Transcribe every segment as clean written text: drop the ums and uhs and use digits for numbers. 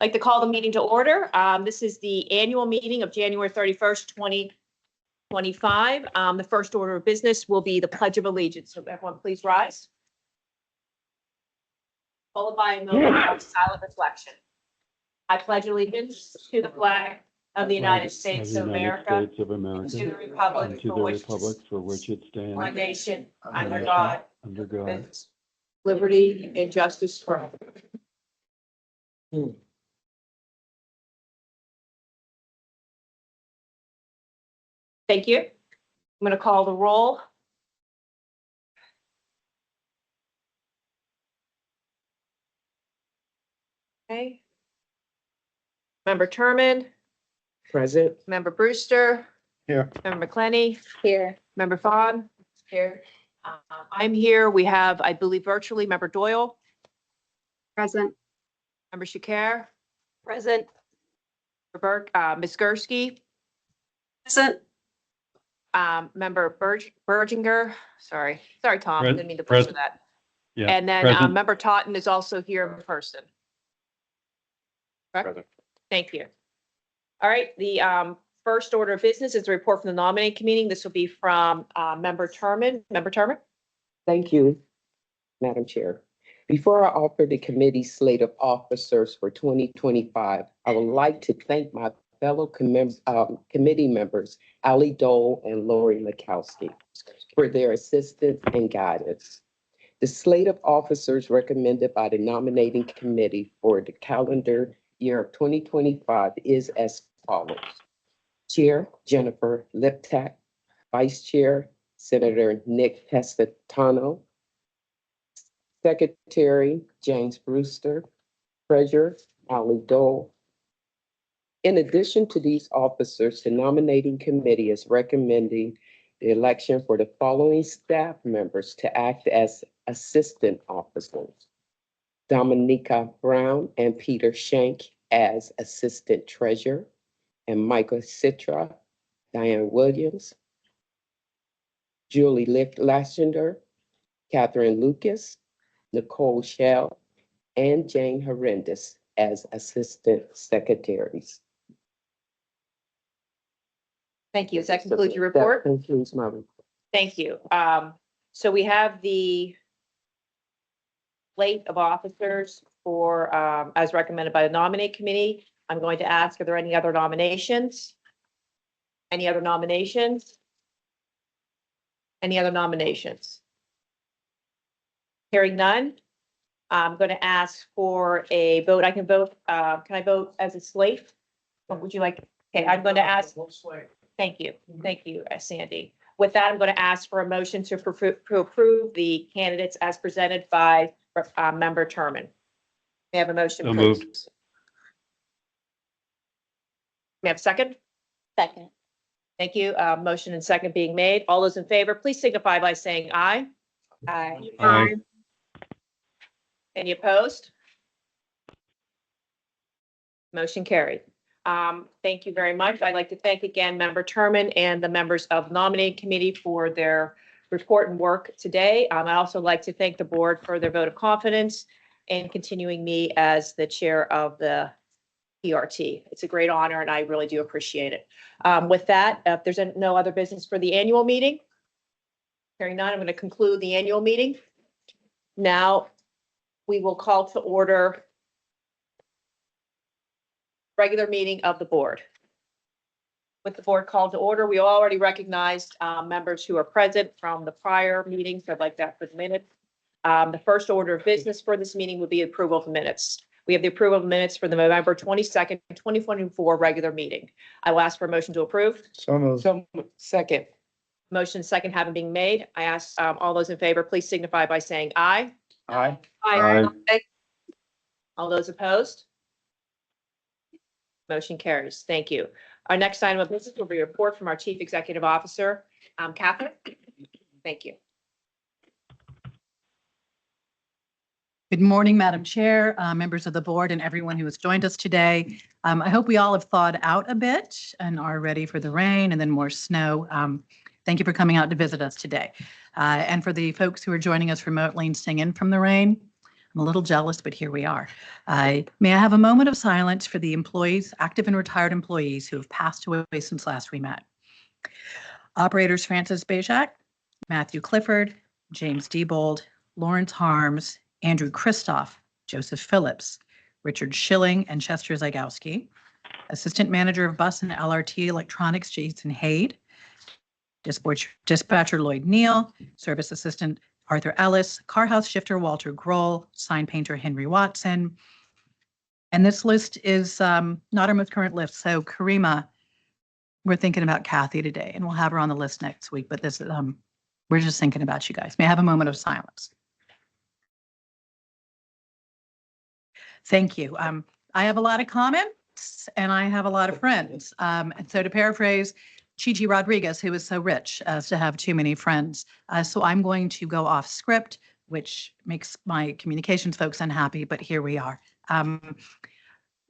I'd like to call the meeting to order. This is the annual meeting of January 31st, 2025. The first order of business will be the Pledge of Allegiance. So everyone please rise. Followed by a moment of silent reflection. I pledge allegiance to the flag of the United States of America, and to the republic for which it stands, one nation, under God, with liberty and justice for all. Thank you. I'm going to call the roll. Okay. Member Turman. Present. Member Brewster. Here. Member McClenny. Here. Member Fawn. Here. I'm here. We have, I believe, virtually Member Doyle. Present. Member Shakir. Present. Ms. Gursky. Present. Member Berginger. Sorry, Tom. Didn't mean to push for that. Yeah. And then Member Totten is also here in person. Correct? Present. Thank you. All right. The first order of business is a report from the nominating committee. This will be from Member Turman. Member Turman. Thank you, Madam Chair. Before I offer the committee slate of officers for 2025, I would like to thank my fellow committee members, Ali Dole and Lori Mikowski, for their assistance and guidance. The slate of officers recommended by the nominating committee for the calendar year of 2025 is as follows. Chair, Jennifer Liptak. Vice Chair, Senator Nick Pescatano. Secretary, James Brewster. Treasurer, Ali Dole. In addition to these officers, the nominating committee is recommending the election for the following staff members to act as assistant officers. Dominica Brown and Peter Shank as assistant treasurer, and Michael Citra, Diane Williams, Julie Lashendar, Catherine Lucas, Nicole Shell, and Jane Horrendous as assistant secretaries. Thank you. Does that conclude your report? That concludes my report. Thank you. So we have the slate of officers for, as recommended by the nominating committee. I'm going to ask, are there any other nominations? Any other nominations? Any other nominations? Hearing none, I'm going to ask for a vote. I can vote. Can I vote as a slate? What would you like? Okay, I'm going to ask. Thank you. Thank you, Sandy. With that, I'm going to ask for a motion to approve the candidates as presented by Member Turman. May I have a motion? So please? moved. May I have a second? Second. Thank you. Motion and second being made. All those in favor, please signify by saying aye. Aye. Aye. Any opposed? Motion carried. Thank you very much. I'd like to thank again Member Turman and the members of the nominating committee for their report and work today. I'd also like to thank the board for their vote of confidence and continuing me as the chair of the PRT. It's a great honor and I really do appreciate it. With that, if there's no other business for the annual meeting, hearing none, I'm going to conclude the annual meeting. Now we will call to order regular meeting of the board. With the board called to order, we already recognized members who are present from the prior meetings. I'd like that for the minutes. The first order of business for this meeting would be approval of minutes. We have the approval of minutes for the November 22nd, 2024 regular meeting. I will ask for a motion to approve. So moved. Second. Motion second having been made. I ask all those in favor, please signify by saying aye. Aye. Aye. All those opposed? Motion carries. Thank you. Our next item of business will be a report from our Chief Executive Officer, Catherine. Thank you. Good morning, Madam Chair, members of the board, and everyone who has joined us today. I hope we all have thawed out a bit and are ready for the rain and then more snow. Thank you for coming out to visit us today. And for the folks who are joining us remotely and staying in from the rain, I'm a little jealous, but here we are. May I have a moment of silence for the employees, active and retired employees who have passed away since last we met. Operators Francis Bajak, Matthew Clifford, James Diebold, Lawrence Harms, Andrew Kristoff, Joseph Phillips, Richard Schilling, and Chester Zagowski. Assistant Manager of Bus and LRT Electronics, Jason Haid. Dispatcher Lloyd Neal, Service Assistant Arthur Ellis, Carhouse Shifter Walter Grohl, Sign Painter Henry Watson. And this list is not our most current list. So Karima, we're thinking about Kathy today, and we'll have her on the list next week. But this, we're just thinking about you guys. May I have a moment of silence? Thank you. I have a lot of comments, and I have a lot of friends. And so to paraphrase Chichi Rodriguez, who is so rich as to have too many friends. So I'm going to go off script, which makes my communications folks unhappy, but here we are.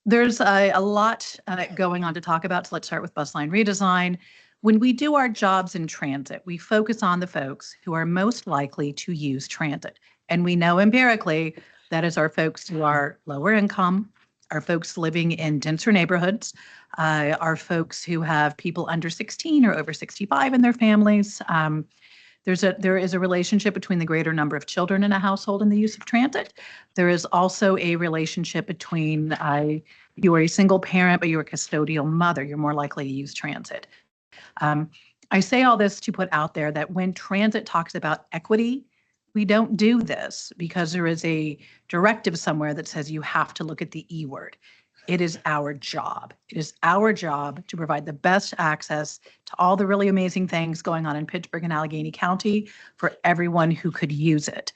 There's a lot going on to talk about, so let's start with bus line redesign. When we do our jobs in transit, we focus on the folks who are most likely to use transit. And we know empirically that is our folks who are lower income, our folks living in denser neighborhoods, our folks who have people under 16 or over 65 in their families. There is a relationship between the greater number of children in a household and the use of transit. There is also a relationship between you are a single parent, but you're a custodial mother, you're more likely to use transit. I say all this to put out there that when transit talks about equity, we don't do this because there is a directive somewhere that says you have to look at the E word. It is our job. It is our job to provide the best access to all the really amazing things going on in Pittsburgh and Allegheny County for everyone who could use it.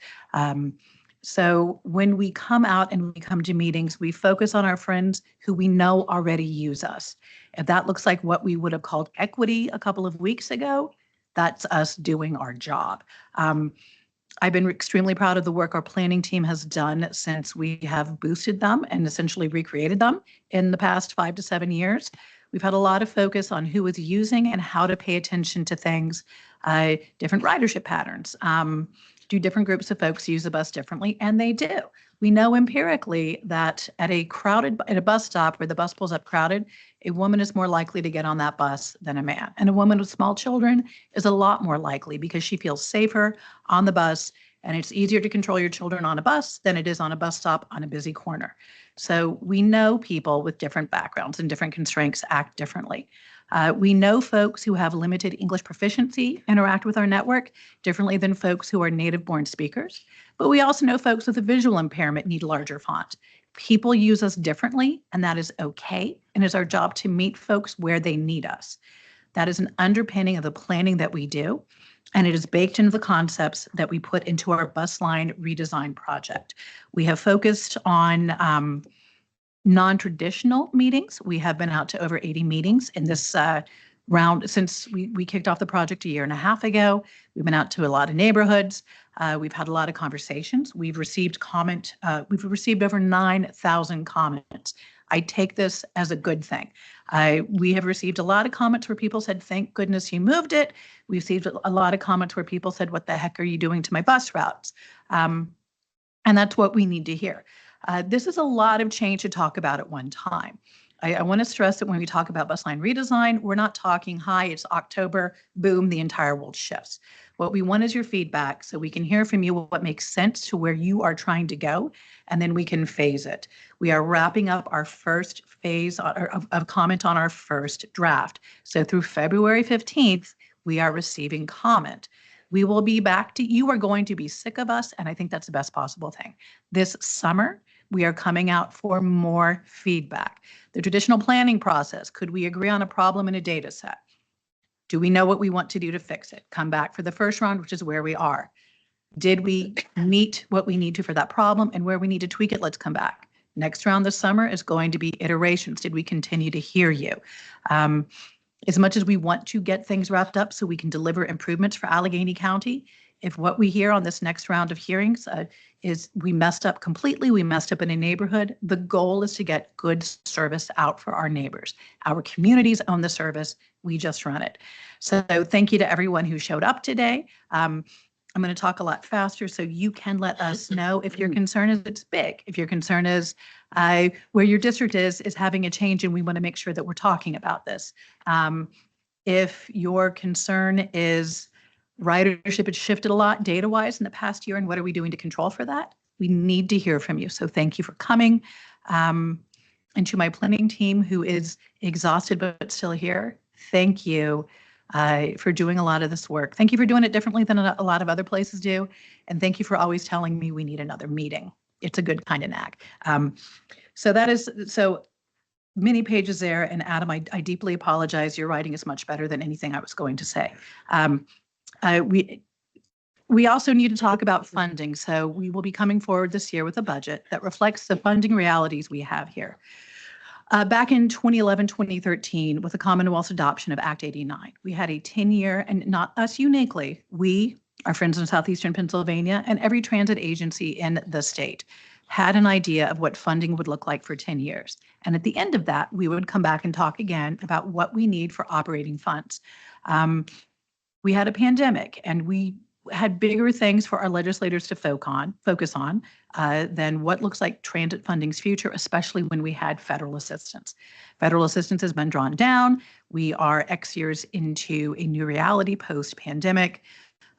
So when we come out and we come to meetings, we focus on our friends who we know already use us. If that looks like what we would have called equity a couple of weeks ago, that's us doing our job. I've been extremely proud of the work our planning team has done since we have boosted them and essentially recreated them in the past 5 to 7 years. We've had a lot of focus on who is using and how to pay attention to things, different ridership patterns. Do different groups of folks use the bus differently? And they do. We know empirically that at a bus stop where the bus pulls up crowded, a woman is more likely to get on that bus than a man. And a woman with small children is a lot more likely because she feels safer on the bus, and it's easier to control your children on a bus than it is on a bus stop on a busy corner. So we know people with different backgrounds and different constraints act differently. We know folks who have limited English proficiency interact with our network differently than folks who are native-born speakers. But we also know folks with a visual impairment need larger font. People use us differently, and that is okay. And it's our job to meet folks where they need us. That is an underpinning of the planning that we do, and it is baked into the concepts that we put into our bus line redesign project. We have focused on non-traditional meetings. We have been out to over 80 meetings in this round since we kicked off the project a year and a half ago. We've been out to a lot of neighborhoods. We've had a lot of conversations. We've received over 9,000 comments. I take this as a good thing. We have received a lot of comments where people said, thank goodness you moved it. We've received a lot of comments where people said, what the heck are you doing to my bus routes? And that's what we need to hear. This is a lot of change to talk about at one time. I want to stress that when we talk about bus line redesign, we're not talking, hi, it's October, boom, the entire world shifts. What we want is your feedback so we can hear from you what makes sense to where you are trying to go, and then we can phase it. We are wrapping up our first phase of comment on our first draft. So through February 15th, we are receiving comment. We will be back to, you are going to be sick of us, and I think that's the best possible thing. This summer, we are coming out for more feedback. The traditional planning process, could we agree on a problem in a data set? Do we know what we want to do to fix it? Come back for the first round, which is where we are. Did we meet what we need to for that problem, and where we need to tweak it? Let's come back. Next round this summer is going to be iterations. Did we continue to hear you? As much as we want to get things wrapped up so we can deliver improvements for Allegheny County, if what we hear on this next round of hearings is we messed up completely, we messed up in a neighborhood, the goal is to get good service out for our neighbors. Our communities own the service, we just run it. So thank you to everyone who showed up today. I'm going to talk a lot faster so you can let us know if your concern is it's big. If your concern is where your district is having a change and we want to make sure that we're talking about this. If your concern is ridership has shifted a lot data-wise in the past year and what are we doing to control for that? We need to hear from you. So thank you for coming. And to my planning team who is exhausted but still here, thank you for doing a lot of this work. Thank you for doing it differently than a lot of other places do. And thank you for always telling me we need another meeting. It's a good kind of nag. So many pages there. And Adam, I deeply apologize. Your writing is much better than anything I was going to say. We also need to talk about funding. So we will be coming forward this year with a budget that reflects the funding realities we have here. Back in 2011, 2013, with the Commonwealth's adoption of Act 89, we had a 10-year, and not us uniquely, we, our friends in Southeastern Pennsylvania, and every transit agency in the state had an idea of what funding would look like for 10 years. And at the end of that, we would come back and talk again about what we need for operating funds. We had a pandemic, and we had bigger things for our legislators to focus on than what looks like transit funding's future, especially when we had federal assistance. Federal assistance has been drawn down. We are X years into a new reality post-pandemic.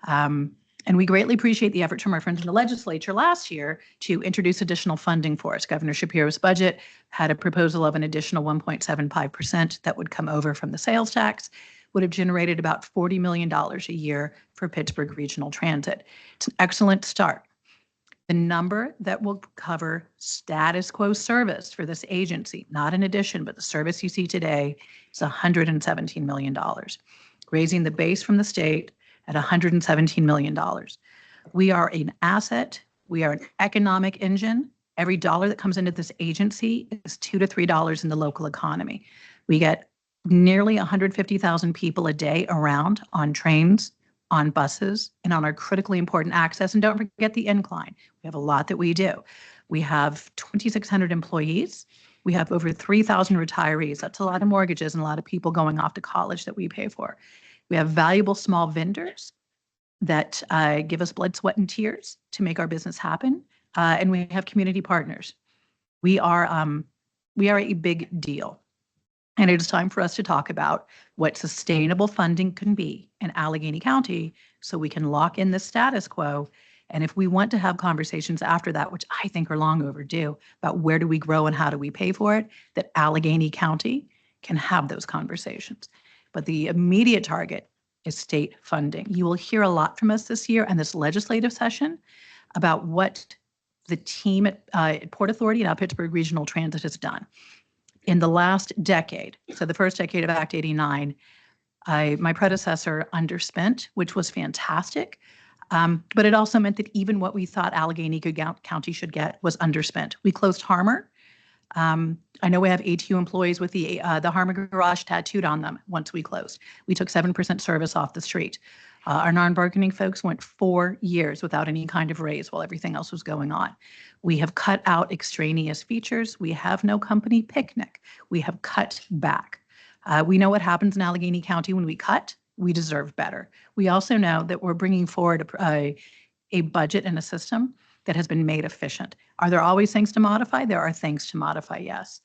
And we greatly appreciate the efforts from our friends in the legislature last year to introduce additional funding for us. Governor Shapiro's budget had a proposal of an additional 1.75% that would come over from the sales tax, would have generated about $40 million a year for Pittsburgh Regional Transit. It's an excellent start. The number that will cover status quo service for this agency, not in addition, but the service you see today, is $117 million, raising the base from the state at $117 million. We are an asset. We are an economic engine. Every dollar that comes into this agency is $2 to $3 in the local economy. We get nearly 150,000 people a day around on trains, on buses, and on our critically important access. And don't forget the incline. We have a lot that we do. We have 2,600 employees. We have over 3,000 retirees. That's a lot of mortgages and a lot of people going off to college that we pay for. We have valuable small vendors that give us blood, sweat, and tears to make our business happen. And we have community partners. We are a big deal. And it is time for us to talk about what sustainable funding can be in Allegheny County so we can lock in the status quo. And if we want to have conversations after that, which I think are long overdue, about where do we grow and how do we pay for it, that Allegheny County can have those conversations. But the immediate target is state funding. You will hear a lot from us this year and this legislative session about what the team at Port Authority, now Pittsburgh Regional Transit, has done. In the last decade, so the first decade of Act 89, my predecessor underspent, which was fantastic. But it also meant that even what we thought Allegheny County should get was underspent. We closed Harmer. I know we have ATU employees with the Harmer garage tattooed on them once we closed. We took 7% service off the street. Our non-bargaining folks went 4 years without any kind of raise while everything else was going on. We have cut out extraneous features. We have no company picnic. We have cut back. We know what happens in Allegheny County when we cut. We deserve better. We also know that we're bringing forward a budget and a system that has been made efficient. Are there always things to modify? There are things to modify, yes.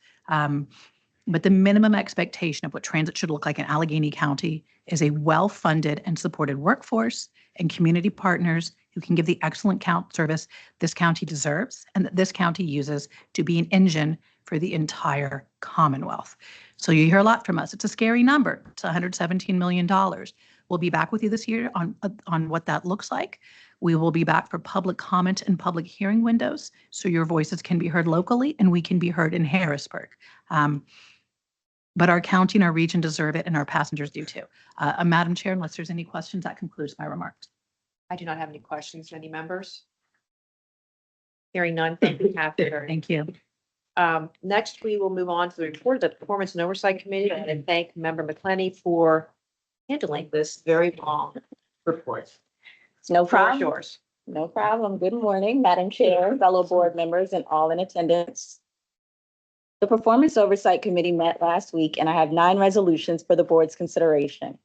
But the minimum expectation of what transit should look like in Allegheny County is a well-funded and supported workforce and community partners who can give the excellent service this county deserves and that this county uses to be an engine for the entire Commonwealth. So you hear a lot from us. It's a scary number. It's $117 million. We'll be back with you this year on what that looks like. We will be back for public comment and public hearing windows so your voices can be heard locally and we can be heard in Harrisburg. But our county and our region deserve it and our passengers do too. Madam Chair, unless there's any questions, that concludes my remarks. I do not have any questions from any members. Hearing none, thank you, Catherine. Thank you. Next, we will move on to the report of the Performance and Oversight Committee, and I thank Member McClenny for handling this very long report. No Floor is problem. yours. No problem. Good morning, Madam Chair, fellow board members, and all in attendance. The Performance Oversight Committee met last week, and I have 9 resolutions for the board's consideration.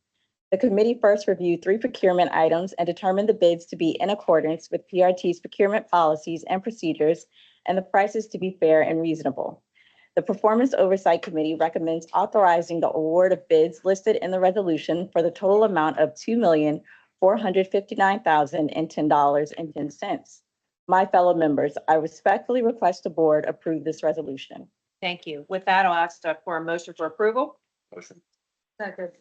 The committee first reviewed 3 procurement items and determined the bids to be in accordance with PRT's procurement policies and procedures and the prices to be fair and reasonable. The Performance Oversight Committee recommends authorizing the award of bids listed in the resolution for the total amount of $2,459,010.10. My fellow members, I respectfully request the board approve this resolution. Thank you. With that, I'll ask for a motion for approval. Motion. Second.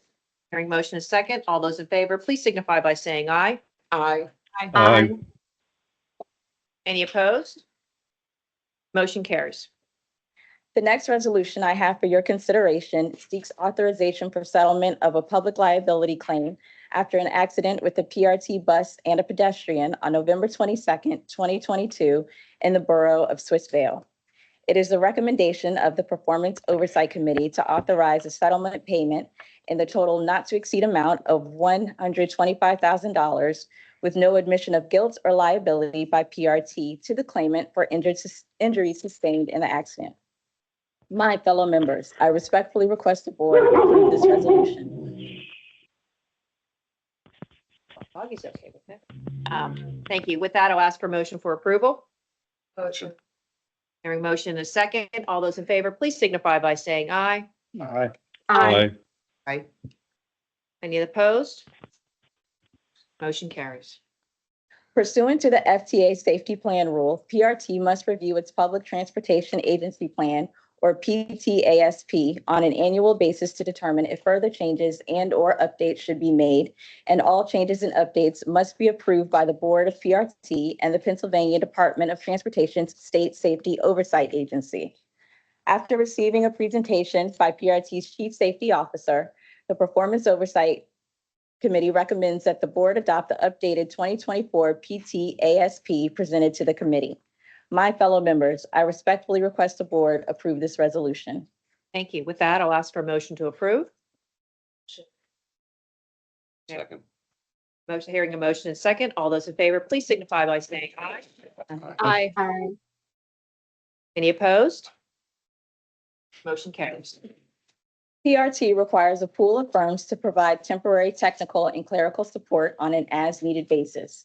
Hearing motion is second. All those in favor, please signify by saying aye. Aye. Aye. Any opposed? Motion carries. The next resolution I have for your consideration seeks authorization for settlement of a public liability claim after an accident with a PRT bus and a pedestrian on November 22nd, 2022 in the borough of Swissvale. It is the recommendation of the Performance Oversight Committee to authorize a settlement payment in the total not to exceed amount of $125,000 with no admission of guilt or liability by PRT to the claimant for injuries sustained in the accident. My fellow members, I respectfully request the board approve this resolution. Augie's okay with it. Thank you. With that, I'll ask for motion for approval. Motion. Hearing motion is second. All those in favor, please signify by saying aye. Aye. Aye. Any opposed? Motion carries. Pursuant to the FTA Safety Plan Rule, PRT must review its Public Transportation Agency Plan, or PTASP, on an annual basis to determine if further changes and/or updates should be made, and all changes and updates must be approved by the Board of PRT and the Pennsylvania Department of Transportation's State Safety Oversight Agency. After receiving a presentation by PRT's Chief Safety Officer, the Performance Oversight Committee recommends that the board adopt the updated 2024 PTASP presented to the committee. My fellow members, I respectfully request the board approve this resolution. Thank you. With that, I'll ask for a motion to approve. Second. Motion, hearing a motion is second. All those in favor, please signify by saying aye. Aye. Any opposed? Motion carries. PRT requires a pool of firms to provide temporary technical and clerical support on an as-needed basis.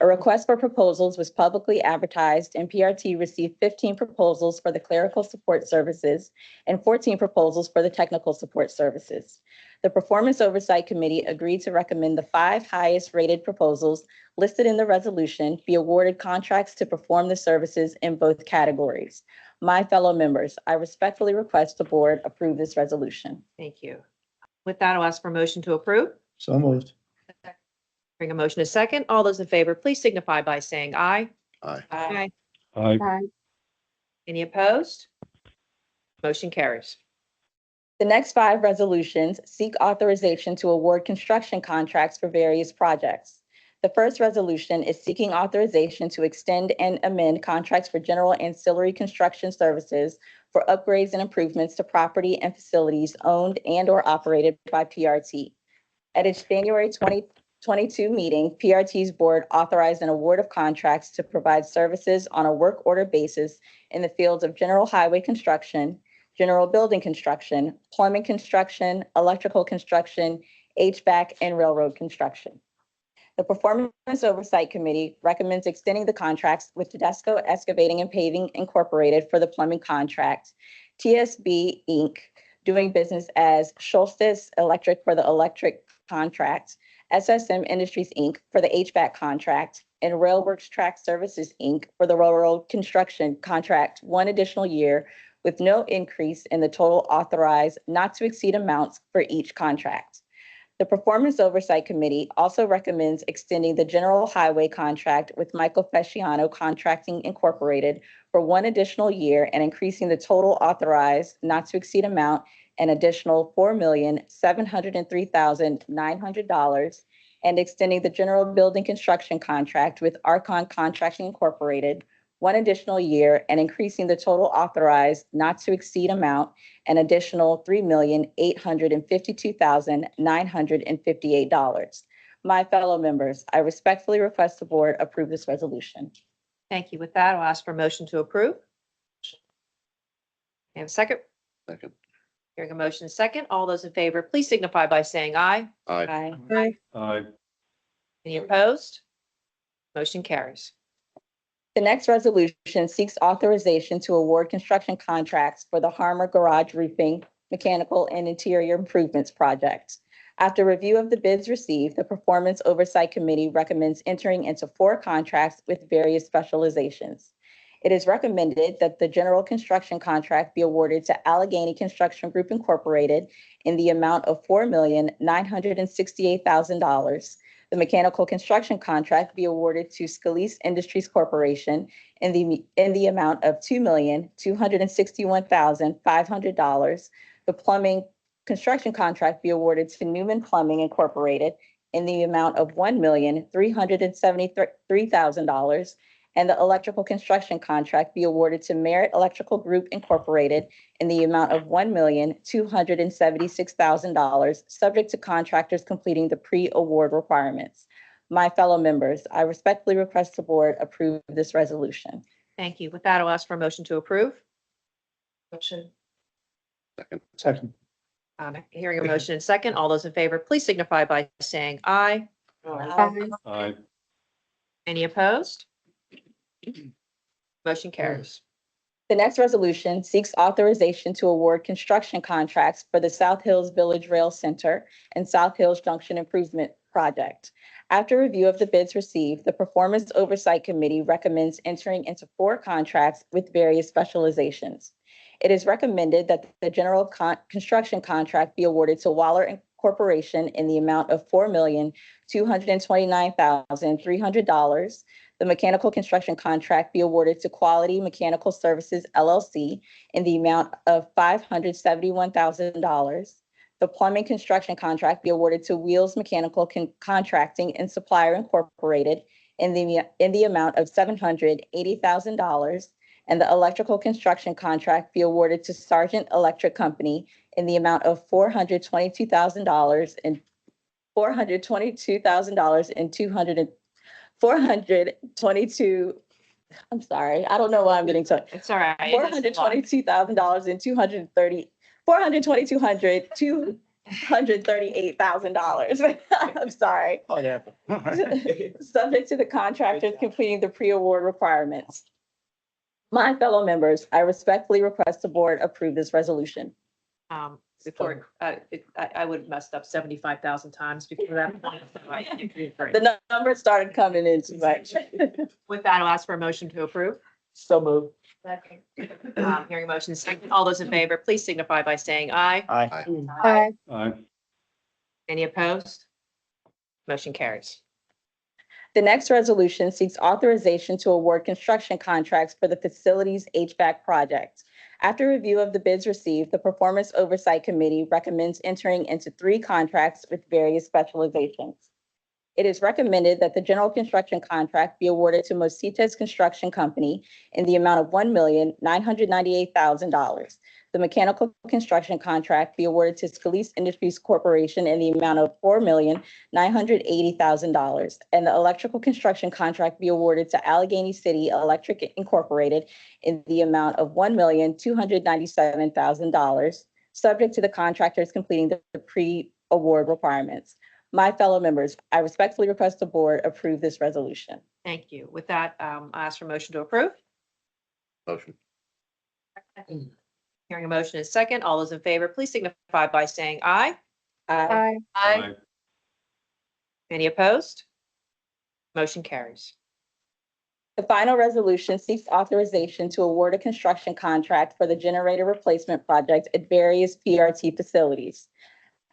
A request for proposals was publicly advertised, and PRT received 15 proposals for the clerical support services and 14 proposals for the technical support services. The Performance Oversight Committee agreed to recommend the 5 highest-rated proposals listed in the resolution be awarded contracts to perform the services in both categories. My fellow members, I respectfully request the board approve this resolution. Thank you. With that, I'll ask for a motion to approve. So moved. Hearing a motion is second. All those in favor, please signify by saying aye. Aye. Aye. Any opposed? Motion carries. The next 5 resolutions seek authorization to award construction contracts for various projects. The first resolution is seeking authorization to extend and amend contracts for general ancillary construction services for upgrades and improvements to property and facilities owned and/or operated by PRT. At its January 2022 meeting, PRT's board authorized an award of contracts to provide services on a work order basis in the fields of general highway construction, general building construction, plumbing construction, electrical construction, HVAC, and railroad construction. The Performance Oversight Committee recommends extending the contracts with Tedesco Excavating and Paving Incorporated for the plumbing contract, TSB Inc., doing business as Schultes Electric for the electric contract, SSM Industries Inc. for the HVAC contract, and Railworks Track Services Inc. for the railroad construction contract 1 additional year with no increase in the total authorized not to exceed amounts for each contract. The Performance Oversight Committee also recommends extending the general highway contract with Michael Fasciano Contracting Incorporated for 1 additional year and increasing the total authorized not to exceed amount an additional $4,703,900 and extending the general building construction contract with Archon Contracting Incorporated 1 additional year and increasing the total authorized not to exceed amount an additional $3,852,958. My fellow members, I respectfully request the board approve this resolution. Thank you. With that, I'll ask for a motion to approve. May I have a second? Second. Hearing a motion second, all those in favor, please signify by saying aye. Aye. Aye. Any opposed? Motion carries. The next resolution seeks authorization to award construction contracts for the Harmer Garage Roofing, Mechanical, and Interior Improvements Project. After review of the bids received, the Performance Oversight Committee recommends entering into 4 contracts with various specializations. It is recommended that the general construction contract be awarded to Allegheny Construction Group Incorporated in the amount of $4,968,000. The mechanical construction contract be awarded to Scalise Industries Corporation in the amount of $2,261,500. The plumbing construction contract be awarded to Newman Plumbing Incorporated in the amount of $1,373,000. And the electrical construction contract be awarded to Merit Electrical Group Incorporated in the amount of $1,276,000, subject to contractors completing the pre-award requirements. My fellow members, I respectfully request the board approve this resolution. Thank you. With that, I'll ask for a motion to approve. Motion. Second. Hearing a motion second, all those in favor, please signify by saying aye. Aye. Any opposed? Motion carries. The next resolution seeks authorization to award construction contracts for the South Hills Village Rail Center and South Hills Junction Improvement Project. After review of the bids received, the Performance Oversight Committee recommends entering into 4 contracts with various specializations. It is recommended that the general construction contract be awarded to Waller Corporation in the amount of $4,229,300. The mechanical construction contract be awarded to Quality Mechanical Services LLC in the amount of $571,000. The plumbing construction contract be awarded to Wheels Mechanical Contracting and Supplier Incorporated in the amount of $780,000. And the electrical construction contract be awarded to Sargent Electric Company in the amount of $422,000 and $422, I'm sorry, I don't know why I'm getting so. It's all right. $422,000 and $238,000. I'm sorry. Oh, yeah. Subject to the contractors completing the pre-award requirements. My fellow members, I respectfully request the board approve this resolution. Before, I would have messed up 75,000 times before that point. So I think we agree. The numbers started coming in too much. With that, I'll ask for a motion to approve. So moved. Hearing motion second, all those in favor, please signify by saying aye. Aye. Aye. Any opposed? Motion carries. The next resolution seeks authorization to award construction contracts for the facilities HVAC project. After review of the bids received, the Performance Oversight Committee recommends entering into 3 contracts with various specializations. It is recommended that the general construction contract be awarded to Mositas Construction Company in the amount of $1,998,000. The mechanical construction contract be awarded to Scalise Industries Corporation in the amount of $4,980,000. And the electrical construction contract be awarded to Allegheny City Electric Incorporated in the amount of $1,297,000, subject to the contractors completing the pre-award requirements. My fellow members, I respectfully request the board approve this resolution. Thank you. With that, I ask for a motion to approve. Motion. Hearing a motion is second, all those in favor, please signify by saying aye. Aye. Aye. Any opposed? Motion carries. The final resolution seeks authorization to award a construction contract for the generator replacement project at various PRT facilities.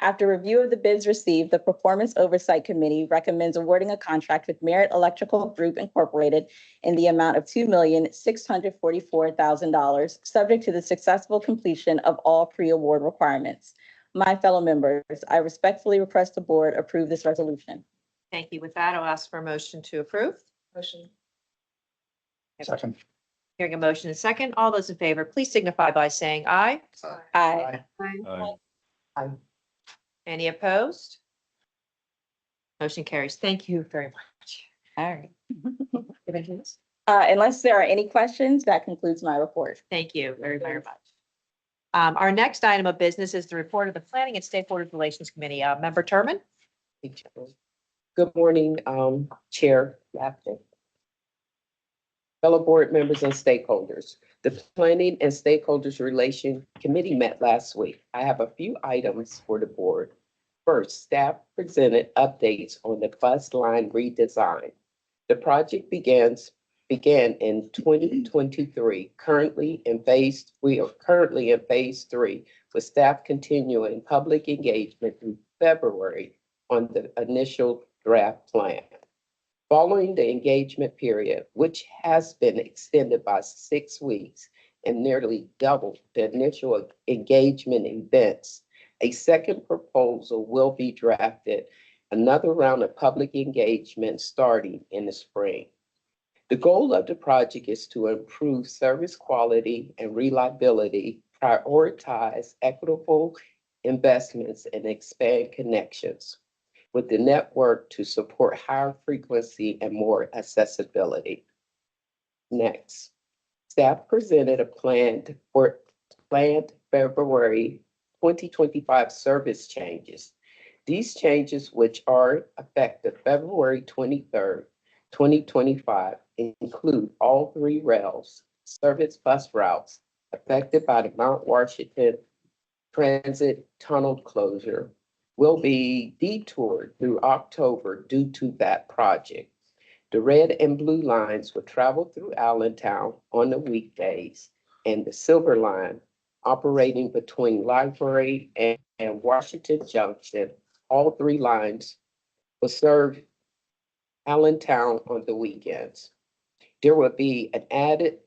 After review of the bids received, the Performance Oversight Committee recommends awarding a contract with Merit Electrical Group Incorporated in the amount of $2,644,000, subject to the successful completion of all pre-award requirements. My fellow members, I respectfully request the board approve this resolution. Thank you. With that, I'll ask for a motion to approve. Motion. Second. Hearing a motion is second, all those in favor, please signify by saying aye. Aye. Aye. Any opposed? Motion carries. Thank you very much. All right. Anything else? Unless there are any questions, that concludes my report. Thank you very, very much. Our next item of business is the report of the Planning and Stakeholder Relations Committee. Member Turman? Good morning, Chair Lapton. Fellow board members and stakeholders. The Planning and Stakeholders Relation Committee met last week. I have a few items for the board. First, staff presented updates on the bus line redesign. The project began in 2023. We are currently in phase 3, with staff continuing public engagement through February on the initial draft plan. Following the engagement period, which has been extended by 6 weeks and nearly doubled the initial engagement events, a second proposal will be drafted, another round of public engagement starting in the spring. The goal of the project is to improve service quality and reliability, prioritize equitable investments, and expand connections with the network to support higher frequency and more accessibility. Next, staff presented a planned February 2025 service changes. These changes, which are effective February 23rd, 2025, include all 3 rails service bus routes affected by the Mount Washington Transit Tunnel closure will be detoured through October due to that project. The red and blue lines will travel through Allentown on the weekdays, and the silver line operating between Library and Washington Junction. All 3 lines will serve Allentown on the weekends. There will be an added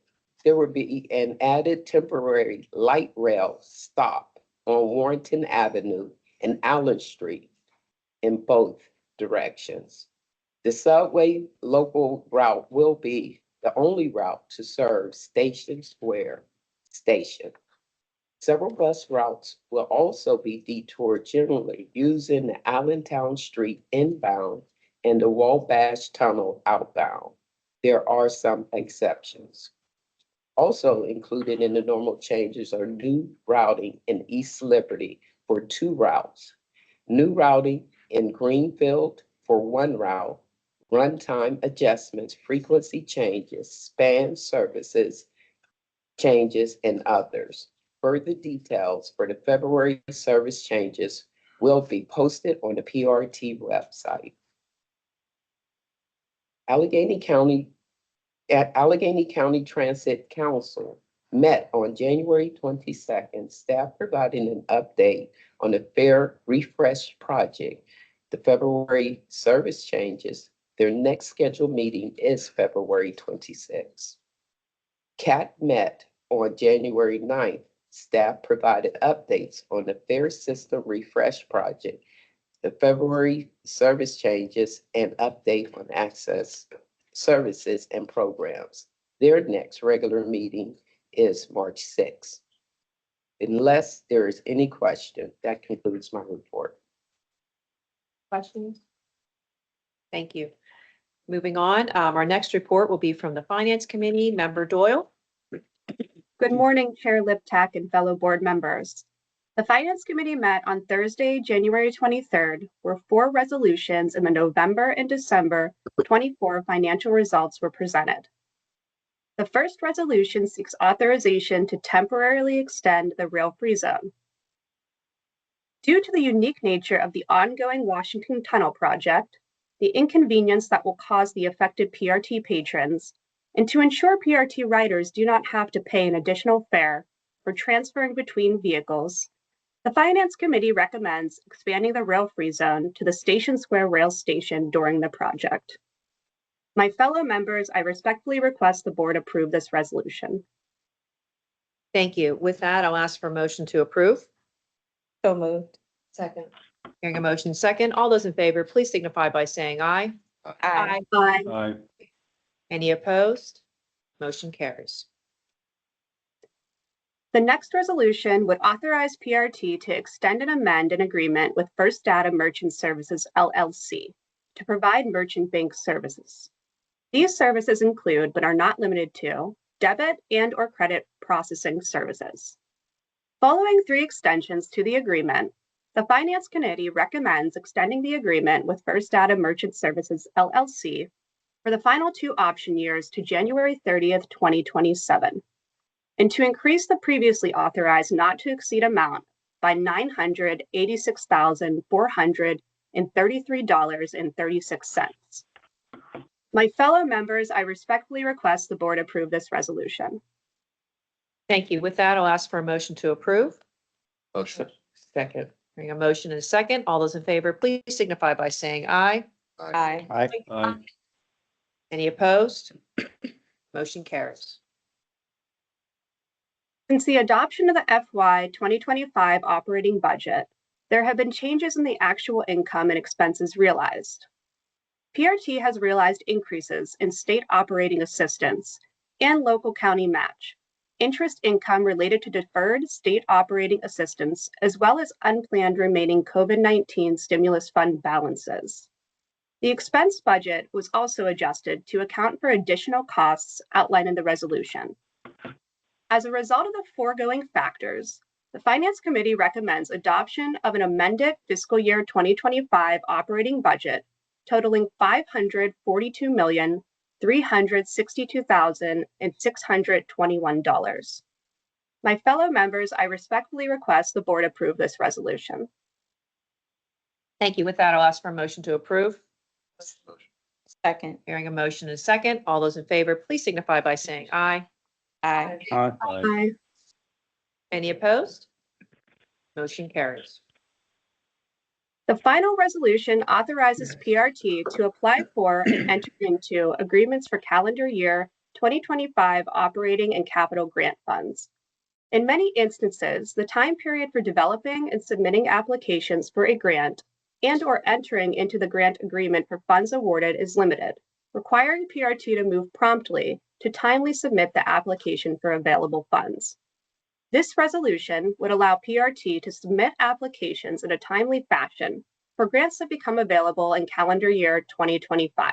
temporary light rail stop on Warrenton Avenue and Allen Street in both directions. The subway local route will be the only route to serve Station Square Station. Several bus routes will also be detoured generally using the Allentown Street inbound and the Wabash Tunnel outbound. There are some exceptions. Also included in the normal changes are new routing in East Liberty for 2 routes, new routing in Greenfield for 1 route, runtime adjustments, frequency changes, span services changes, and others. Further details for the February service changes will be posted on the PRT website. Allegheny County Transit Council met on January 22nd, staff providing an update on the fare refresh project, the February service changes. Their next scheduled meeting is February 26th. CAT met on January 9th. Staff provided updates on the fare system refresh project, the February service changes, and update on access services and programs. Their next regular meeting is March 6th. Unless there is any question, that concludes my report. Questions? Thank you. Moving on, our next report will be from the Finance Committee. Member Doyle? Good morning, Chair Liptak and fellow board members. The Finance Committee met on Thursday, January 23rd, where 4 resolutions in the November and December 24 financial results were presented. The first resolution seeks authorization to temporarily extend the rail-free zone. Due to the unique nature of the ongoing Washington Tunnel project, the inconvenience that will cause the affected PRT patrons, and to ensure PRT riders do not have to pay an additional fare for transferring between vehicles, the Finance Committee recommends expanding the rail-free zone to the Station Square Rail Station during the project. My fellow members, I respectfully request the board approve this resolution. Thank you. With that, I'll ask for a motion to approve. So moved. Second. Hearing a motion second. All those in favor, please signify by saying aye. Aye. Aye. Aye. Any opposed? Motion carries. The next resolution would authorize PRT to extend and amend an agreement with First Data Merchant Services, LLC, to provide merchant bank services. These services include, but are not limited to, debit and/or credit processing services. Following 3 extensions to the agreement, the Finance Committee recommends extending the agreement with First Data Merchant Services, LLC, for the final 2 option years to January 30th, 2027, and to increase the previously authorized not to exceed amount by $986,433.36. My fellow members, I respectfully request the board approve this resolution. Thank you. With that, I'll ask for a motion to approve. Motion. Second. Hearing a motion and a second. All those in favor, please signify by saying aye. Aye. Aye. Aye. Any opposed? Motion carries. Since the adoption of the FY 2025 operating budget, there have been changes in the actual income and expenses realized. PRT has realized increases in state operating assistance and local county match, interest income related to deferred state operating assistance, as well as unplanned remaining COVID-19 stimulus fund balances. The expense budget was also adjusted to account for additional costs outlined in the resolution. As a result of the foregoing factors, the Finance Committee recommends adoption of an amended fiscal year 2025 operating budget totaling $542,362,621. My fellow members, I respectfully request the board approve this resolution. Thank you. With that, I'll ask for a motion to approve. Second. Hearing a motion and a second. All those in favor, please signify by saying aye. Aye. Aye. Aye. Any opposed? Motion carries. The final resolution authorizes PRT to apply for and enter into agreements for calendar year 2025 operating and capital grant funds. In many instances, the time period for developing and submitting applications for a grant and/or entering into the grant agreement for funds awarded is limited, requiring PRT to move promptly to timely submit the application for available funds. This resolution would allow PRT to submit applications in a timely fashion for grants that become available in calendar year 2025.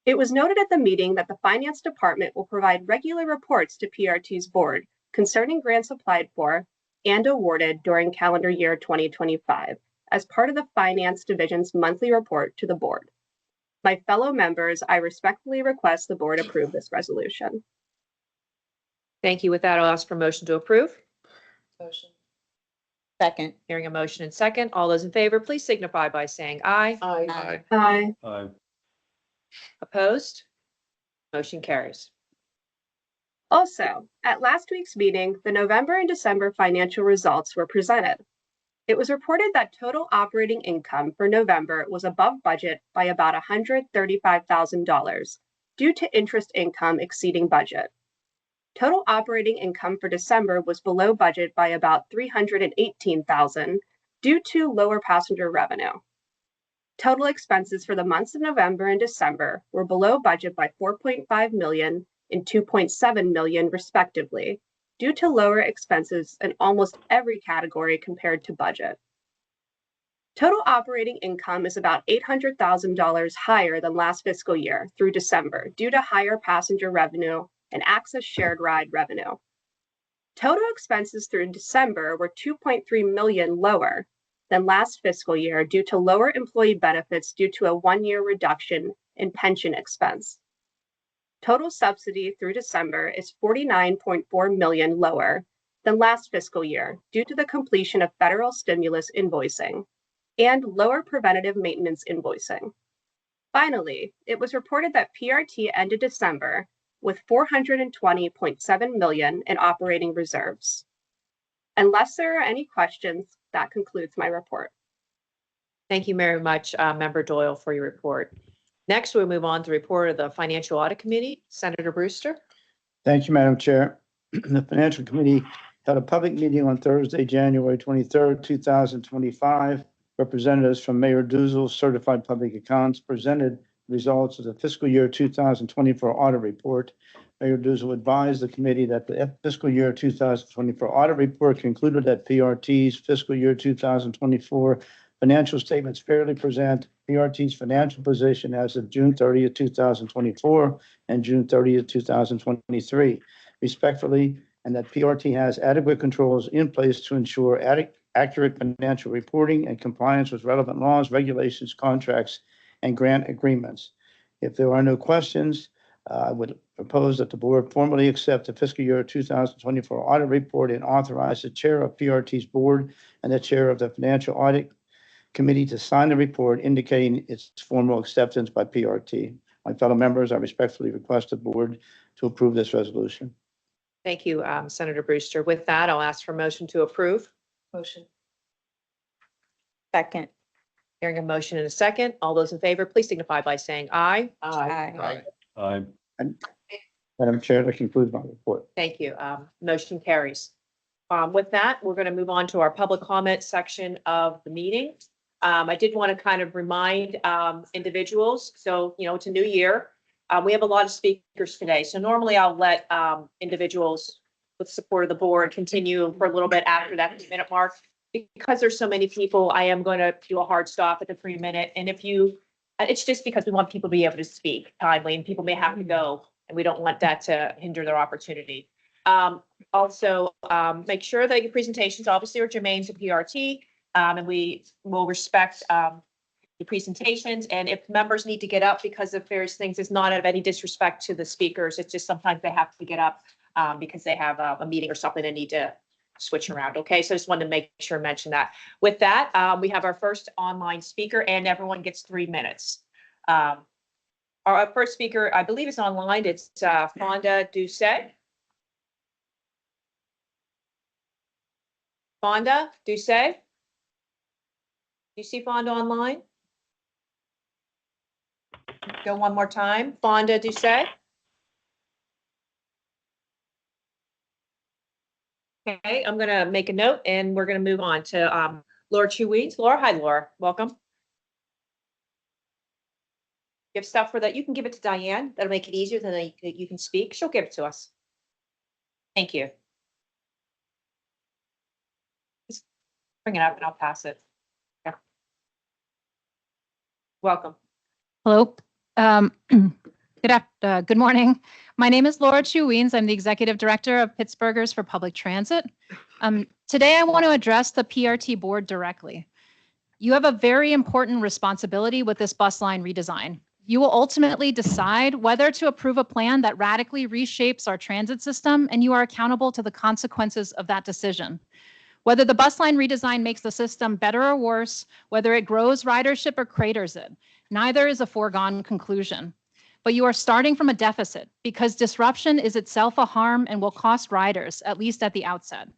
It was noted at the meeting that the Finance Department will provide regular reports to PRT's board concerning grants applied for and awarded during calendar year 2025 as part of the Finance Division's monthly report to the board. My fellow members, I respectfully request the board approve this resolution. Thank you. With that, I'll ask for a motion to approve. Motion. Second. Hearing a motion and second. All those in favor, please signify by saying aye. Aye. Aye. Aye. Opposed? Motion carries. Also, at last week's meeting, the November and December financial results were presented. It was reported that total operating income for November was above budget by about $135,000 due to interest income exceeding budget. Total operating income for December was below budget by about $318,000 due to lower passenger revenue. Total expenses for the months of November and December were below budget by $4.5 million and $2.7 million respectively, due to lower expenses in almost every category compared to budget. Total operating income is about $800,000 higher than last fiscal year through December due to higher passenger revenue and Access shared ride revenue. Total expenses through December were $2.3 million lower than last fiscal year due to lower employee benefits due to a 1-year reduction in pension expense. Total subsidy through December is $49.4 million lower than last fiscal year due to the completion of federal stimulus invoicing and lower preventative maintenance invoicing. Finally, it was reported that PRT ended December with $420.7 million in operating reserves. Unless there are any questions, that concludes my report. Thank you very much, Member Doyle, for your report. Next, we'll move on to the report of the Financial Audit Committee. Senator Brewster. Thank you, Madam Chair. The Financial Committee held a public meeting on Thursday, January 23rd, 2025. Representatives from Mayor Duzel's Certified Public Accounts presented results of the fiscal year 2024 audit report. Mayor Duzel advised the committee that the fiscal year 2024 audit report concluded that PRT's fiscal year 2024 financial statements fairly present PRT's financial position as of June 30th, 2024 and June 30th, 2023. Respectfully, and that PRT has adequate controls in place to ensure accurate financial reporting and compliance with relevant laws, regulations, contracts, and grant agreements. If there are no questions, I would propose that the board formally accept the fiscal year 2024 audit report and authorize the chair of PRT's board and the chair of the financial audit committee to sign the report indicating its formal acceptance by PRT. My fellow members, I respectfully request the board to approve this resolution. Thank you, Senator Brewster. With that, I'll ask for a motion to approve. Motion. Second. Hearing a motion in a second. All those in favor, please signify by saying aye. Aye. Aye. Madam Chair, that concludes my report. Thank you. Motion carries. With that, we're going to move on to our public comment section of the meeting. I did want to kind of remind individuals, so, it's a new year. We have a lot of speakers today. So normally I'll let individuals with support of the board continue for a little bit after that 3-minute mark. Because there's so many people, I am going to do a hard stop at the 3-minute. And it's just because we want people to be able to speak timely, and people may have to go, and we don't want that to hinder their opportunity. Also, make sure that your presentations obviously are germane to PRT, and we will respect the presentations. And if members need to get up because of various things, it's not out of any disrespect to the speakers. It's just sometimes they have to get up because they have a meeting or something they need to switch around. Okay, so I just wanted to make sure mention that. With that, we have our first online speaker, and everyone gets 3 minutes. Our first speaker, I believe, is online. It's Fonda Doucet. Fonda Doucet. Do you see Fonda online? Go one more time. Fonda Doucet. Okay, I'm going to make a note, and we're going to move on to Laura Chu-Weeds. Laura, hi, Laura. Welcome. You have stuff for that. You can give it to Diane. That'll make it easier. Then you can speak. She'll give it to us. Thank you. Just bring it up, and I'll pass it. Yeah. Welcome. Hello. Good morning. My name is Laura Chu-Weeds. I'm the Executive Director of Pittsburghers for Public Transit. Today, I want to address the PRT board directly. You have a very important responsibility with this bus line redesign. You will ultimately decide whether to approve a plan that radically reshapes our transit system, and you are accountable to the consequences of that decision. Whether the bus line redesign makes the system better or worse, whether it grows ridership or craters it, neither is a foregone conclusion. But you are starting from a deficit because disruption is itself a harm and will cost riders, at least at the outset.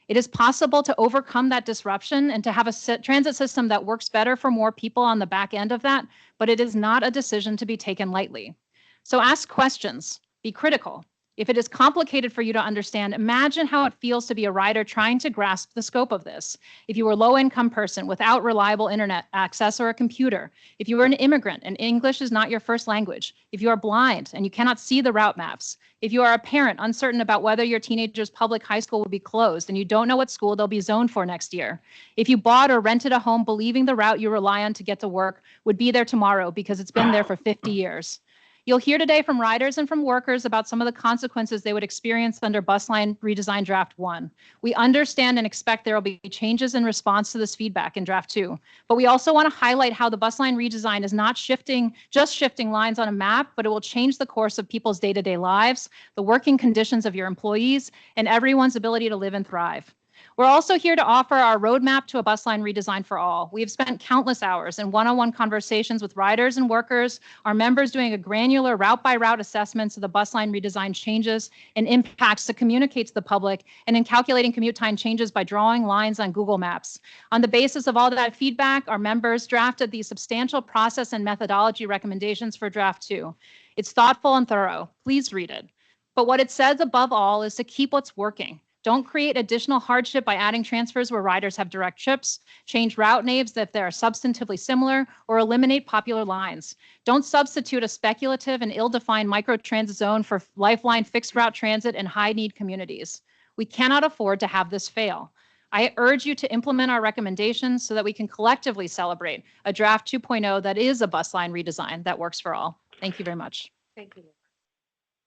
It is possible to overcome that disruption and to have a transit system that works better for more people on the back end of that, but it is not a decision to be taken lightly. So ask questions, be critical. If it is complicated for you to understand, imagine how it feels to be a rider trying to grasp the scope of this. If you are a low-income person without reliable internet access or a computer, if you are an immigrant and English is not your first language, if you are blind and you cannot see the route maps, if you are a parent uncertain about whether your teenager's public high school will be closed and you don't know what school they'll be zoned for next year, if you bought or rented a home believing the route you rely on to get to work would be there tomorrow because it's been there for 50 years. You'll hear today from riders and from workers about some of the consequences they would experience under bus line redesign draft 1. We understand and expect there will be changes in response to this feedback in draft 2. But we also want to highlight how the bus line redesign is not just shifting lines on a map, but it will change the course of people's day-to-day lives, the working conditions of your employees, and everyone's ability to live and thrive. We're also here to offer our roadmap to a bus line redesign for all. We have spent countless hours in one-on-one conversations with riders and workers, our members doing a granular route-by-route assessments of the bus line redesign changes and impacts to communicate to the public, and in calculating commute time changes by drawing lines on Google Maps. On the basis of all that feedback, our members drafted the substantial process and methodology recommendations for draft 2. It's thoughtful and thorough. Please read it. But what it says above all is to keep what's working. Don't create additional hardship by adding transfers where riders have direct trips, change route names if they are substantively similar, or eliminate popular lines. Don't substitute a speculative and ill-defined microtransit zone for lifeline fixed route transit in high-need communities. We cannot afford to have this fail. I urge you to implement our recommendations so that we can collectively celebrate a draft 2.0 that is a bus line redesign that works for all. Thank you very much. Thank you.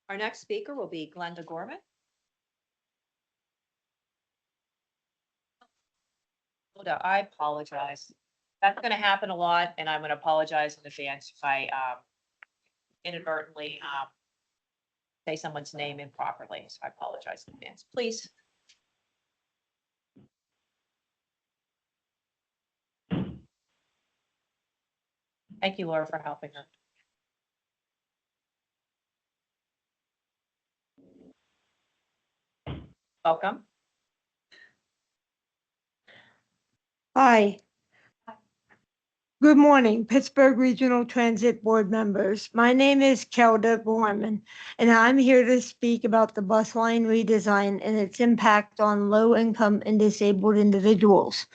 Our next speaker will be Glenda Gorman. Hoda, I apologize. That's gonna happen a lot, and I'm gonna apologize in advance if I, inadvertently, say someone's name improperly, so I apologize in advance, please. Thank you, Laura, for helping her. Welcome. Hi. Good morning, Pittsburgh Regional Transit Board members. My name is Kelda Gorman, and I'm here to speak about the bus line redesign and its impact on low-income and disabled individuals.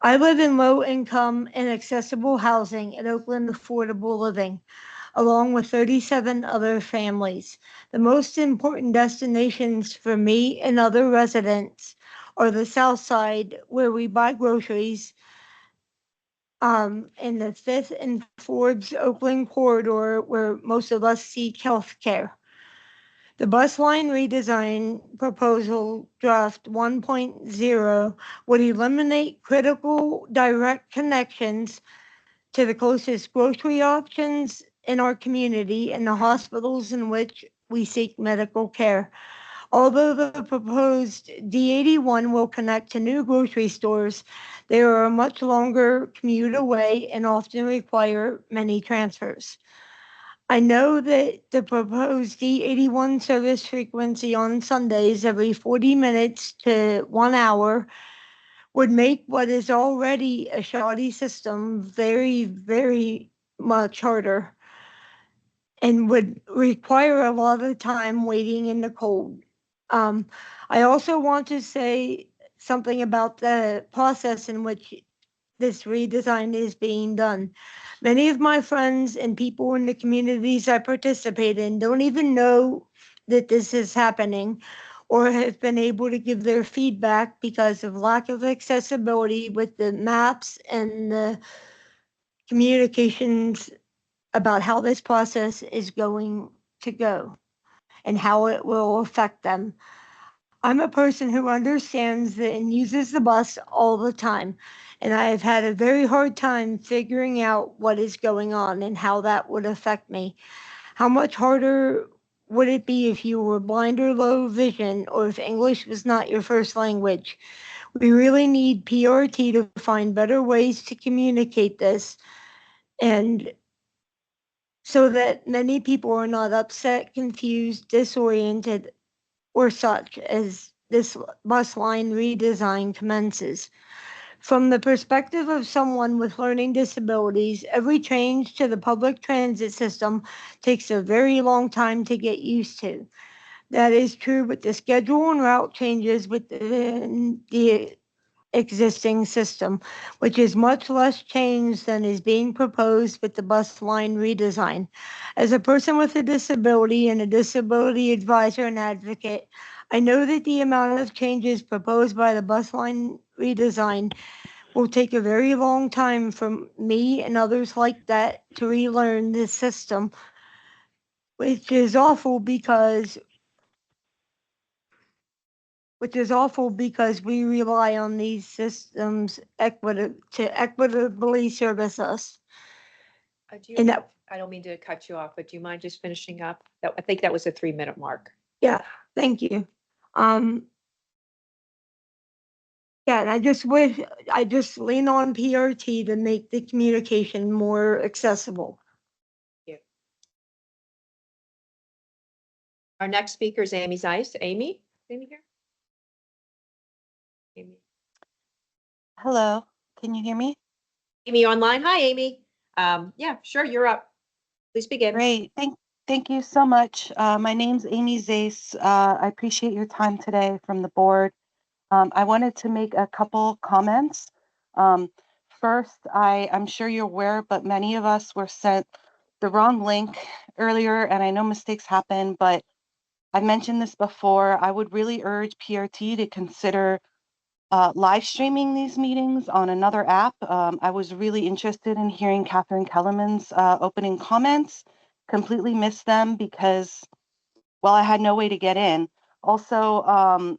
I live in low-income and accessible housing at Oakland Affordable Living, along with 37 other families. The most important destinations for me and other residents are the South Side, where we buy groceries, in the 5th and Forbes Oakland corridor, where most of us seek health care. The bus line redesign proposal draft 1.0 would eliminate critical direct connections to the closest grocery options in our community and the hospitals in which we seek medical care. Although the proposed D81 will connect to new grocery stores, they are a much longer commute away and often require many transfers. I know that the proposed D81 service frequency on Sundays every 40 minutes to 1 hour would make what is already a shoddy system very, very much harder and would require a lot of time waiting in the cold. I also want to say something about the process in which this redesign is being done. Many of my friends and people in the communities I participate in don't even know that this is happening or have been able to give their feedback because of lack of accessibility with the maps and the communications about how this process is going to go and how it will affect them. I'm a person who understands that and uses the bus all the time, and I have had a very hard time figuring out what is going on and how that would affect me. How much harder would it be if you were blind or low vision, or if English was not your first language? We really need PRT to find better ways to communicate this, and so that many people are not upset, confused, disoriented, or such as this bus line redesign commences. From the perspective of someone with learning disabilities, every change to the public transit system takes a very long time to get used to. That is true with the schedule and route changes within the existing system, which is much less change than is being proposed with the bus line redesign. As a person with a disability and a disability advisor and advocate, I know that the amount of changes proposed by the bus line redesign will take a very long time for me and others like that to relearn this system, which is awful because we rely on these systems to equitably service us. And that, I don't mean to cut you off, but do you mind just finishing up? I think that was a 3-minute mark. yeah, thank you. Yeah, and I just lean on PRT to make the communication more accessible. Our next speaker is Amy Zeiss. Amy here? Amy. Hello, can you hear me? Amy online. Hi, Amy. Yeah, sure, you're up. Please begin. Great, thank you so much. My name's Amy Zeiss. I appreciate your time today from the board. I wanted to make a couple comments. First, I'm sure you're aware, but many of us were sent the wrong link earlier, and I know mistakes happen, but I mentioned this before. I would really urge PRT to consider live streaming these meetings on another app. I was really interested in hearing Catherine Kellerman's opening comments. Completely missed them because, well, I had no way to get in. Also,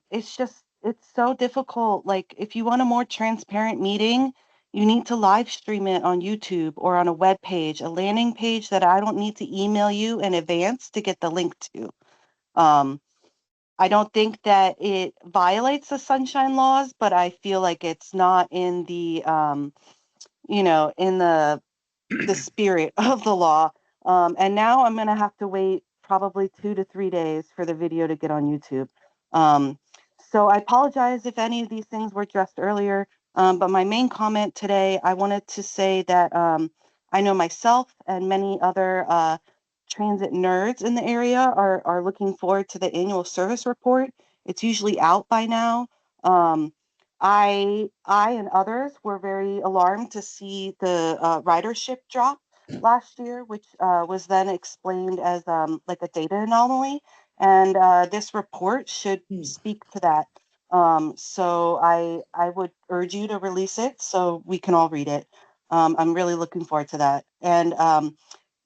it's so difficult. Like, if you want a more transparent meeting, you need to live stream it on YouTube or on a web page, a landing page that I don't need to email you in advance to get the link to. I don't think that it violates the sunshine laws, but I feel like it's not in the, in the spirit of the law. And now I'm going to have to wait probably 2 to 3 days for the video to get on YouTube. So I apologize if any of these things were addressed earlier. But my main comment today, I wanted to say that I know myself and many other transit nerds in the area are looking forward to the annual service report. It's usually out by now. I and others were very alarmed to see the ridership drop last year, which was then explained as like a data anomaly. And this report should speak to that. So I would urge you to release it so we can all read it. I'm really looking forward to that. And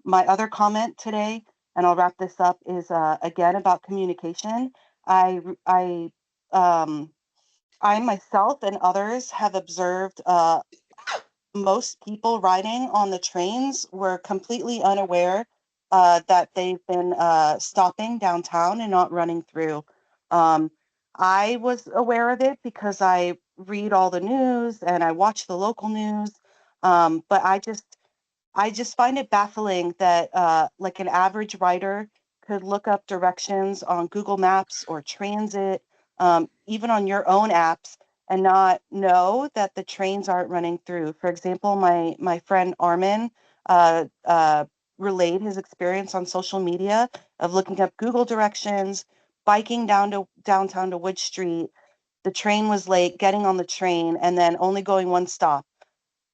my other comment today, and I'll wrap this up, is again about communication. I myself and others have observed most people riding on the trains were completely unaware that they've been stopping downtown and not running through. I was aware of it because I read all the news and I watch the local news, but I just find it baffling that like an average rider could look up directions on Google Maps or Transit, even on your own apps, and not know that the trains aren't running through. For example, my friend Armin relayed his experience on social media of looking up Google directions, biking downtown to Wood Street. The train was late, getting on the train, and then only going one stop.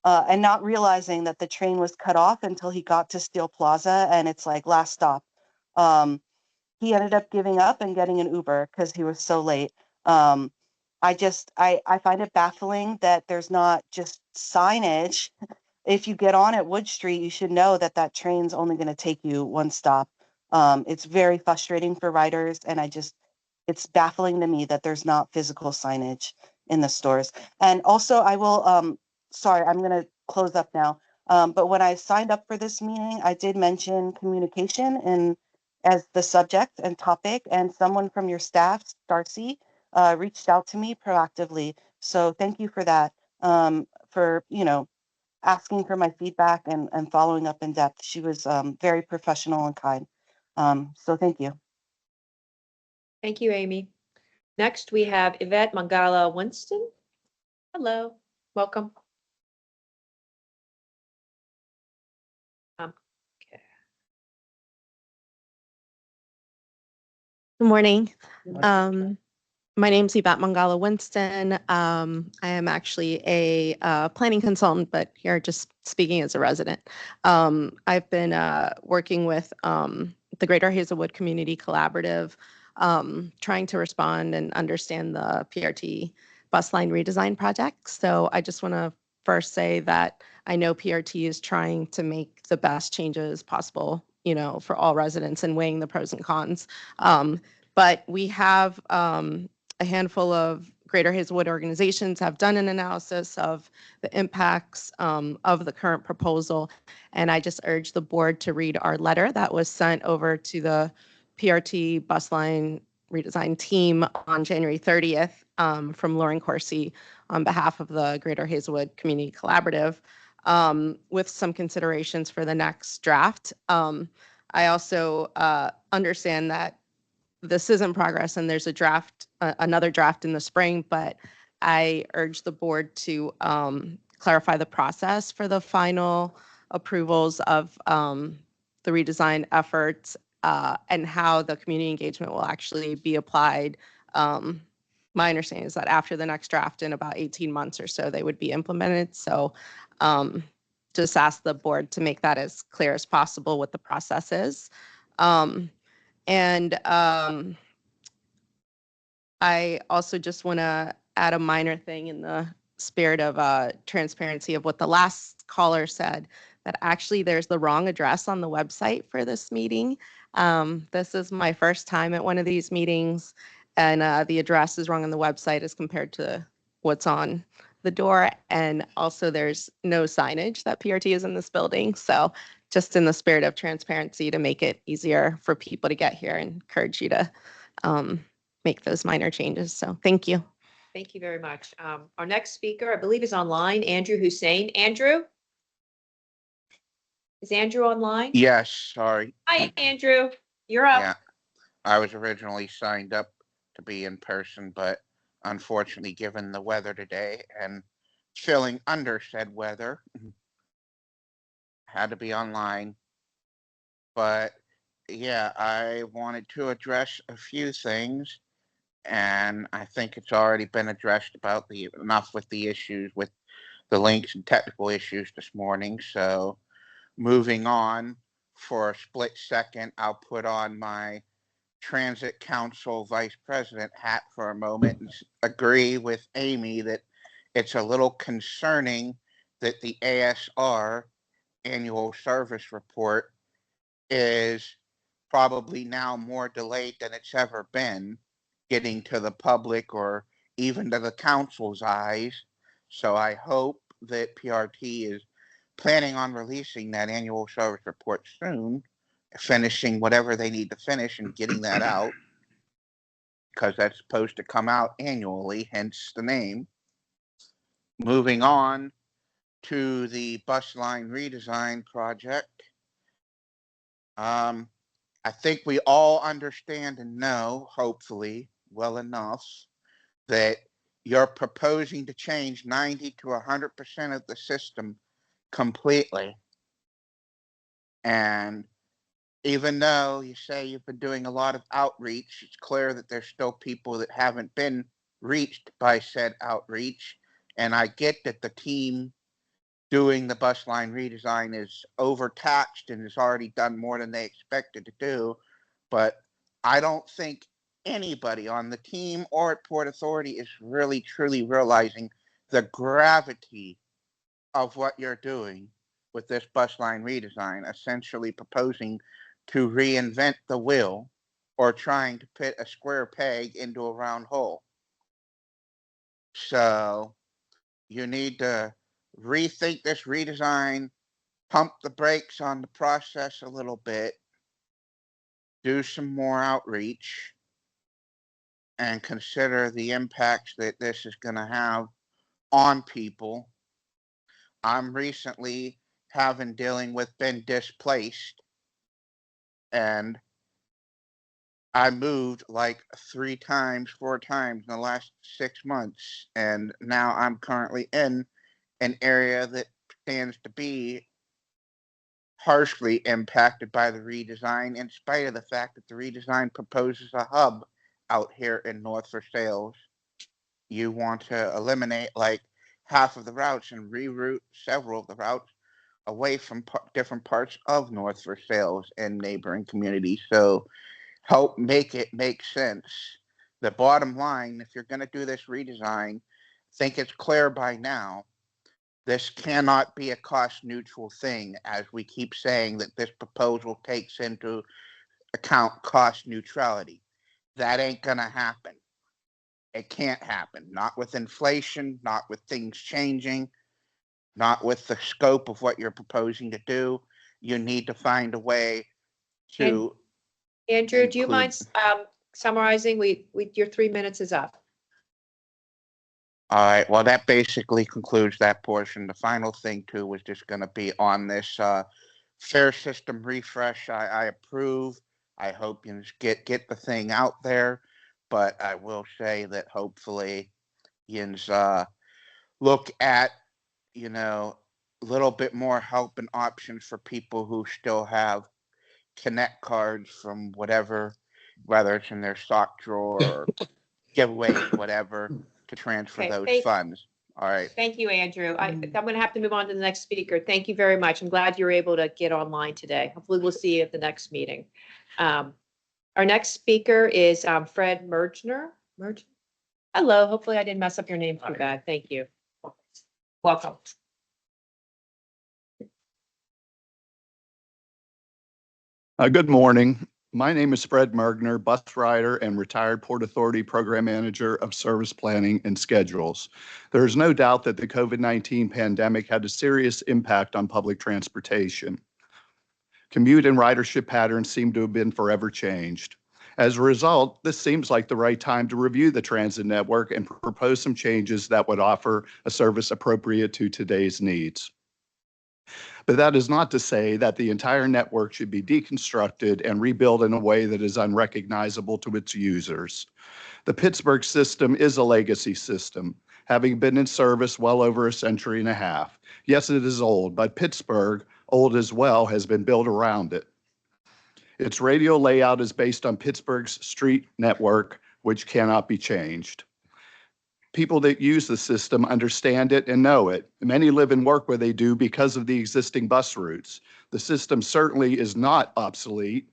And not realizing that the train was cut off until he got to Steel Plaza and it's like last stop. He ended up giving up and getting an Uber because he was so late. I find it baffling that there's not just signage. If you get on at Wood Street, you should know that that train's only going to take you one stop. It's very frustrating for riders, and it's baffling to me that there's not physical signage in the stores. And also, I will, sorry, I'm going to close up now. But when I signed up for this meeting, I did mention communication and as the subject and topic, and someone from your staff, Darcy, reached out to me proactively. So thank you for that, for, asking for my feedback and following up in depth. She was very professional and kind. So thank you. Thank you, Amy. Next, we have Yvette Mangala Winston. Hello, welcome. Okay. Good morning. My name's Yvette Mangala Winston. I am actually a planning consultant, but here just speaking as a resident. I've been working with the Greater Hazelwood Community Collaborative, trying to respond and understand the PRT bus line redesign project. So I just want to first say that I know PRT is trying to make the best changes possible, for all residents and weighing the pros and cons. But we have a handful of Greater Hazelwood organizations have done an analysis of the impacts of the current proposal. And I just urge the board to read our letter that was sent over to the PRT bus line redesign team on January 30th from Lauren Corsi on behalf of the Greater Hazelwood Community Collaborative with some considerations for the next draft. I also understand that this is in progress and there's a draft, another draft in the spring, but I urge the board to clarify the process for the final approvals of the redesign efforts and how the community engagement will actually be applied. My understanding is that after the next draft in about 18 months or so, they would be implemented. So just ask the board to make that as clear as possible what the process is. And I also just want to add a minor thing in the spirit of transparency of what the last caller said, that actually there's the wrong address on the website for this meeting. This is my first time at one of these meetings, and the address is wrong on the website as compared to what's on the door. And also there's no signage that PRT is in this building. So just in the spirit of transparency to make it easier for people to get here, and encourage you to make those minor changes. So thank you. Thank you very much. Our next speaker, I believe, is online, Andrew Hussein. Andrew? Is Andrew online? Yes, sorry. Hi, Andrew. You're up. Yeah, I was originally signed up to be in person, but unfortunately, given the weather today and feeling under said weather, had to be online. But yeah, I wanted to address a few things, and I think it's already been addressed about enough with the issues with the links and technical issues this morning. So moving on, for a split second, I'll put on my Transit Council Vice President hat for a moment and agree with Amy that it's a little concerning that the ASR annual service report is probably now more delayed than it's ever been getting to the public or even to the council's eyes. So I hope that PRT is planning on releasing that annual service report soon, finishing whatever they need to finish and getting that out, because that's supposed to come out annually, hence the name. Moving on to the bus line redesign project. I think we all understand and know, hopefully, well enough, that you're proposing to change 90 to 100% of the system completely. And even though you say you've been doing a lot of outreach, it's clear that there's still people that haven't been reached by said outreach. And I get that the team doing the bus line redesign is overtaxed and has already done more than they expected to do. But I don't think anybody on the team or at Port Authority is really truly realizing the gravity of what you're doing with this bus line redesign, essentially proposing to reinvent the wheel or trying to fit a square peg into a round hole. So you need to rethink this redesign, pump the brakes on the process a little bit, do some more outreach, and consider the impacts that this is going to have on people. I'm recently been displaced, and I moved like 4 times in the last 6 months, and now I'm currently in an area that stands to be harshly impacted by the redesign, in spite of the fact that the redesign proposes a hub out here in North Versailles. You want to eliminate like half of the routes and reroute several of the routes away from different parts of North Versailles and neighboring communities. So help make it make sense. The bottom line, if you're going to do this redesign, think it's clear by now. This cannot be a cost neutral thing, as we keep saying that this proposal takes into account cost neutrality. That ain't going to happen. It can't happen. Not with inflation, not with things changing, not with the scope of what you're proposing to do. You need to find a way to. Andrew, do you mind summarizing? Your 3 minutes is up. All right. Well, that basically concludes that portion. The final thing too was just going to be on this fare system refresh. I approve. I hope you get the thing out there, but I will say that hopefully you look at a little bit more help and options for people who still have Connect cards from whatever, whether it's in their sock drawer or giveaways, whatever, to transfer Okay, those funds. All right. Thank you, Andrew. I'm going to have to move on to the next speaker. Thank you very much. I'm glad you were able to get online today. Hopefully we'll see you at the next meeting. Our next speaker is Fred Mergner. Hello, hopefully I didn't mess up your name too bad. Thank you. Welcome. Good morning. My name is Fred Mergner, bus rider and retired Port Authority Program Manager of Service Planning and Schedules. There is no doubt that the COVID-19 pandemic had a serious impact on public transportation. Commute and ridership patterns seem to have been forever changed. As a result, this seems like the right time to review the transit network and propose some changes that would offer a service appropriate to today's needs. But that is not to say that the entire network should be deconstructed and rebuilt in a way that is unrecognizable to its users. The Pittsburgh system is a legacy system, having been in service well over a century and a half. Yes, it is old, but Pittsburgh, old as well, has been built around it. Its radial layout is based on Pittsburgh's street network, which cannot be changed. People that use the system understand it and know it. Many live and work where they do because of the existing bus routes. The system certainly is not obsolete,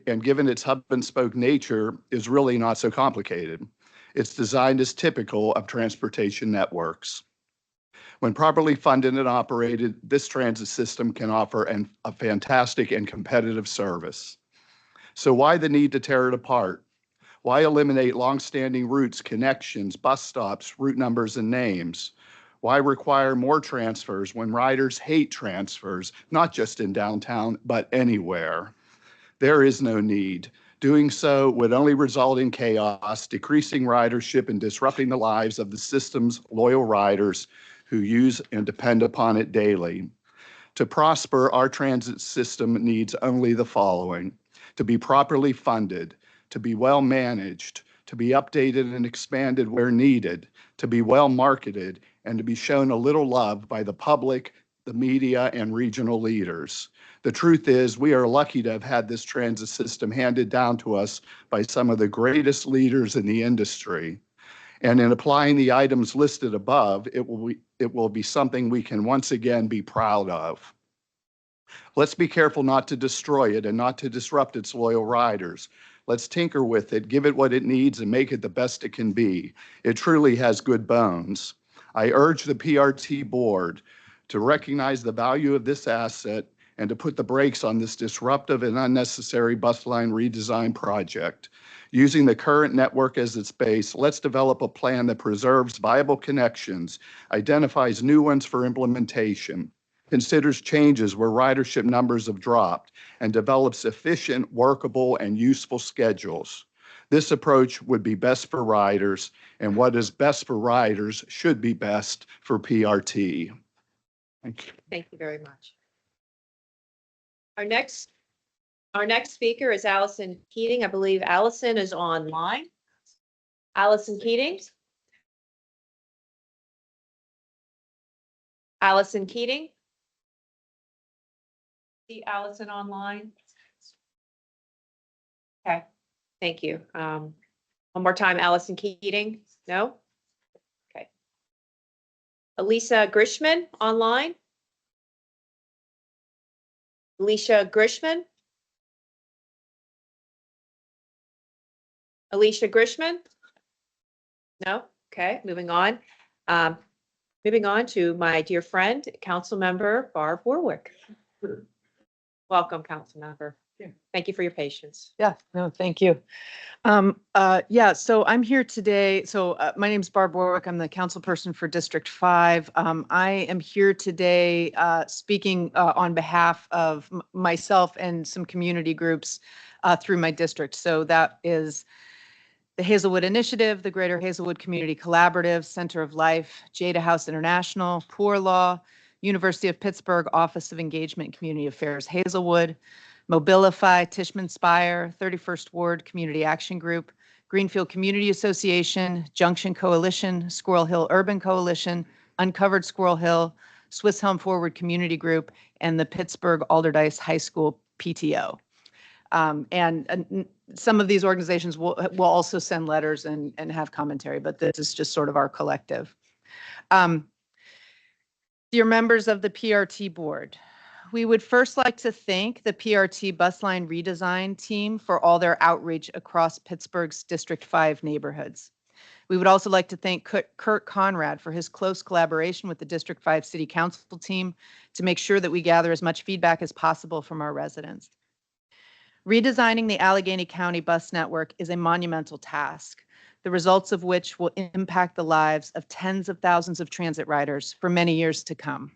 and given its hub and spoke nature, is really not so complicated. Its design is typical of transportation networks. When properly funded and operated, this transit system can offer a fantastic and competitive service. So why the need to tear it apart? Why eliminate long-standing routes, connections, bus stops, route numbers, and names? Why require more transfers when riders hate transfers, not just in downtown, but anywhere? There is no need. Doing so would only result in chaos, decreasing ridership, and disrupting the lives of the system's loyal riders who use and depend upon it daily. To prosper, our transit system needs only the following: to be properly funded, to be well managed, to be updated and expanded where needed, to be well marketed, and to be shown a little love by the public, the media, and regional leaders. The truth is, we are lucky to have had this transit system handed down to us by some of the greatest leaders in the industry. And in applying the items listed above, it will be something we can once again be proud of. Let's be careful not to destroy it and not to disrupt its loyal riders. Let's tinker with it, give it what it needs, and make it the best it can be. It truly has good bones. I urge the PRT board to recognize the value of this asset and to put the brakes on this disruptive and unnecessary bus line redesign project. Using the current network as its base, let's develop a plan that preserves viable connections, identifies new ones for implementation, considers changes where ridership numbers have dropped, and develops efficient, workable, and useful schedules. This approach would be best for riders, and what is best for riders should be best for PRT. Thank you. Thank you very much. Our next speaker is Allison Keating. I believe Allison is online. Allison Keating? Allison Keating? See Allison online? Okay, thank you. One more time, Allison Keating? No? Okay. Elisa Grishman online? Alicia Grishman? Alicia Grishman? No? Okay, moving on. Moving on to my dear friend, Councilmember Barb Warwick. Welcome, Councilmember. Thank you for your patience. Yeah, no, thank you. So I'm here today. So my name's Barb Warwick. I'm the council person for District 5. I am here today speaking on behalf of myself and some community groups through my district. So that is the Hazelwood Initiative, the Greater Hazelwood Community Collaborative, Center of Life, Jada House International, Poor Law, University of Pittsburgh Office of Engagement and Community Affairs, Hazelwood, Mobilify, Tishman Spire, 31st Ward Community Action Group, Greenfield Community Association, Junction Coalition, Squirrel Hill Urban Coalition, Uncovered Squirrel Hill, Swiss Helm Forward Community Group, and the Pittsburgh Alderdice High School PTO. And some of these organizations will also send letters and have commentary, but this is just sort of our collective. Dear members of the PRT board, we would first like to thank the PRT bus line redesign team for all their outreach across Pittsburgh's District 5 neighborhoods. We would also like to thank Kurt Conrad for his close collaboration with the District 5 City Council team to make sure that we gather as much feedback as possible from our residents. Redesigning the Allegheny County bus network is a monumental task, the results of which will impact the lives of tens of thousands of transit riders for many years to come.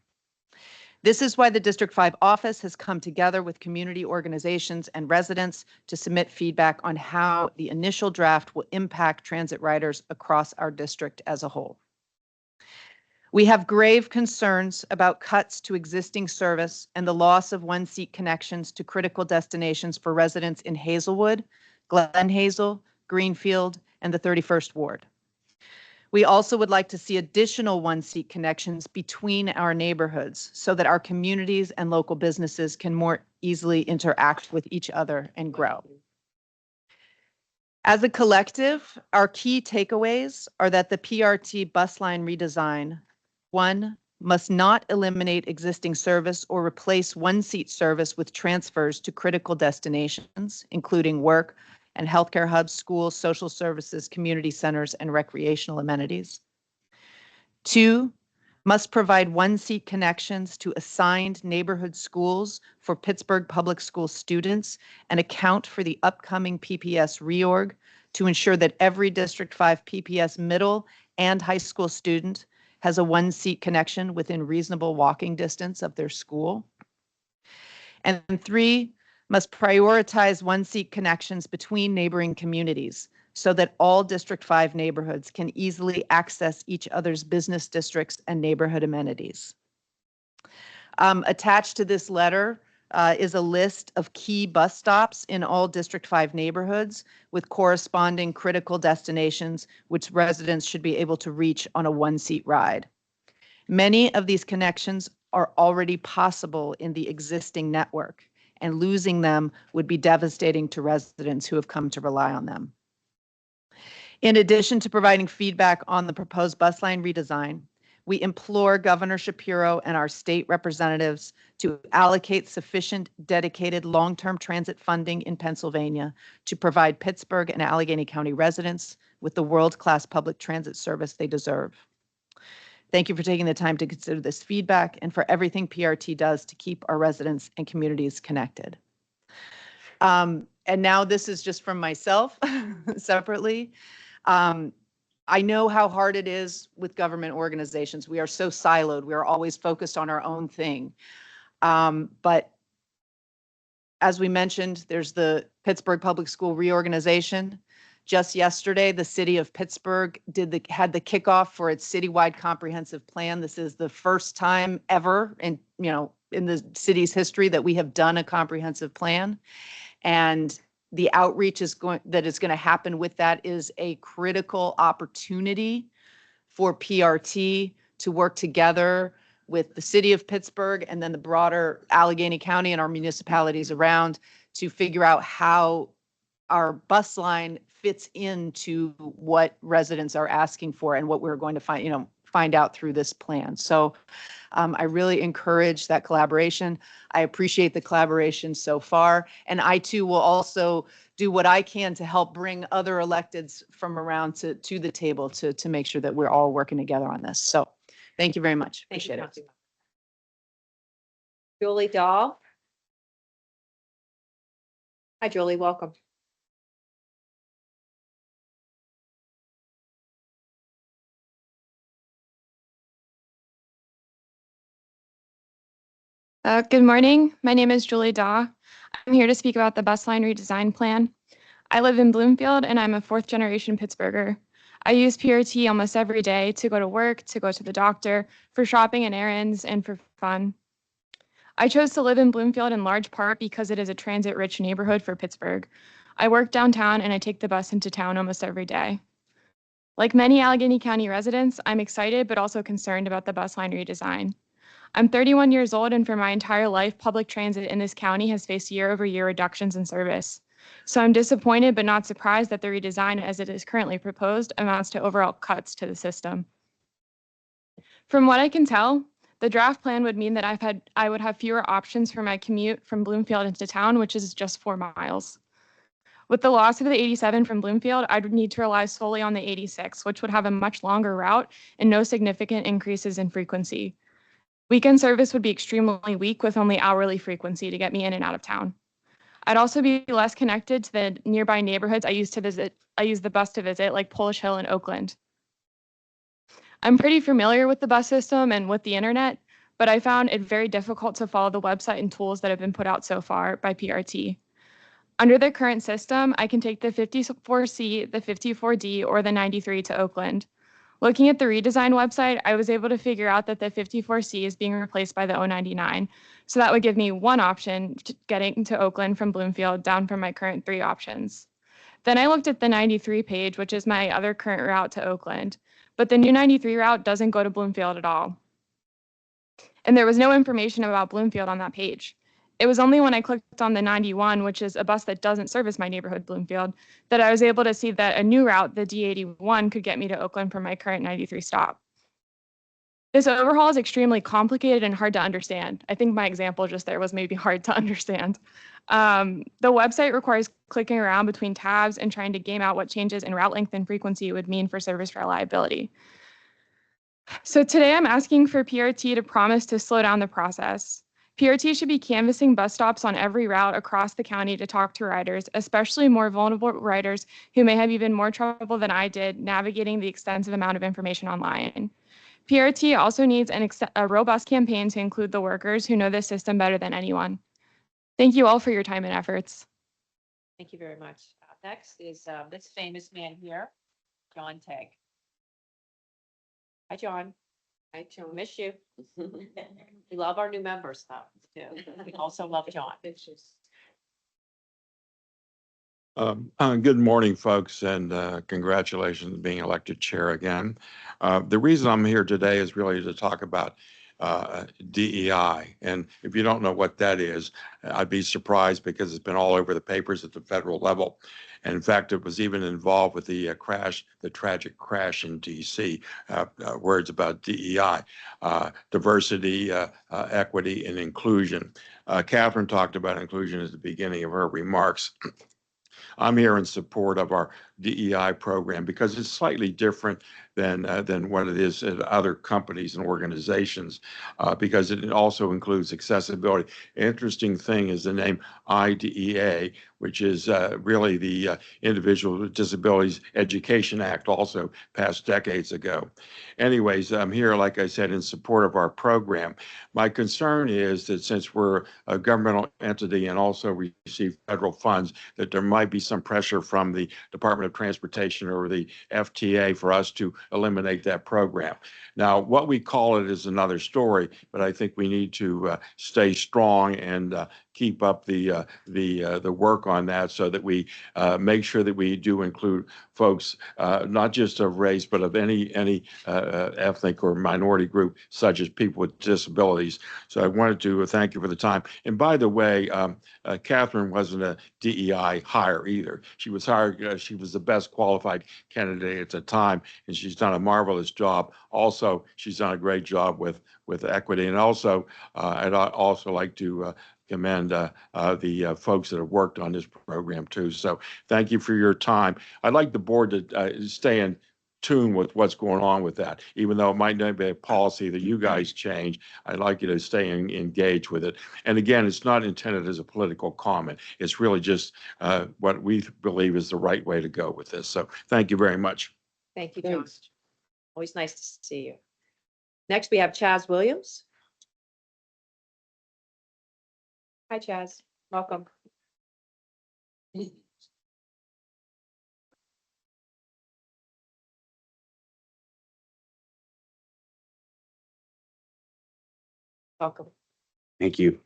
This is why the District 5 office has come together with community organizations and residents to submit feedback on how the initial draft will impact transit riders across our district as a whole. We have grave concerns about cuts to existing service and the loss of one-seat connections to critical destinations for residents in Hazelwood, Glen Hazel, Greenfield, and the 31st Ward. We also would like to see additional one-seat connections between our neighborhoods so that our communities and local businesses can more easily interact with each other and grow. As a collective, our key takeaways are that the PRT bus line redesign, one, must not eliminate existing service or replace one-seat service with transfers to critical destinations, including work and healthcare hubs, schools, social services, community centers, and recreational amenities. Two, must provide one-seat connections to assigned neighborhood schools for Pittsburgh Public School students and account for the upcoming PPS reorg to ensure that every District 5 PPS middle and high school student has a one-seat connection within reasonable walking distance of their school. And three, must prioritize one-seat connections between neighboring communities so that all District 5 neighborhoods can easily access each other's business districts and neighborhood amenities. Attached to this letter is a list of key bus stops in all District 5 neighborhoods with corresponding critical destinations which residents should be able to reach on a one-seat ride. Many of these connections are already possible in the existing network, and losing them would be devastating to residents who have come to rely on them. In addition to providing feedback on the proposed bus line redesign, we implore Governor Shapiro and our state representatives to allocate sufficient dedicated long-term transit funding in Pennsylvania to provide Pittsburgh and Allegheny County residents with the world-class public transit service they deserve. Thank you for taking the time to consider this feedback and for everything PRT does to keep our residents and communities connected. And now this is just from myself separately. I know how hard it is with government organizations. We are so siloed. We are always focused on our own thing. But as we mentioned, there's the Pittsburgh Public School Reorganization. Just yesterday, the city of Pittsburgh had the kickoff for its citywide comprehensive plan. This is the first time ever in the city's history that we have done a comprehensive plan. And the outreach that is going to happen with that is a critical opportunity for PRT to work together with the city of Pittsburgh and then the broader Allegheny County and our municipalities around to figure out how our bus line fits into what residents are asking for and what we're going to find out through this plan. So I really encourage that collaboration. I appreciate the collaboration so far. And I too will also do what I can to help bring other electeds from around to the table to make sure that we're all working together on this. So thank you very much. Appreciate it. Julie Dahl. Hi, Julie, welcome. Good morning. My name is Julie Daw. I'm here to speak about the bus line redesign plan. I live in Bloomfield and I'm a fourth generation Pittsburgher. I use PRT almost every day to go to work, to go to the doctor, for shopping and errands, and for fun. I chose to live in Bloomfield in large part because it is a transit-rich neighborhood for Pittsburgh. I work downtown and I take the bus into town almost every day. Like many Allegheny County residents, I'm excited but also concerned about the bus line redesign. I'm 31 years old, and for my entire life, public transit in this county has faced year-over-year reductions in service. So I'm disappointed but not surprised that the redesign as it is currently proposed amounts to overall cuts to the system. From what I can tell, the draft plan would mean that I would have fewer options for my commute from Bloomfield into town, which is just 4 miles. With the loss of the 87 from Bloomfield, I'd need to rely solely on the 86, which would have a much longer route and no significant increases in frequency. Weekend service would be extremely weak with only hourly frequency to get me in and out of town. I'd also be less connected to the nearby neighborhoods I use the bus to visit, like Polish Hill and Oakland. I'm pretty familiar with the bus system and with the internet, but I found it very difficult to follow the website and tools that have been put out so far by PRT. Under the current system, I can take the 54C, the 54D, or the 93 to Oakland. Looking at the redesigned website, I was able to figure out that the 54C is being replaced by the 099. So that would give me one option to getting to Oakland from Bloomfield, down from my current 3 options. Then I looked at the 93 page, which is my other current route to Oakland, but the new 93 route doesn't go to Bloomfield at all. And there was no information about Bloomfield on that page. It was only when I clicked on the 91, which is a bus that doesn't service my neighborhood, Bloomfield, that I was able to see that a new route, the D81, could get me to Oakland from my current 93 stop. This overhaul is extremely complicated and hard to understand. I think my example just there was maybe hard to understand. The website requires clicking around between tabs and trying to game out what changes in route length and frequency would mean for service reliability. So today I'm asking for PRT to promise to slow down the process. PRT should be canvassing bus stops on every route across the county to talk to riders, especially more vulnerable riders who may have even more trouble than I did navigating the extensive amount of information online. PRT also needs a robust campaign to include the workers who know this system better than anyone. Thank you all for your time and efforts. Thank you very much. Next is this famous man here, John Tagg. Hi, John. Hi, John. Miss you. We love our new members, though, too. We also love John. Good morning, folks, and congratulations on being elected chair again. The reason I'm here today is really to talk about DEI. And if you don't know what that is, I'd be surprised because it's been all over the papers at the federal level. And in fact, it was even involved with the tragic crash in DC, words about DEI, diversity, equity, and inclusion. Catherine talked about inclusion at the beginning of her remarks. I'm here in support of our DEI program because it's slightly different than what it is at other companies and organizations, because it also includes accessibility. Interesting thing is the name IDEA, which is really the Individual with Disabilities Education Act, also passed decades ago. Anyways, I'm here, like I said, in support of our program. My concern is that since we're a governmental entity and also receive federal funds, that there might be some pressure from the Department of Transportation or the FTA for us to eliminate that program. Now, what we call it is another story, but I think we need to stay strong and keep up the work on that so that we make sure that we do include folks, not just of race, but of any ethnic or minority group, such as people with disabilities. So I wanted to thank you for the time. And by the way, Catherine wasn't a DEI hire either. She was hired, she was the best qualified candidate at the time, and she's done a marvelous job. Also, she's done a great job with equity. And also, I'd also like to commend the folks that have worked on this program too. So thank you for your time. I'd like the board to stay in tune with what's going on with that. Even though it might not be a policy that you guys change, I'd like you to stay engaged with it. And again, it's not intended as a political comment. It's really just what we believe is the right way to go with this. So thank you very much. Thank you, John. Always nice to see you. Next, we have Chaz Williams. Hi, Chaz. Welcome. Welcome. Thank you.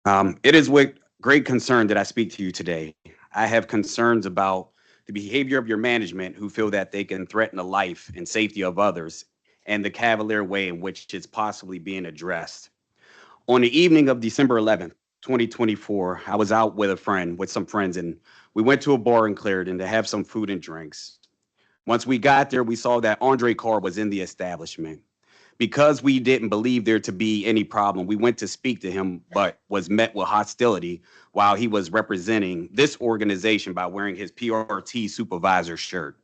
It is with great concern that I speak to you today. I have concerns about the behavior of your management who feel that they can threaten the life and safety of others and the cavalier way in which it's possibly being addressed. On the evening of December 11th, 2024, I was out with some friends, and we went to a bar in Clarendon to have some food and drinks. Once we got there, we saw that Andre Carr was in the establishment. Because we didn't believe there to be any problem, we went to speak to him, but was met with hostility while he was representing this organization by wearing his PRT supervisor shirt.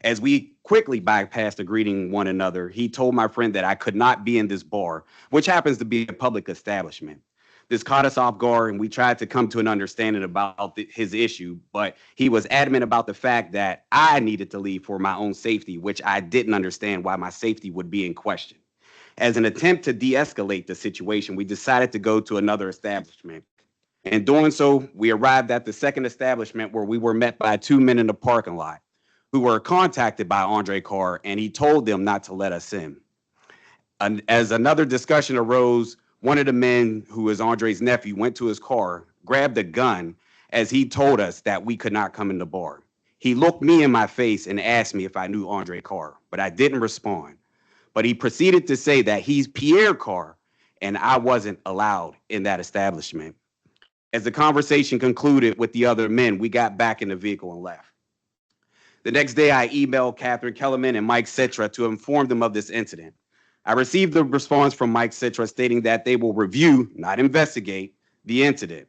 As we quickly bypassed greeting one another, he told my friend that I could not be in this bar, which happens to be a public establishment. This caught us off guard, and we tried to come to an understanding about his issue, but he was adamant about the fact that I needed to leave for my own safety, which I didn't understand why my safety would be in question. As an attempt to de-escalate the situation, we decided to go to another establishment. In doing so, we arrived at the second establishment where we were met by two men in the parking lot who were contacted by Andre Carr, and he told them not to let us in. As another discussion arose, one of the men, who is Andre's nephew, went to his car, grabbed a gun, as he told us that we could not come in the bar. He looked me in my face and asked me if I knew Andre Carr, but I didn't respond. But he proceeded to say that he's Pierre Carr, and I wasn't allowed in that establishment. As the conversation concluded with the other men, we got back in the vehicle and left. The next day, I emailed Catherine Kellerman and Mike Citra to inform them of this incident. I received a response from Mike Citra stating that they will review, not investigate, the incident.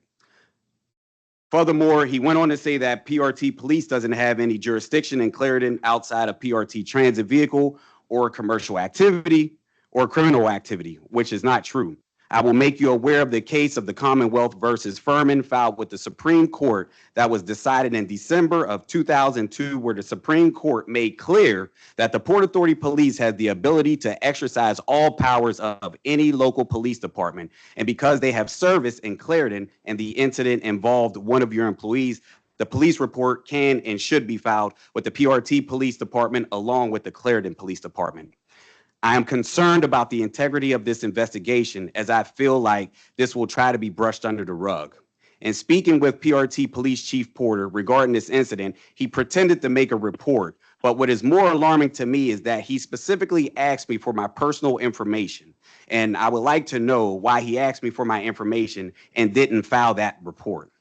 Furthermore, he went on to say that PRT police doesn't have any jurisdiction in Clarendon outside of PRT transit vehicle or commercial activity or criminal activity, which is not true. I will make you aware of the case of the Commonwealth versus Furman filed with the Supreme Court that was decided in December of 2002, where the Supreme Court made clear that the Port Authority Police has the ability to exercise all powers of any local police department. And because they have service in Clarendon and the incident involved one of your employees, the police report can and should be filed with the PRT Police Department along with the Clarendon Police Department. I am concerned about the integrity of this investigation, as I feel like this will try to be brushed under the rug. In speaking with PRT Police Chief Porter regarding this incident, he pretended to make a report, but what is more alarming to me is that he specifically asked me for my personal information. And I would like to know why he asked me for my information and didn't file that report.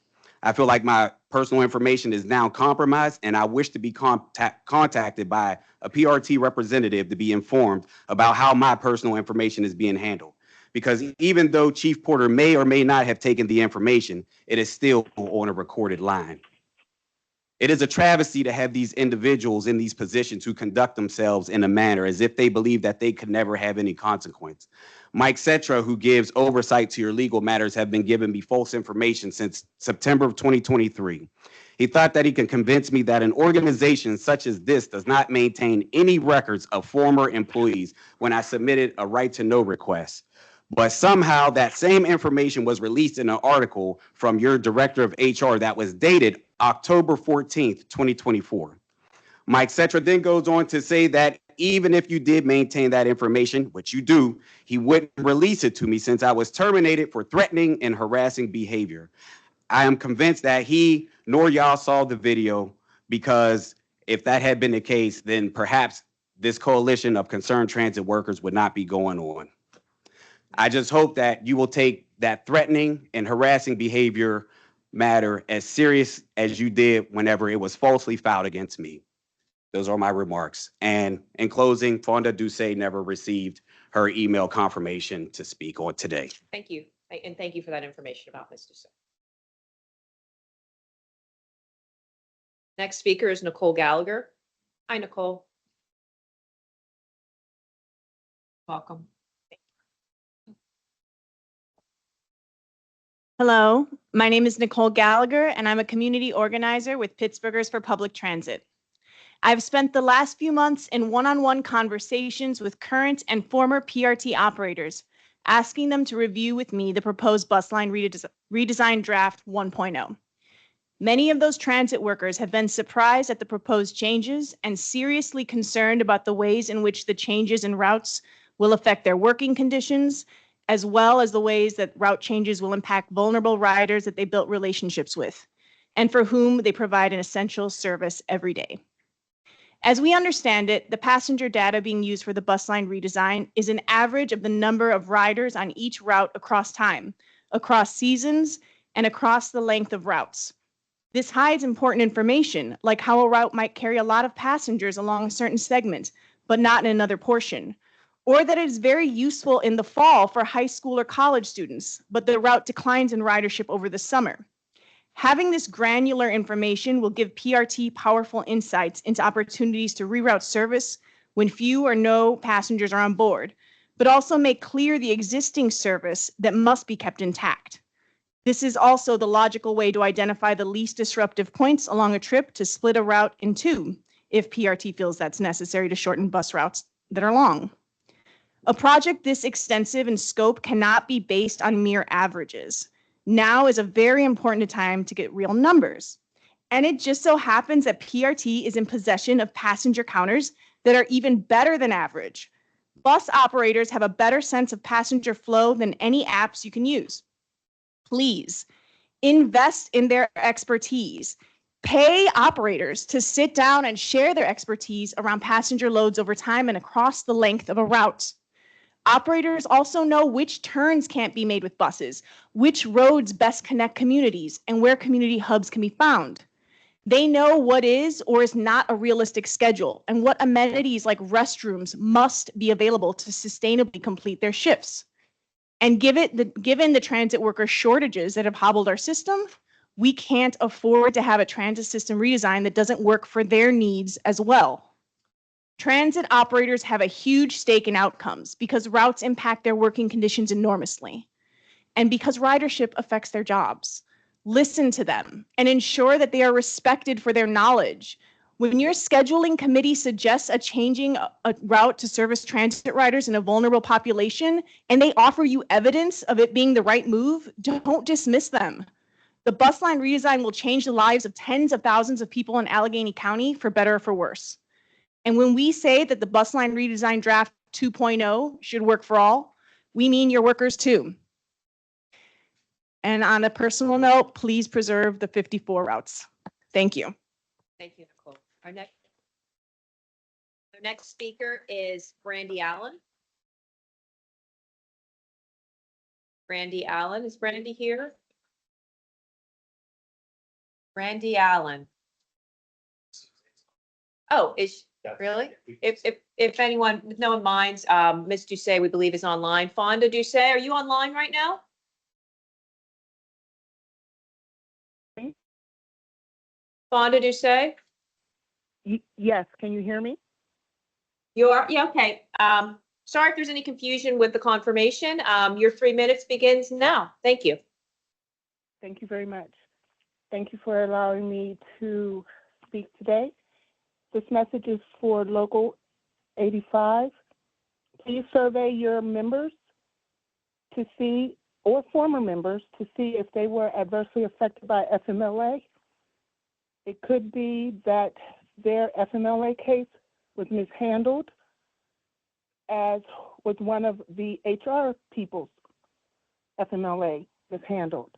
I feel like my personal information is now compromised, and I wish to be contacted by a PRT representative to be informed about how my personal information is being handled. Because even though Chief Porter may or may not have taken the information, it is still on a recorded line. It is a travesty to have these individuals in these positions who conduct themselves in a manner as if they believe that they could never have any consequence. Mike Citra, who gives oversight to your legal matters, have been giving me false information since September of 2023. He thought that he could convince me that an organization such as this does not maintain any records of former employees when I submitted a right to know request. But somehow that same information was released in an article from your director of HR that was dated October 14th, 2024. Mike Citra then goes on to say that even if you did maintain that information, which you do, he wouldn't release it to me since I was terminated for threatening and harassing behavior. I am convinced that he nor y'all saw the video, because if that had been the case, then perhaps this coalition of concerned transit workers would not be going on. I just hope that you will take that threatening and harassing behavior matter as serious as you did whenever it was falsely filed against me. Those are my remarks. And in closing, Fonda Duce never received her email confirmation to speak on today. Thank you. And thank you for that information about Mr. Singh. Next speaker is Nicole Gallagher. Hi, Nicole. Welcome. Hello, my name is Nicole Gallagher, and I'm a community organizer with Pittsburghers for Public Transit. I've spent the last few months in one-on-one conversations with current and former PRT operators, asking them to review with me the proposed bus line redesign draft 1.0. Many of those transit workers have been surprised at the proposed changes and seriously concerned about the ways in which the changes in routes will affect their working conditions, as well as the ways that route changes will impact vulnerable riders that they built relationships with, and for whom they provide an essential service every day. As we understand it, the passenger data being used for the bus line redesign is an average of the number of riders on each route across time, across seasons, and across the length of routes. This hides important information, like how a route might carry a lot of passengers along a certain segment, but not in another portion, or that it is very useful in the fall for high school or college students, but the route declines in ridership over the summer. Having this granular information will give PRT powerful insights into opportunities to reroute service when few or no passengers are on board, but also make clear the existing service that must be kept intact. This is also the logical way to identify the least disruptive points along a trip to split a route in two, if PRT feels that's necessary to shorten bus routes that are long. A project this extensive in scope cannot be based on mere averages. Now is a very important time to get real numbers. And it just so happens that PRT is in possession of passenger counters that are even better than average. Bus operators have a better sense of passenger flow than any apps you can use. Please invest in their expertise. Pay operators to sit down and share their expertise around passenger loads over time and across the length of a route. Operators also know which turns can't be made with buses, which roads best connect communities, and where community hubs can be found. They know what is or is not a realistic schedule and what amenities like restrooms must be available to sustainably complete their shifts. And given the transit worker shortages that have hobbled our system, we can't afford to have a transit system redesign that doesn't work for their needs as well. Transit operators have a huge stake in outcomes because routes impact their working conditions enormously, and because ridership affects their jobs. Listen to them and ensure that they are respected for their knowledge. When your scheduling committee suggests changing a route to service transit riders in a vulnerable population, and they offer you evidence of it being the right move, don't dismiss them. The bus line redesign will change the lives of tens of thousands of people in Allegheny County for better or for worse. And when we say that the bus line redesign draft 2.0 should work for all, we mean your workers too. And on a personal note, please preserve the 54 routes. Thank you. Thank you, Nicole. Our next speaker is Brandy Allen. Brandy Allen, is Brandy here? Brandy Allen. Oh, really? If anyone, if no one minds, Ms. Doucet, we believe is online. Fonda Doucet, are you online right now? Fonda Doucet? Yes, can you hear me? You are, yeah, okay. Sorry if there's any confusion with the confirmation. Your 3 minutes begins now. Thank you. Thank you very much. Thank you for allowing me to speak today. This message is for Local 85. Please survey your members to see, or former members, to see if they were adversely affected by FMLA. It could be that their FMLA case was mishandled, as was one of the HR people's FMLA mishandled.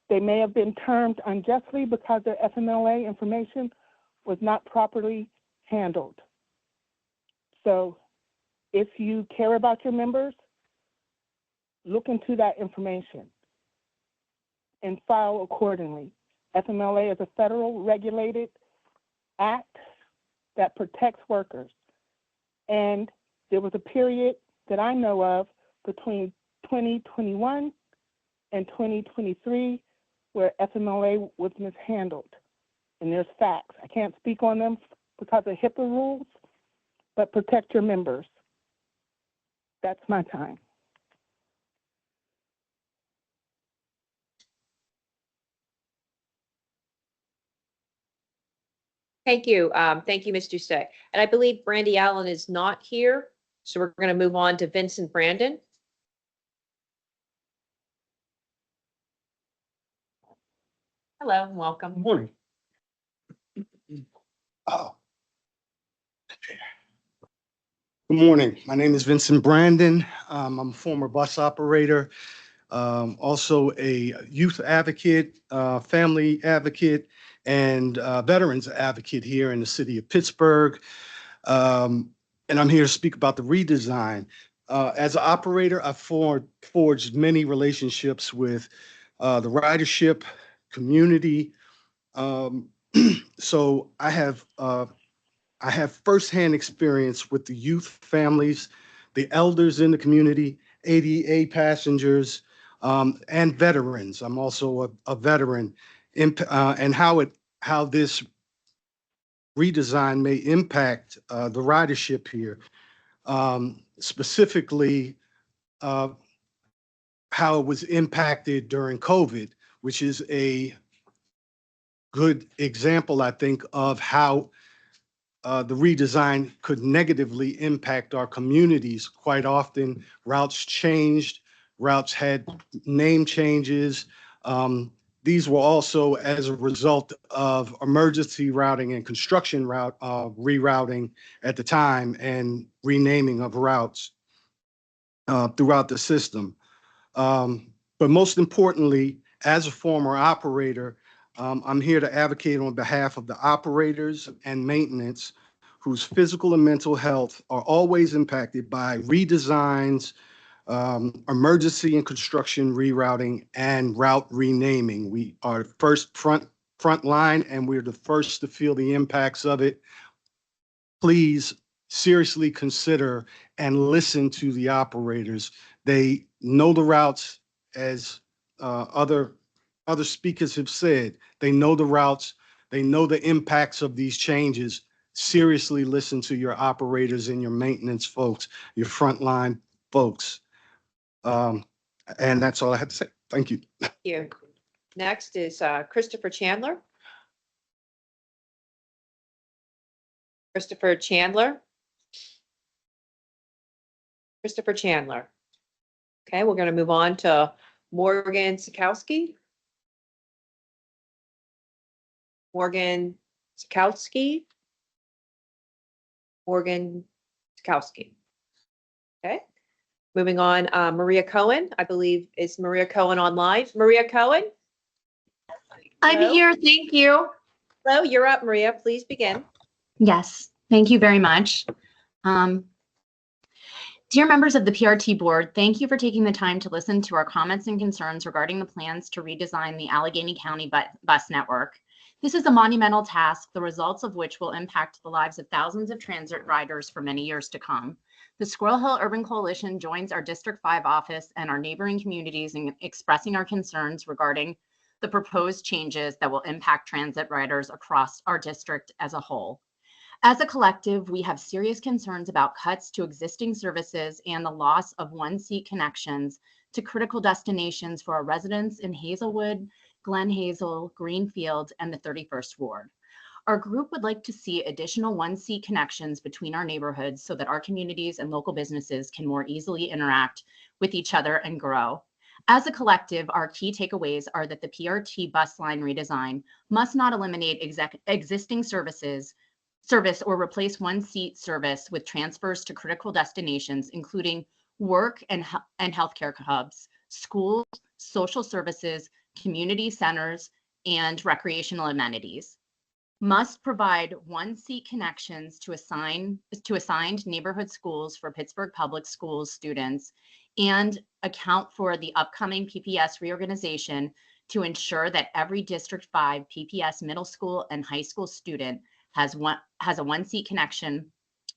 They may have been termed unjustly because their FMLA information was not properly handled. So if you care about your members, look into that information and file accordingly. FMLA is a federal regulated act that protects workers. And there was a period that I know of between 2021 and 2023 where FMLA was mishandled. And there's facts. I can't speak on them because of HIPAA rules, but protect your members. That's my time. Thank you. Thank you, Ms. Doucet. And I believe Brandy Allen is not here. So we're going to move on to Vincent Brandon. Hello and welcome. Good morning. Oh. Good morning. My name is Vincent Brandon. I'm a former bus operator, also a youth advocate, family advocate, and veterans advocate here in the city of Pittsburgh. And I'm here to speak about the redesign. As an operator, I've forged many relationships with the ridership community. So I have firsthand experience with the youth families, the elders in the community, ADA passengers, and veterans. I'm also a veteran, and how this redesign may impact the ridership here, specifically how it was impacted during COVID which is a good example, I think, of how the redesign could negatively impact our communities. Quite often, routes changed, routes had name changes. These were also as a result of emergency routing and construction route rerouting at the time and renaming of routes throughout the system. But most importantly, as a former operator, I'm here to advocate on behalf of the operators and maintenance whose physical and mental health are always impacted by redesigns, emergency and construction rerouting, and route renaming. We are first front line, and we're the first to feel the impacts of it. Please seriously consider and listen to the operators. They know the routes, as other speakers have said. They know the routes. They know the impacts of these changes. Seriously listen to your operators and your maintenance folks, your frontline folks. And that's all I had to say. Thank you. Thank you. Next is Christopher Chandler. Christopher Chandler. Christopher Chandler. Okay, we're going to move on to Morgan Sikowski. Morgan Sikowski. Morgan Sikowski. Okay, moving on, Maria Cohen, I believe, is Maria Cohen online? Maria Cohen? I'm Hello? here, thank you. Hello, you're up, Maria. Please begin. Yes, thank you very much. Dear members of the PRT board, thank you for taking the time to listen to our comments and concerns regarding the plans to redesign the Allegheny County bus network. This is a monumental task, the results of which will impact the lives of thousands of transit riders for many years to come. The Squirrel Hill Urban Coalition joins our District 5 office and our neighboring communities in expressing our concerns regarding the proposed changes that will impact transit riders across our district as a whole. As a collective, we have serious concerns about cuts to existing services and the loss of one-seat connections to critical destinations for our residents in Hazelwood, Glen Hazel, Greenfield, and the 31st Ward. Our group would like to see additional one-seat connections between our neighborhoods so that our communities and local businesses can more easily interact with each other and grow. As a collective, our key takeaways are that the PRT bus line redesign must not eliminate existing service or replace one-seat service with transfers to critical destinations, including work and healthcare hubs, schools, social services, community centers, and recreational amenities. Must provide one-seat connections to assigned neighborhood schools for Pittsburgh Public Schools students, and account for the upcoming PPS reorganization to ensure that every District 5 PPS middle school and high school student has a one-seat connection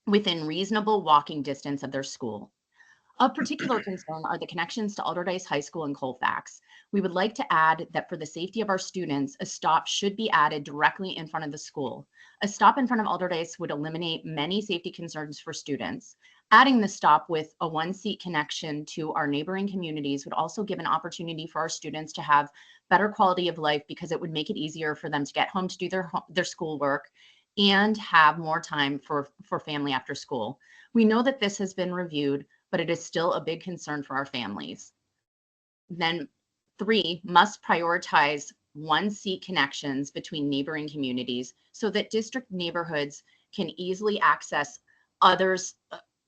within reasonable walking distance of their school. Of particular concern are the connections to Alderdice High School and Colfax. We would like to add that for the safety of our students, a stop should be added directly in front of the school. A stop in front of Alderdice would eliminate many safety concerns for students. Adding the stop with a one-seat connection to our neighboring communities would also give an opportunity for our students to have better quality of life, because it would make it easier for them to get home to do their schoolwork and have more time for family after school. We know that this has been reviewed, but it is still a big concern for our families. Then 3, must prioritize one-seat connections between neighboring communities so that district neighborhoods can easily access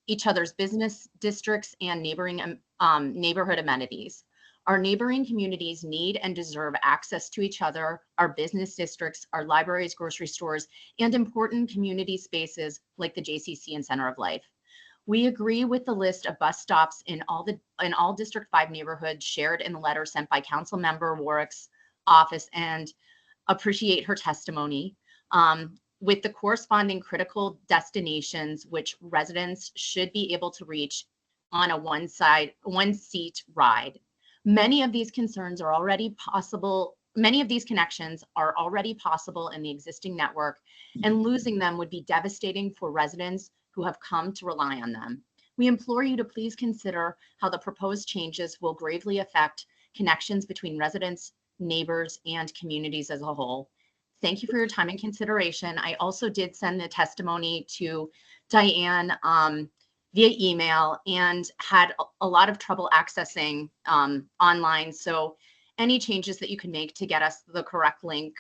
each other's business districts and neighboring neighborhood amenities. Our neighboring communities need and deserve access to each other, our business districts, our libraries, grocery stores, and important community spaces like the JCC and Center of Life. We agree with the list of bus stops in all District 5 neighborhoods shared in the letter sent by Council Member Warwick's office, and appreciate her testimony, with the corresponding critical destinations which residents should be able to reach on a one-seat ride. Many of these connections are already possible in the existing network, and losing them would be devastating for residents who have come to rely on them. We implore you to please consider how the proposed changes will gravely affect connections between residents neighbors, and communities as a whole. Thank you for your time and consideration. I also did send the testimony to Diane via email and had a lot of trouble accessing online. So any changes that you can make to get us the correct link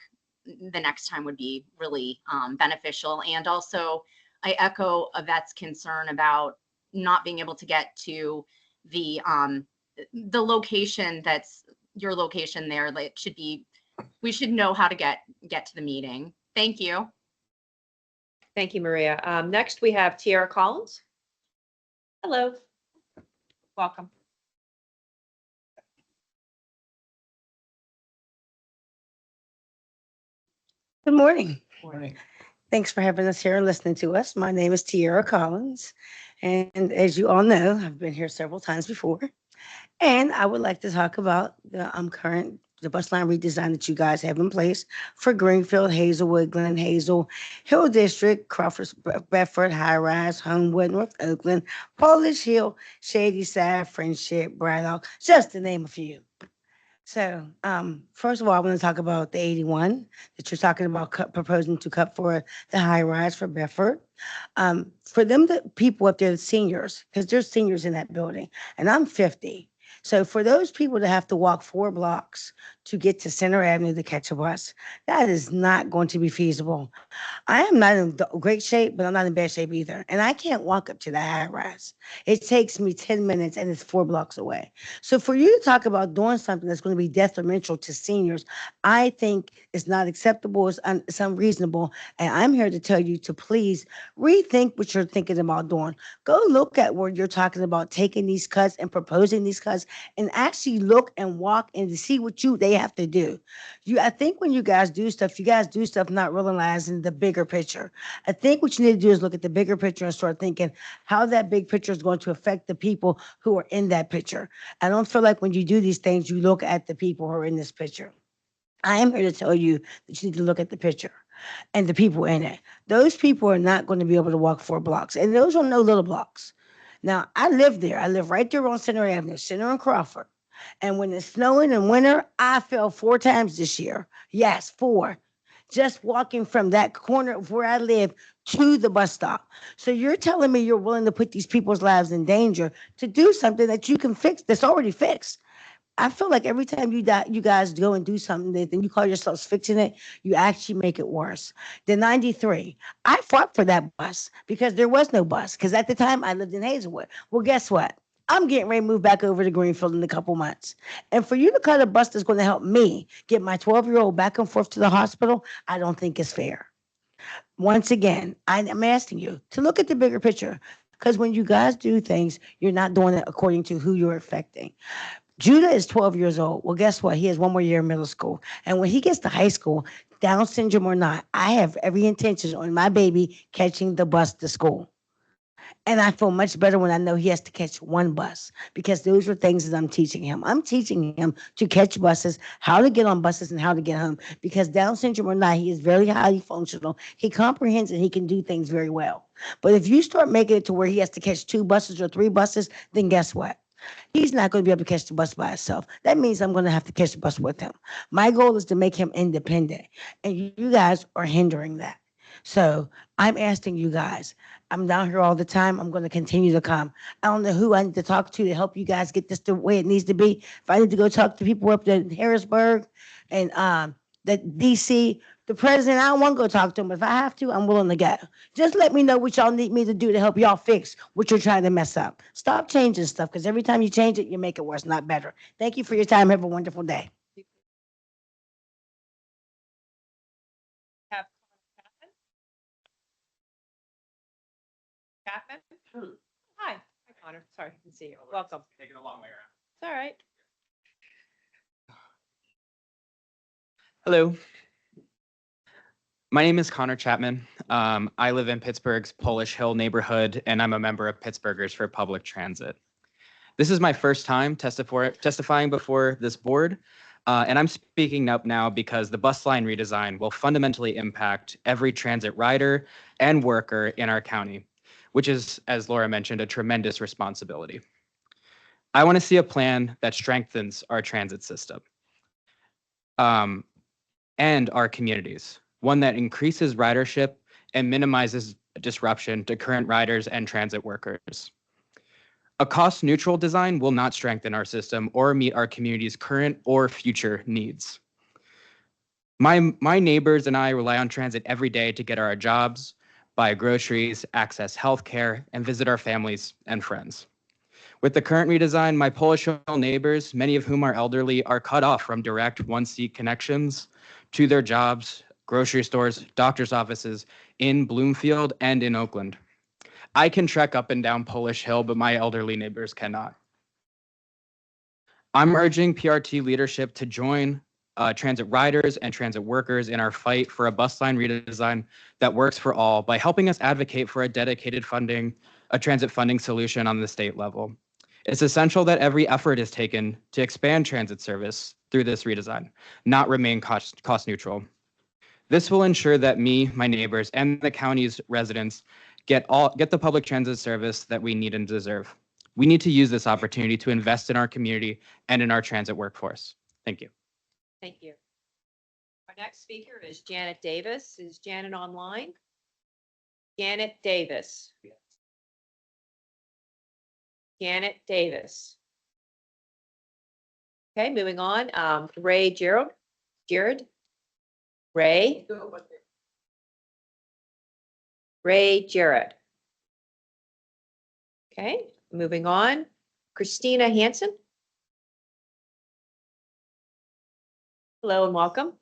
the next time would be really beneficial. And also, I echo Yvette's concern about not being able to get to the location that's your location there. That should be, we should know how to get to the meeting. Thank you. Thank you, Maria. Next, we have Tiara Collins. Hello. Welcome. Good morning. Morning. Thanks for having us here and listening to us. My name is Tiara Collins, and as you all know, I've been here several times before, and I would like to talk about the bus line redesign that you guys have in place for Greenfield, Hazelwood, Glen Hazel, Hill District, Crawford, Bedford, High Rise, Homewood, North Oakland, Polish Hill, Shady Side, Friendship, Braddock, just to name a few. So, first of all, I want to talk about the 81 that you're talking about proposing to cut for the high rise for Bedford. For them, the people up there, the seniors, because there's seniors in that building, and I'm 50. So for those people to have to walk 4 blocks to get to Center Avenue to catch a bus, that is not going to be feasible. I am not in great shape, but I'm not in bad shape either. And I can't walk up to the high rise. It takes me 10 minutes and it's 4 blocks away. So for you to talk about doing something that's going to be detrimental to seniors, I think is not acceptable, it's unreasonable. And I'm here to tell you to please rethink what you're thinking about doing. Go look at where you're talking about taking these cuts and proposing these cuts and actually look and walk and see what they have to do. I think when you guys do stuff not realizing the bigger picture. I think what you need to do is look at the bigger picture and start thinking how that big picture is going to affect the people who are in that picture. I don't feel like when you do these things, you look at the people who are in this picture. I am here to tell you that you need to look at the picture and the people in it. Those people are not going to be able to walk 4 blocks, and those are no little blocks. Now, I live there. I live right there on Center Avenue, Center and Crawford. And when it's snowing in winter, I fell 4 times this year. Yes, 4. Just walking from that corner of where I live to the bus stop. So you're telling me you're willing to put these people's lives in danger to do something that you can fix, that's already fixed. I feel like every time you guys go and do something that then you call yourselves fixing it, you actually make it worse. The 93, I fought for that bus because there was no bus. Because at the time I lived in Hazelwood. Well, guess what? I'm getting ready to move back over to Greenfield in a couple months. And for you to cut a bus that's going to help me get my 12-year-old back and forth to the hospital, I don't think it's fair. Once again, I'm asking you to look at the bigger picture. Because when you guys do things, you're not doing it according to who you're affecting. Judah is 12 years old. Well, guess what? He has 1 more year in middle school. And when he gets to high school, Down syndrome or not, I have every intention on my baby catching the bus to school. And I feel much better when I know he has to catch 1 bus because those are things that I'm teaching him. I'm teaching him to catch buses, how to get on buses, and how to get home. Because Down syndrome or not, he is very highly functional. He comprehends and he can do things very well. But if you start making it to where he has to catch 2 buses or 3 buses, then guess what? He's not going to be able to catch the bus by himself. That means I'm going to have to catch the bus with him. My goal is to make him independent, and you guys are hindering that. So I'm asking you guys, I'm down here all the time. I'm going to continue to come. I don't know who I need to talk to help you guys get this the way it needs to be. If I need to go talk to people up there in Harrisburg and the DC, the president, I don't want to go talk to him. But if I have to, I'm willing to go. Just let me know what y'all need me to do to help y'all fix what you're trying to mess up. Stop changing stuff because every time you change it, you make it worse, not better. Thank you for your time. Have a wonderful day. Chapman? Hi. Hi, Connor. Sorry, I didn't see you. Welcome. Taking a long way around. It's all right. Hello. My name is Connor Chapman. I live in Pittsburgh's Polish Hill neighborhood, and I'm a member of Pittsburghers for Public Transit. This is my first time testifying before this board, and I'm speaking up now because the bus line redesign will fundamentally impact every transit rider and worker in our county, which is, as Laura mentioned, a tremendous responsibility. I want to see a plan that strengthens our transit system. and our communities, one that increases ridership and minimizes disruption to current riders and transit workers. A cost-neutral design will not strengthen our system or meet our community's current or future needs. My neighbors and I rely on transit every day to get our jobs, buy groceries, access healthcare, and visit our families and friends. With the current redesign, my Polish Hill neighbors, many of whom are elderly, are cut off from direct one-seat connections to their jobs, grocery stores, doctor's offices in Bloomfield and in Oakland. I can trek up and down Polish Hill, but my elderly neighbors cannot. I'm urging PRT leadership to join transit riders and transit workers in our fight for a bus line redesign that works for all by helping us advocate for a dedicated transit funding solution on the state level. It's essential that every effort is taken to expand transit service through this redesign, not remain cost neutral. This will ensure that me, my neighbors, and the county's residents get the public transit service that we need and deserve. We need to use this opportunity to invest in our community and in our transit workforce. Thank you. Thank you. Our next speaker is Janet Davis. Is Janet online? Janet Davis. Janet Davis. Okay, moving on. Ray Gerald. Ray. Ray Jarrett. Okay, moving on. Christina Hansen. Hello and welcome.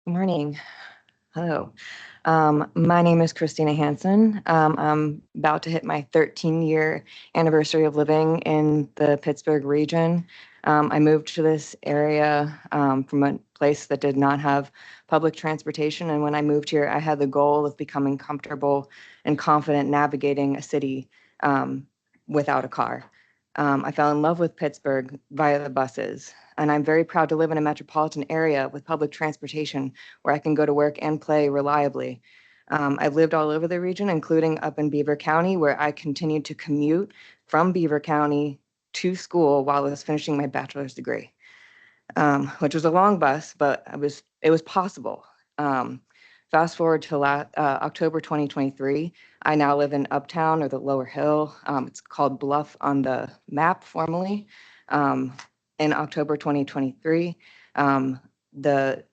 Good morning. Hello. My name is Christina Hansen. I'm about to hit my 13-year anniversary of living in the Pittsburgh region. I moved to this area from a place that did not have public transportation. And when I moved here, I had the goal of becoming comfortable and confident navigating a city without a car. I fell in love with Pittsburgh via the buses. And I'm very proud to live in a metropolitan area with public transportation where I can go to work and play reliably. I've lived all over the region, including up in Beaver County, where I continued to commute from Beaver County to school while I was finishing my bachelor's degree, which was a long bus, but it was possible. Fast forward to October 2023, I now live in Uptown or the Lower Hill. It's called Bluff on the map formally. In October 2023,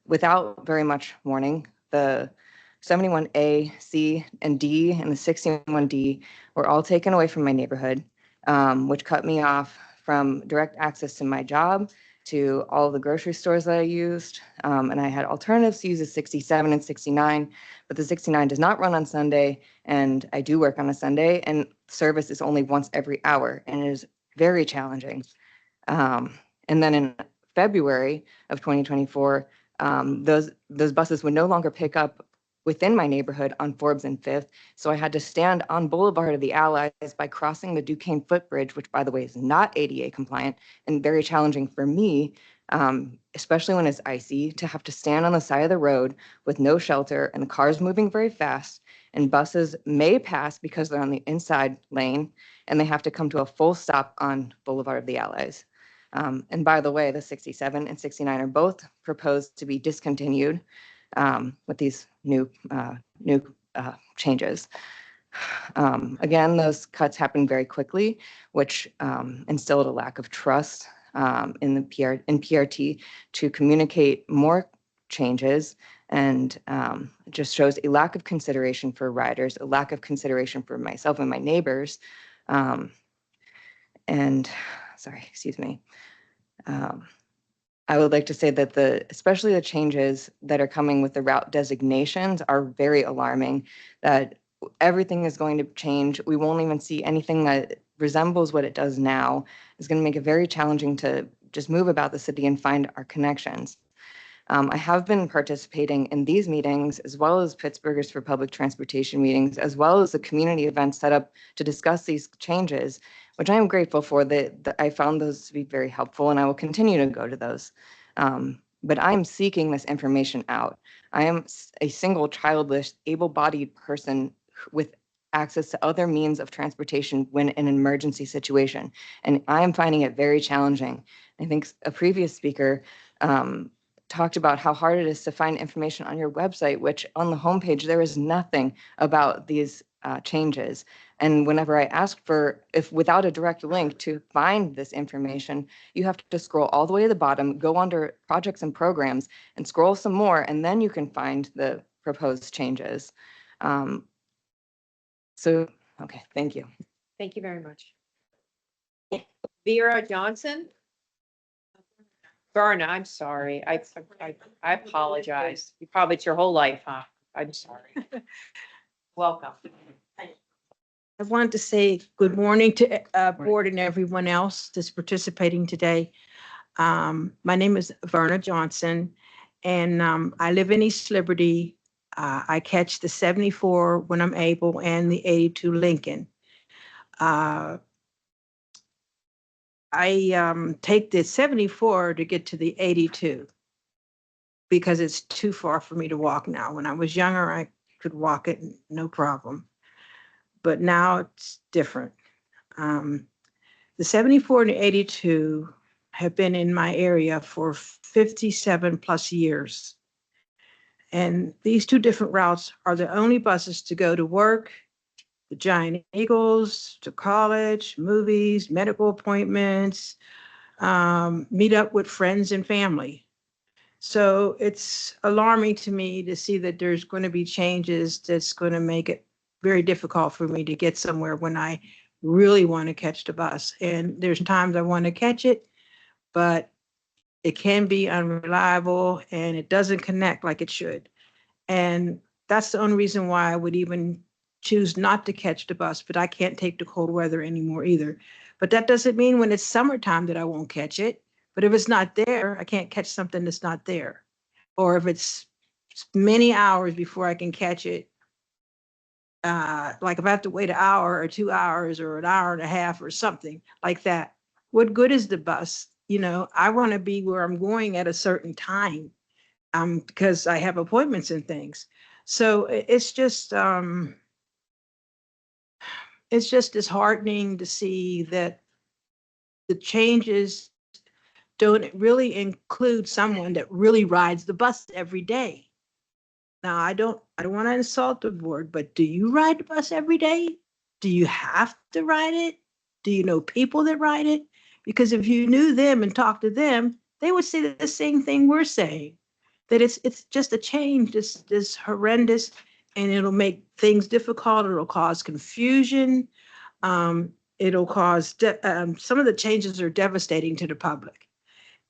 without very much warning, the 71A, C, and D and the 61D were all taken away from my neighborhood, which cut me off from direct access to my job, to all the grocery stores that I used. And I had alternatives to use the 67 and 69, but the 69 does not run on Sunday, and I do work on a Sunday, and service is only once every hour, and it is very challenging. And then in February of 2024, those buses would no longer pick up within my neighborhood on Forbes and Fifth. So I had to stand on Boulevard of the Allies by crossing the Duquesne footbridge, which by the way is not ADA compliant and very challenging for me, especially when it's icy, to have to stand on the side of the road with no shelter and the cars moving very fast, and buses may pass because they're on the inside lane and they have to come to a full stop on Boulevard of the Allies. And by the way, the 67 and 69 are both proposed to be discontinued with these new changes. Again, those cuts happened very quickly, which instilled a lack of trust in PRT to communicate more changes, and just shows a lack of consideration for riders, a lack of consideration for myself and my neighbors. I would like to say that especially the changes that are coming with the route designations are very alarming, that everything is going to change. We won't even see anything that resembles what it does now. It's going to make it very challenging to just move about the city and find our connections. I have been participating in these meetings, as well as Pittsburghers for Public Transportation meetings, as well as the community events set up to discuss these changes, which I am grateful for. That I found those to be very helpful, and I will continue to go to those. But I'm seeking this information out. I am a single childless, able-bodied person with access to other means of transportation when in an emergency situation. And I am finding it very challenging. I think a previous speaker talked about how hard it is to find information on your website, which on the homepage, there is nothing about these changes. And whenever I ask for, if without a direct link to find this information, you have to scroll all the way to the bottom, go under projects and programs and scroll some more, and then you can find the proposed changes. Okay, thank you. Thank you very much. Vera Johnson? Verna, I'm sorry. I apologize. You probably, it's your whole life, huh? I'm sorry. Welcome. I wanted to say good morning to board and everyone else that's participating today. My name is Verna Johnson, and I live in East Liberty. I catch the 74 when I'm able and the 82 Lincoln. I take the 74 to get to the 82 because it's too far for me to walk now. When I was younger, I could walk it, no problem. But now it's different. The 74 and the 82 have been in my area for 57 plus years. And these two different routes are the only buses to go to work, the Giant Eagles, to college, movies, medical appointments, meet up with friends and family. So it's alarming to me to see that there's going to be changes that's going to make it very difficult for me to get somewhere when I really want to catch the bus. And there's times I want to catch it, but it can be unreliable and it doesn't connect like it should. And that's the only reason why I would even choose not to catch the bus, but I can't take the cold weather anymore either. But that doesn't mean when it's summertime that I won't catch it. But if it's not there, I can't catch something that's not there. Or if it's many hours before I can catch it, like if I have to wait an hour or 2 hours or an hour and a half or something like that, what good is the bus? You know, I want to be where I'm going at a certain time because I have appointments and things. So it's just disheartening to see that the changes don't really include someone that really rides the bus every day. Now, I don't want to insult the board, but do you ride the bus every day? Do you have to ride it? Do you know people that ride it? Because if you knew them and talked to them, they would say the same thing we're saying, that it's just a change, this horrendous, and it'll make things difficult. It'll cause confusion. It'll cause, some of the changes are devastating to the public.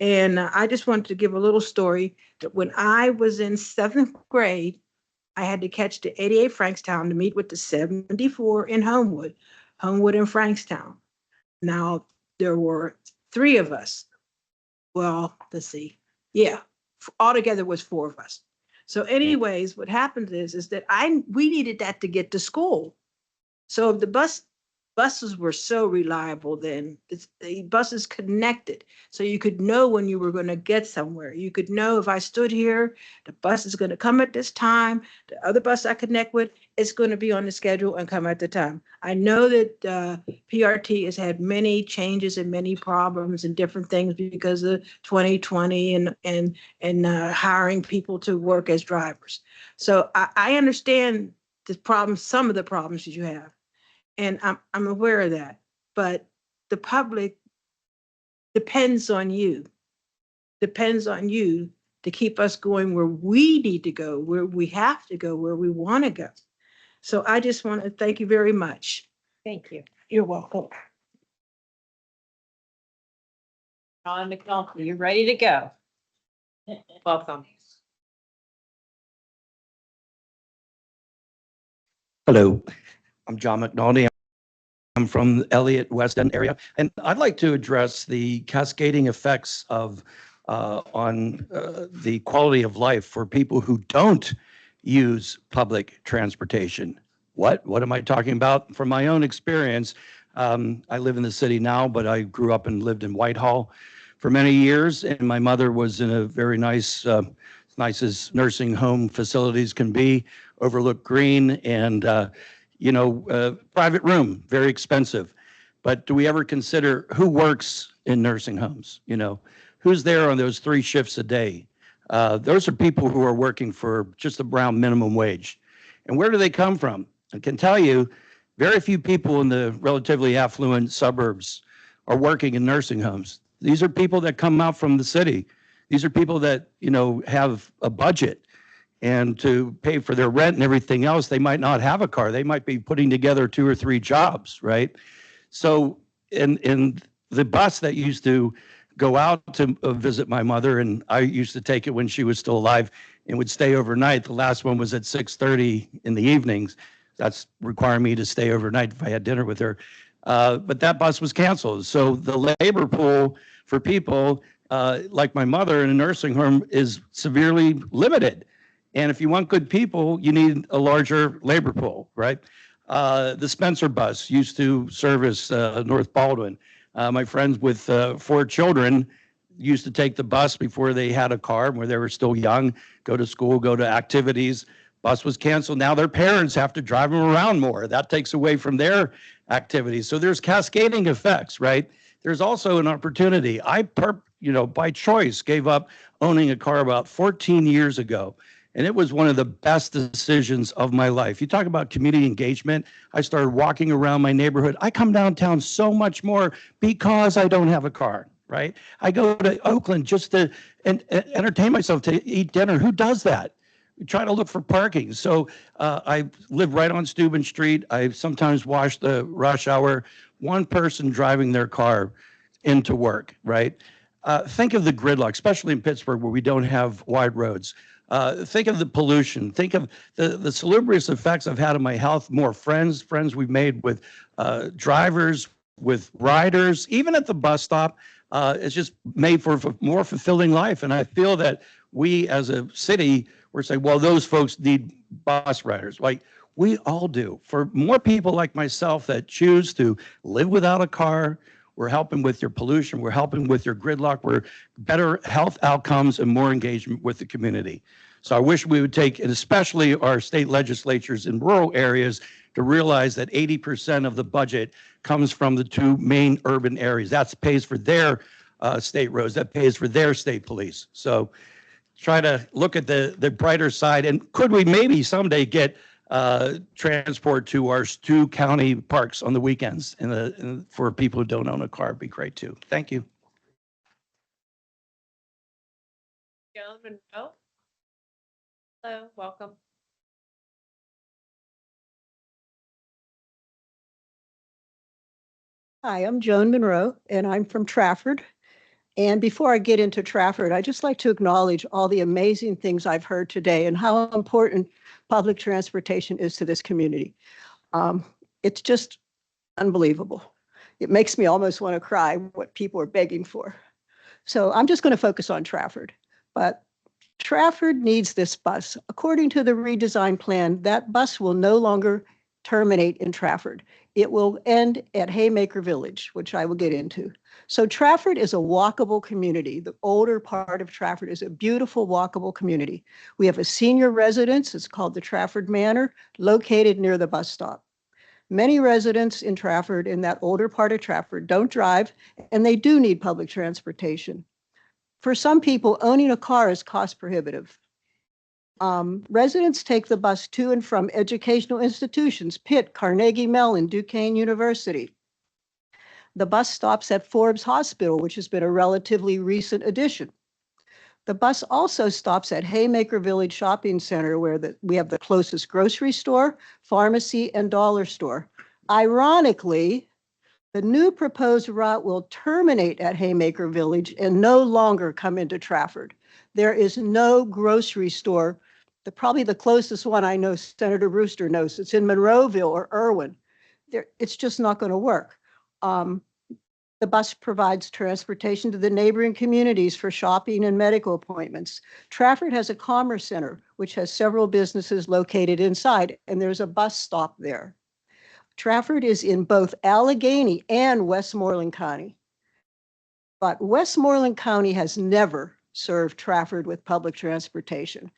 And I just wanted to give a little story that when I was in 7th grade, I had to catch the 88 Frankstown to meet with the 74 in Homewood and Frankstown. Now, there were 3 of us. Well, let's see. Yeah, altogether was 4 of us. So anyways, what happened is that we needed that to get to school. So if the buses were so reliable then, the buses connected. So you could know when you were going to get somewhere. You could know if I stood here, the bus is going to come at this time. The other bus I connect with, it's going to be on the schedule and come at the time. I know that PRT has had many changes and many problems and different things because of 2020 and hiring people to work as drivers. So I understand the problems, some of the problems that you have. And I'm aware of that, but the public depends on you to keep us going where we need to go, where we have to go, where we want to go. So I just want to thank you very much. Thank you. You're welcome. John McNulty, you're ready to go. Welcome. Hello, I'm John McNulty. I'm from the Elliott West End area, and I'd like to address the cascading effects of on the quality of life for people who don't use public transportation. What am I talking about? From my own experience, I live in the city now, but I grew up and lived in Whitehall for many years, and my mother was in a very nice, nice as nursing home facilities can be, overlook Green, and Private room, very expensive. But do we ever consider who works in nursing homes? Who's there on those 3 shifts a day? Those are people who are working for just around minimum wage. And where do they come from? I can tell you, very few people in the relatively affluent suburbs are working in nursing homes. These are people that come out from the city. These are people that, have a budget, and to pay for their rent and everything else, they might not have a car. They might be putting together 2 or 3 jobs, right? So in the bus that used to go out to visit my mother, and I used to take it when she was still alive and would stay overnight. The last one was at 6:30 in the evenings. That's requiring me to stay overnight if I had dinner with her. But that bus was canceled. So the labor pool for people like my mother in a nursing home is severely limited. And if you want good people, you need a larger labor pool, right? The Spencer bus used to service North Baldwin. My friends with 4 children used to take the bus before they had a car, where they were still young, go to school, go to activities. Bus was canceled. Now their parents have to drive them around more. That takes away from their activities. So there's cascading effects, right? There's also an opportunity. I, by choice, gave up owning a car about 14 years ago. And it was one of the best decisions of my life. You talk about community engagement. I started walking around my neighborhood. I come downtown so much more because I don't have a car, right? I go to Oakland just to entertain myself, to eat dinner. Who does that? We try to look for parking. So I live right on Steuben Street. I sometimes watch the rush hour, one person driving their car into work, right? Think of the gridlock, especially in Pittsburgh, where we don't have wide roads. Think of the pollution. Think of the salubrious effects I've had on my health, more friends we've made with drivers, with riders, even at the bus stop. It's just made for a more fulfilling life. And I feel that we as a city, we're saying, well, those folks need bus riders. Like we all do. For more people like myself that choose to live without a car, we're helping with your pollution. We're helping with your gridlock. We're better health outcomes and more engagement with the community. So I wish we would take, and especially our state legislatures in rural areas, to realize that 80% of the budget comes from the 2 main urban areas. That pays for their state roads. That pays for their state police. So try to look at the brighter side. And could we maybe someday get transport to our 2 county parks on the weekends, and for people who don't own a car? It'd be great too. Thank you. Joan Monroe. Hello, welcome. Hi, I'm Joan Monroe, and I'm from Trafford. And before I get into Trafford, I'd just like to acknowledge all the amazing things I've heard today and how important public transportation is to this community. It's just unbelievable. It makes me almost want to cry what people are begging for. So I'm just going to focus on Trafford. But Trafford needs this bus. According to the redesign plan, that bus will no longer terminate in Trafford. It will end at Haymaker Village, which I will get into. So Trafford is a walkable community. The older part of Trafford is a beautiful walkable community. We have a senior residence, it's called the Trafford Manor, located near the bus stop. Many residents in Trafford, in that older part of Trafford, don't drive, and they do need public transportation. For some people, owning a car is cost prohibitive. Residents take the bus to and from educational institutions, Pitt, Carnegie Mellon, Duquesne University. The bus stops at Forbes Hospital, which has been a relatively recent addition. The bus also stops at Haymaker Village Shopping Center, where we have the closest grocery store, pharmacy, and dollar store. Ironically, the new proposed route will terminate at Haymaker Village and no longer come into Trafford. There is no grocery store. Probably the closest one I know, Senator Brewster knows, it's in Monroeville or Irwin. It's just not going to work. The bus provides transportation to the neighboring communities for shopping and medical appointments. Trafford has a commerce center, which has several businesses located inside, and there's a bus stop there. Trafford is in both Allegheny and Westmoreland County. But Westmoreland County has never served Trafford with public transportation.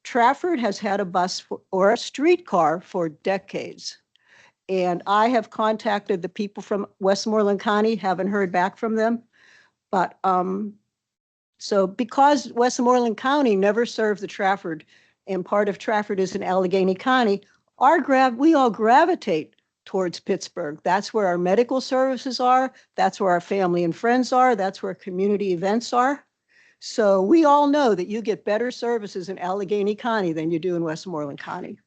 Trafford has had a bus or a streetcar for decades. And I have contacted the people from Westmoreland County, haven't heard back from them. But so because Westmoreland County never served the Trafford, and part of Trafford is in Allegheny County, we all gravitate towards Pittsburgh. That's where our medical services are. That's where our family and friends are. That's where community events are. So we all know that you get better services in Allegheny County than you do in Westmoreland County.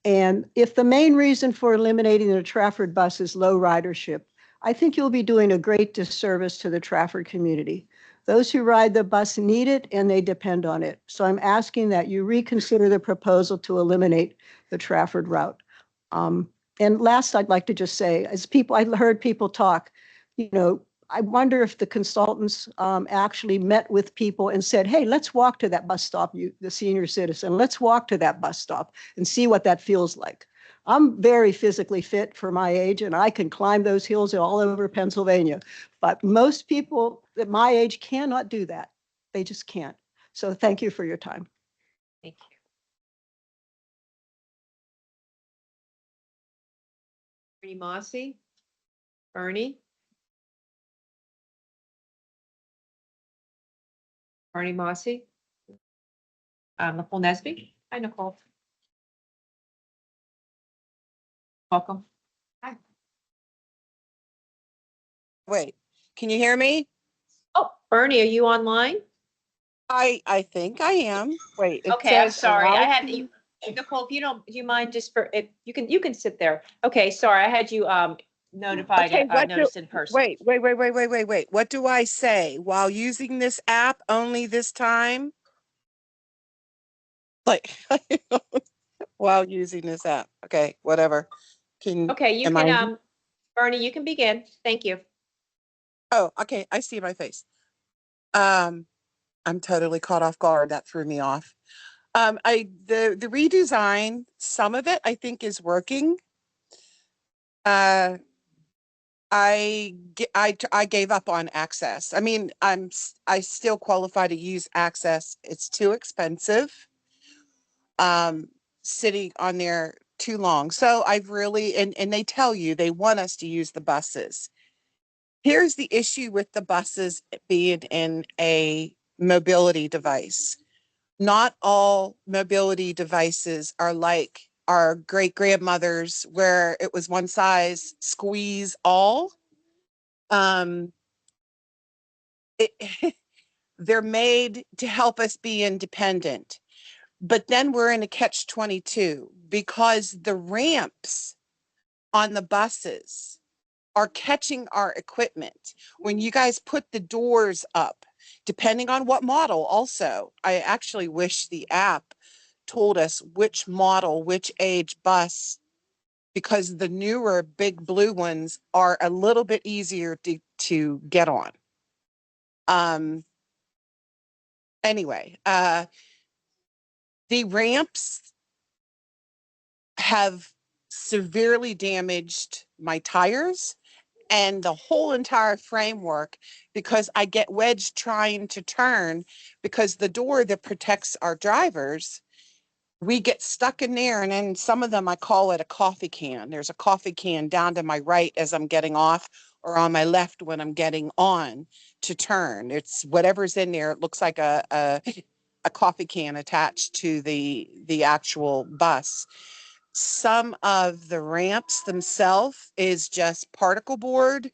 And if the main reason for eliminating the Trafford bus is low ridership, I think you'll be doing a great disservice to the Trafford community. Those who ride the bus need it and they depend on it. So I'm asking that you reconsider the proposal to eliminate the Trafford route. And last, I'd like to just say, I heard people talk, I wonder if the consultants actually met with people and said, hey, let's walk to that bus stop, the senior citizen, let's walk to that bus stop and see what that feels like. I'm very physically fit for my age and I can climb those hills all over Pennsylvania. But most people at my age cannot do that. They just can't. So thank you for your time. Thank you. Bernie Mossy? Bernie? Bernie Mossy? Nicole Nesby? Hi, Nicole. Welcome. Hi. Wait, can you hear me? Oh, Bernie, are you online? I think I am. Wait, it Okay, I'm says sorry. I allow had you, Nicole, if you don't, do you mind just for it? You can sit there. Okay, sorry. I had you notified, Okay, noticed in person. wait. What do I say while using this app only this time? Like while using this app. Okay, whatever. Okay, you am can I? Bernie, you can begin. Thank you. Oh, okay, I see my face. I'm totally caught off guard. That threw me off. The redesign, some of it I think is working. I gave up on Access. I mean, I still qualify to use Access. It's too expensive. Sitting on there too long. So I've really, and they tell you they want us to use the buses. Here's the issue with the buses being in a mobility device. Not all mobility devices are like our great grandmothers where it was one size squeeze all. Um, they're made to help us be independent. But then we're in a catch-22 because the ramps on the buses are catching our equipment. When you guys put the doors up, depending on what model also, I actually wish the app told us which model, which age bus, because the newer big blue ones are a little bit easier to get on. Anyway, the ramps have severely damaged my tires and the whole entire framework because I get wedged trying to turn because the door that protects our drivers, we get stuck in there. And then some of them, I call it a coffee can. There's a coffee can down to my right as I'm getting off or on my left when I'm getting on to turn. It's whatever's in there. It looks like a coffee can attached to the actual bus. Some of the ramps themselves is just particle board.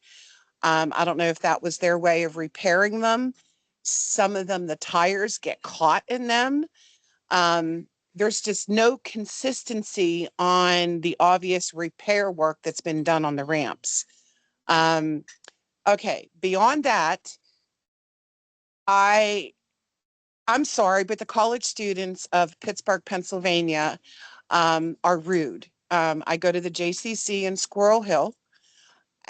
I don't know if that was their way of repairing them. Some of them, the tires get caught in them. There's just no consistency on the obvious repair work that's been done on the ramps. Okay, beyond that, I'm sorry, but the college students of Pittsburgh, Pennsylvania are rude. I go to the JCC in Squirrel Hill,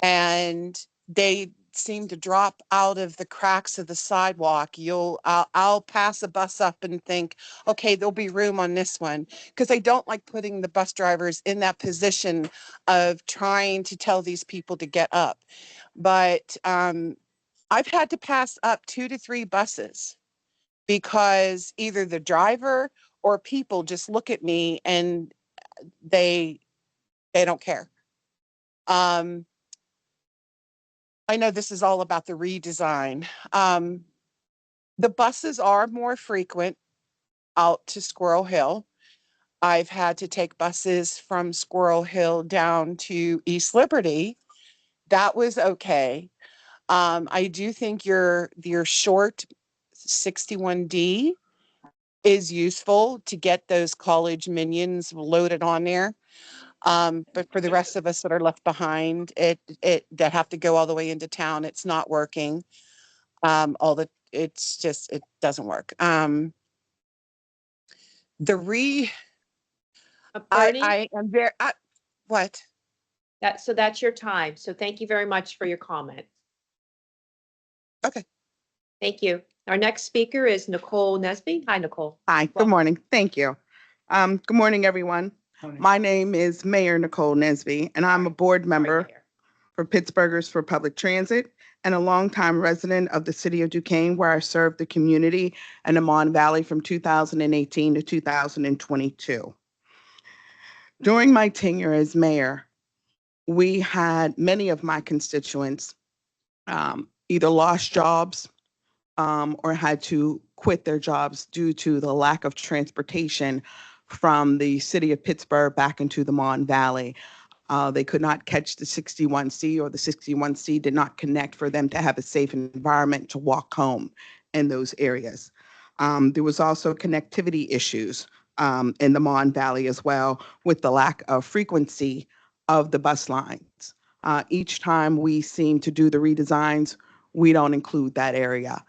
and they seem to drop out of the cracks of the sidewalk. I'll pass a bus up and think, okay, there'll be room on this one, because I don't like putting the bus drivers in that position of trying to tell these people to get up. But I've had to pass up 2 to 3 buses because either the driver or people just look at me and they don't care. I know this is all about the redesign. The buses are more frequent out to Squirrel Hill. I've had to take buses from Squirrel Hill down to East Liberty. That was okay. I do think your short 61D is useful to get those college minions loaded on there. But for the rest of us that are left behind, that have to go all the way into town, it's not working. It doesn't work. Bernie, I am very, what? so that's your time. So thank you very much for your comment. Okay. Thank you. Our next speaker is Nicole Nesby. Hi, Nicole. Hi, good morning. Thank you. Good morning, everyone. My name is Mayor Nicole Nesby, and I'm a board member for Pittsburghers for Public Transit and a longtime resident of the city of Duquesne, where I served the community and the Mon Valley from 2018 to 2022. During my tenure as mayor, we had many of my constituents either lost jobs or had to quit their jobs due to the lack of transportation from the city of Pittsburgh back into the Mon Valley. They could not catch the 61C, or the 61C did not connect for them to have a safe environment to walk home in those areas. There was also connectivity issues in the Mon Valley as well, with the lack of frequency of the bus lines. Each time we seem to do the redesigns, we don't include that area.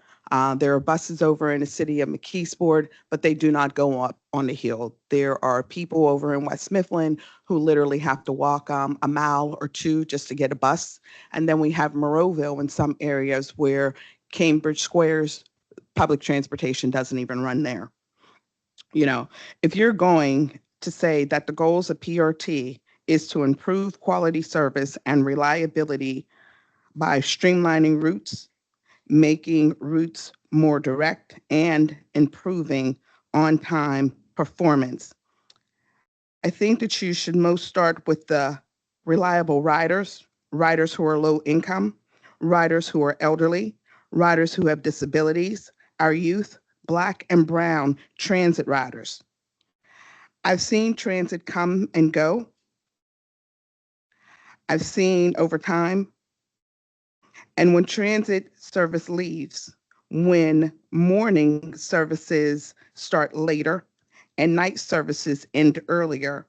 There are buses over in the city of McKeesport, but they do not go up on the hill. There are people over in West Mifflin who literally have to walk a mile or two just to get a bus. And then we have Moreauville in some areas where Cambridge Square's public transportation doesn't even run there. You know, if you're going to say that the goals of PRT is to improve quality service and reliability by streamlining routes, making routes more direct, and improving on-time performance, I think that you should most start with the reliable riders, riders who are low income, riders who are elderly, riders who have disabilities, our youth, Black and brown transit riders. I've seen transit come and go. I've seen over time. And when transit service leaves, when morning services start later and night services end earlier,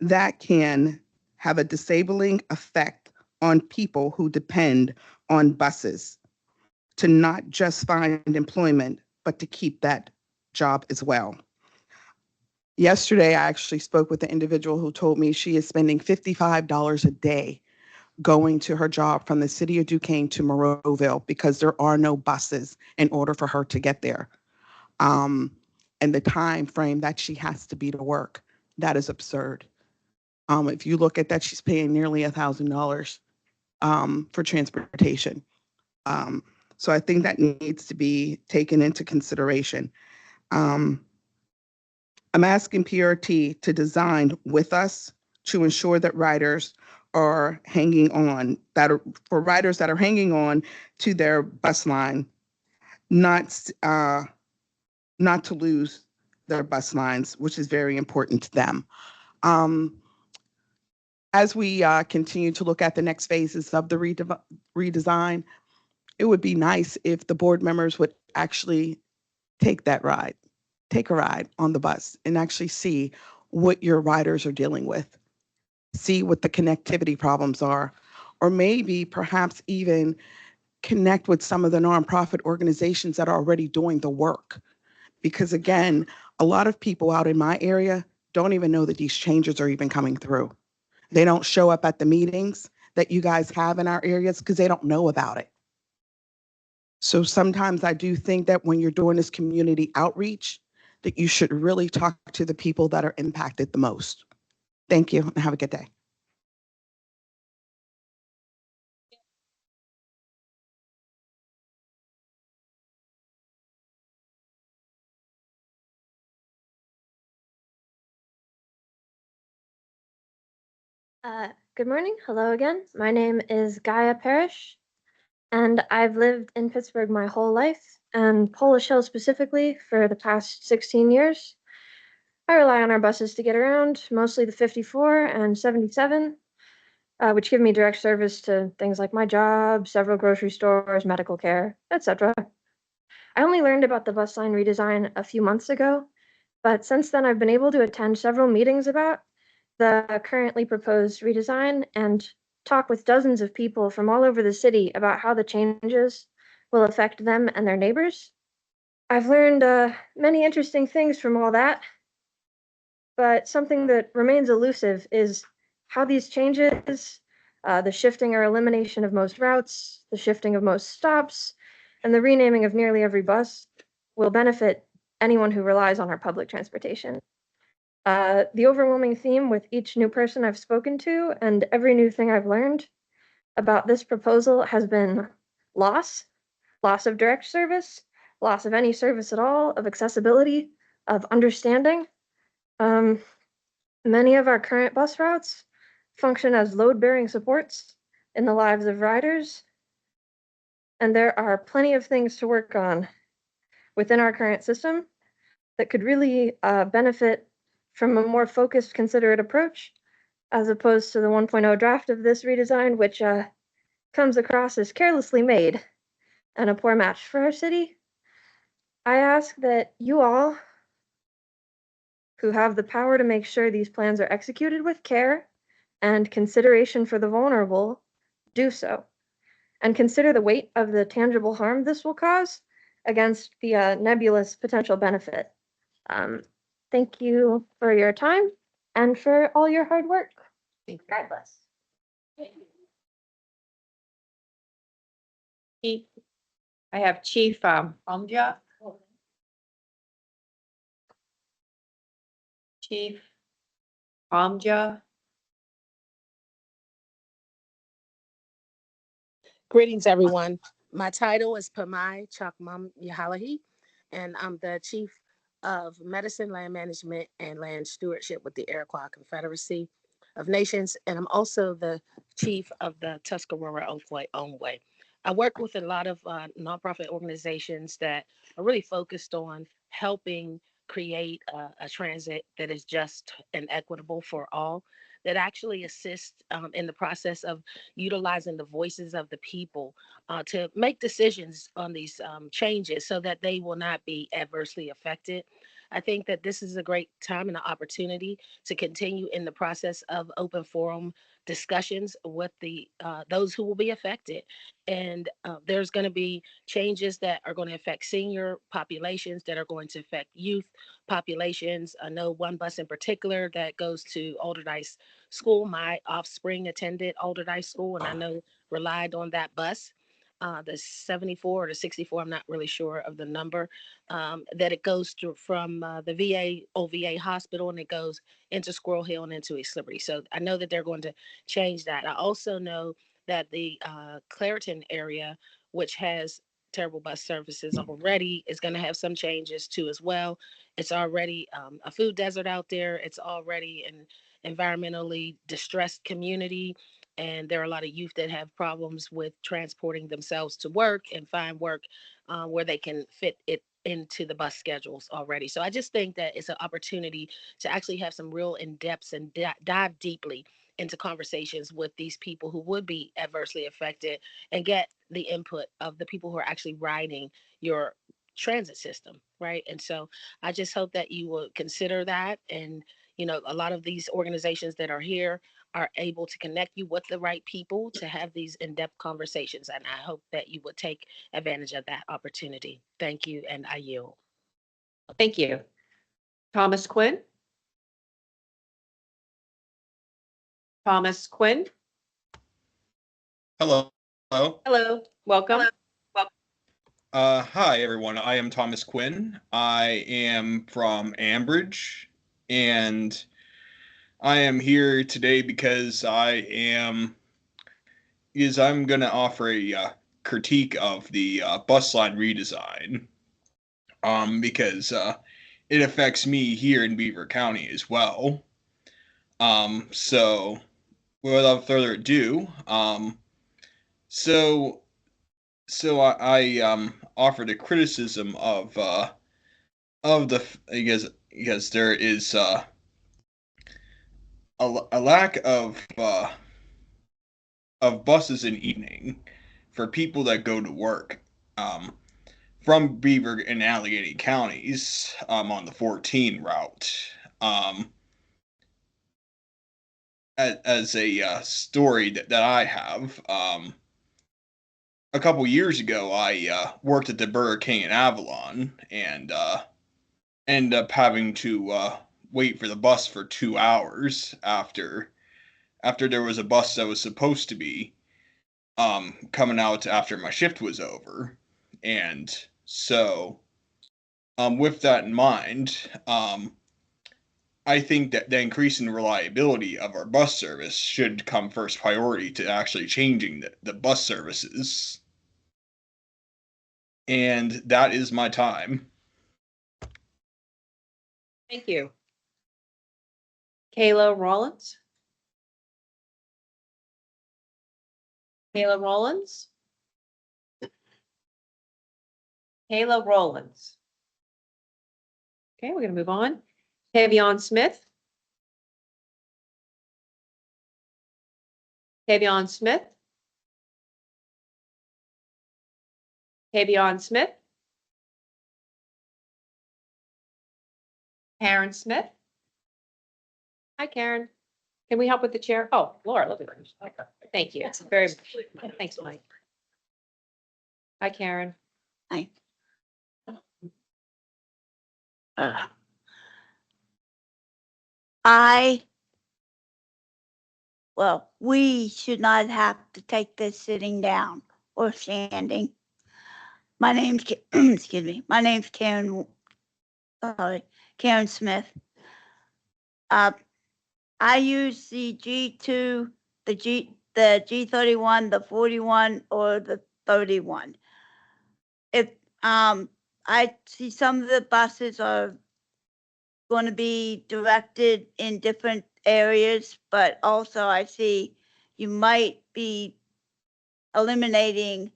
that can have a disabling effect on people who depend on buses to not just find employment, but to keep that job as well. Yesterday, I actually spoke with an individual who told me she is spending $55 a day going to her job from the city of Duquesne to Moreauville because there are no buses in order for her to get there. And the time frame that she has to be to work, that is absurd. If you look at that, she's paying nearly $1,000 for transportation. So I think that needs to be taken into consideration. I'm asking PRT to design with us to ensure that riders are hanging on, for riders that are hanging on to their bus line, not to lose their bus lines, which is very important to them. As we continue to look at the next phases of the redesign, it would be nice if the board members would actually take a ride on the bus and actually see what your riders are dealing with, see what the connectivity problems are, or maybe perhaps even connect with some of the nonprofit organizations that are already doing the work. Because again, a lot of people out in my area don't even know that these changes are even coming through. They don't show up at the meetings that you guys have in our areas because they don't know about it. So sometimes I do think that when you're doing this community outreach, that you should really talk to the people that are impacted the most. Thank you and have a good day. Good morning. Hello again. My name is Gaia Parrish, and I've lived in Pittsburgh my whole life, and Polish Hill specifically for the past 16 years. I rely on our buses to get around, mostly the 54 and 77, which give me direct service to things like my job, several grocery stores, medical care, etc. I only learned about the bus line redesign a few months ago, but since then I've been able to attend several meetings about the currently proposed redesign and talk with dozens of people from all over the city about how the changes will affect them and their neighbors. I've learned many interesting things from all that, but something that remains elusive is how these changes, the shifting or elimination of most routes, the shifting of most stops, and the renaming of nearly every bus will benefit anyone who relies on our public transportation. The overwhelming theme with each new person I've spoken to and every new thing I've learned about this proposal has been loss, loss of direct service, loss of any service at all, of accessibility, of understanding. Many of our current bus routes function as load-bearing supports in the lives of riders, and there are plenty of things to work on within our current system that could really benefit from a more focused, considerate approach, as opposed to the 1.0 draft of this redesign, which comes across as carelessly made and a poor match for our city. I ask that you all, who have the power to make sure these plans are executed with care and consideration for the vulnerable, do so, and consider the weight of the tangible harm this will cause against the nebulous potential benefit. Thank you for your time and for all your hard work. God bless. Chief, I have Chief Amja. Chief Amja. Greetings, everyone. My title is Pamai Chakmam Yahalahi, and I'm the Chief of Medicine, Land Management, and Land Stewardship with the Iroquois Confederacy of Nations, and I'm also the Chief of the Tuscarora Ownway. I work with a lot of nonprofit organizations that are really focused on helping create a transit that is just and equitable for all, that actually assists in the process of utilizing the voices of the people to make decisions on these changes so that they will not be adversely affected. I think that this is a great time and an opportunity to continue in the process of open forum discussions with the those who will be affected. And there's going to be changes that are going to affect senior populations, that are going to affect youth populations. I know one bus in particular that goes to Alderdice School. My offspring attended Alderdice School, and I know relied on that bus. The 74 or the 64, I'm not really sure of the number, that it goes to from the VA, OVA hospital, and it goes into Squirrel Hill and into East Liberty. So I know that they're going to change that. I also know that the Clareton area, which has terrible bus services already, is going to have some changes too as well. It's already a food desert out there. It's already an environmentally distressed community, and there are a lot of youth that have problems with transporting themselves to work and find work where they can fit it into the bus schedules already. So I just think that it's an opportunity to actually have some real in-depth and dive deeply into conversations with these people who would be adversely affected, and get the input of the people who are actually riding your transit system, right? And so I just hope that you will consider that. And a lot of these organizations that are here are able to connect you with the right people to have these in-depth conversations. And I hope that you would take advantage of that opportunity. Thank you, and I yield. Thank you. Thomas Quinn. Thomas Quinn. Hello. Hello. Hello. Welcome. Hi, everyone. I am Thomas Quinn. I am from Ambridge, and I am here today because I'm going to offer a critique of the bus line redesign, because it affects me here in Beaver County as well. So without further ado, so I offered a criticism of the because there is a lack of buses in evening for people that go to work from Beaver and Allegheny counties on the 14 route. As a story that I have, a couple years ago, I worked at the Burger King in Avalon and ended up having to wait for the bus for 2 hours after there was a bus that was supposed to be coming out after my shift was over. And so, with that in mind, I think that the increasing reliability of our bus service should come first priority to actually changing the bus services. And that is my time. Thank you. Kayla Rollins? Kayla Rollins? Kayla Rollins. Okay, we're gonna move on. Tavion Smith? Tavion Smith? Tavion Smith? Karen Smith? Hi, Karen. Can we help with the chair? Oh, Laura, look at her. Thank you. Very, thanks, Mike. Hi, Karen. Hi. We should not have to take this sitting down or standing. My name's, excuse me, my name's Karen Smith. I use the G2, the G31, the 41, or the 31. If I see some of the buses are going to be directed in different areas, but also I see you might be eliminating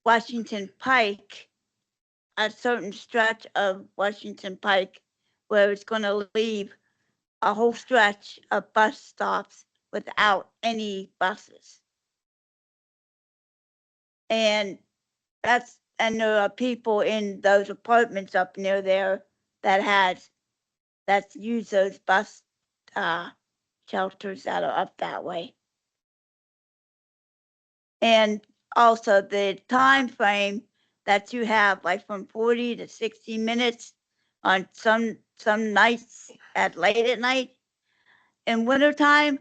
Washington Pike, a certain stretch of Washington Pike, where it's going to leave a whole stretch of bus stops without any buses. And there are people in those apartments up near there that use those bus shelters that are up that way. And also the time frame that you have, like from 40 to 60 minutes on some nights late at night. In wintertime,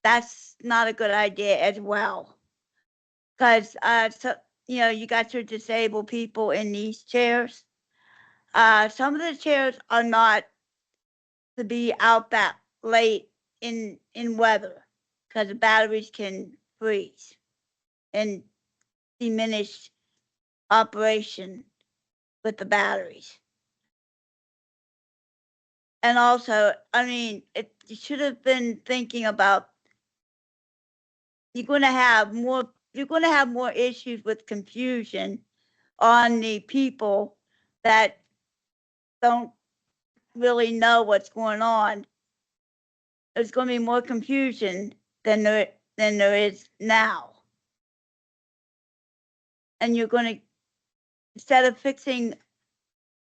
that's not a good idea as well. Because you got your disabled people in these chairs. Some of the chairs are not to be out that late in weather, because the batteries can freeze and diminish operation with the batteries. And also, you should have been thinking about you're going to have more issues with confusion on the people that don't really know what's going on. There's going to be more confusion than there is now. And you're going to, instead of fixing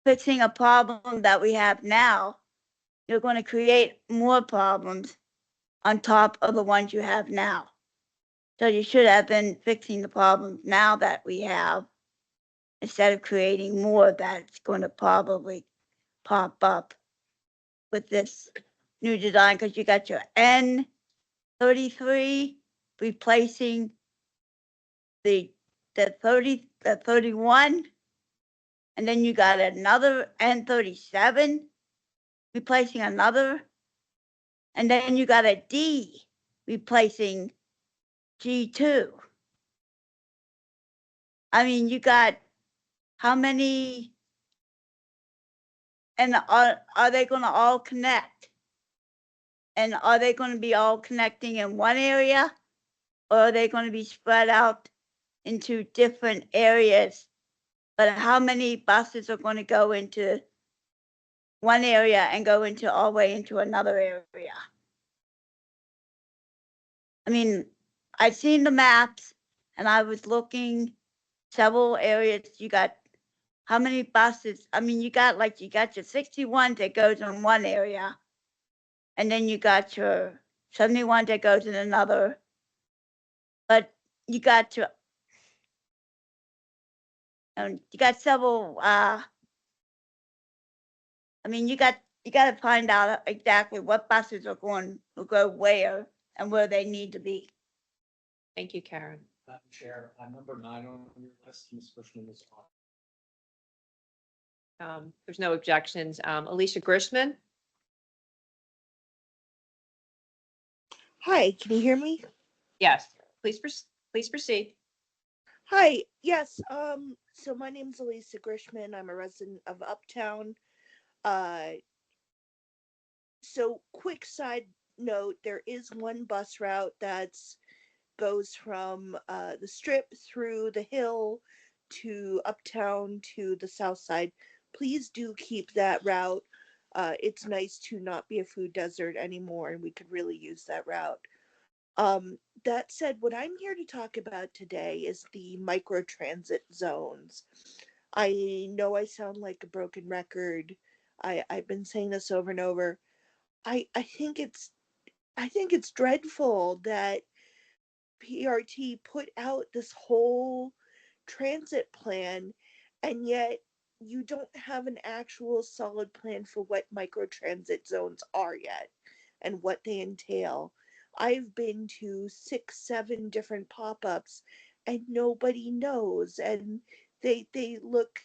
a problem that we have now, you're going to create more problems on top of the ones you have now. So you should have been fixing the problems now that we have, instead of creating more that's going to probably pop up with this new design, because you got your N33 replacing the 31, and then you got another N37 replacing another, and then you got a D replacing G2. You got how many, and are they going to all connect? And are they going to be all connecting in one area? Or are they going to be spread out into different areas? But how many buses are going to go into one area and go into all the way into another area? I mean, I've seen the maps and I was looking several areas. You got how many buses? I mean, you got your 61 that goes in one area, and then you got your 71 that goes in another. But you got several. I mean, you got to find out exactly what buses are going to go where and where they need to be. Thank you, Karen. Madam Chair, number 9 on your list, Ms. Cushman is on. There's no objections. Alicia Grishman? Hi, can you hear me? Yes, please proceed. Hi, yes, so my name's Elisa Grishman. I'm a resident of Uptown. So quick side note, there is one bus route that's goes from the Strip through the Hill to Uptown to the South Side. Please do keep that route. It's nice to not be a food desert anymore, and we could really use that route. That said, what I'm here to talk about today is the microtransit zones. I know I sound like a broken record. I've been saying this over and over. I think it's dreadful that PRT put out this whole transit plan, and yet you don't have an actual solid plan for what microtransit zones are yet and what they entail. I've been to 6, 7 different pop-ups and nobody knows, and they look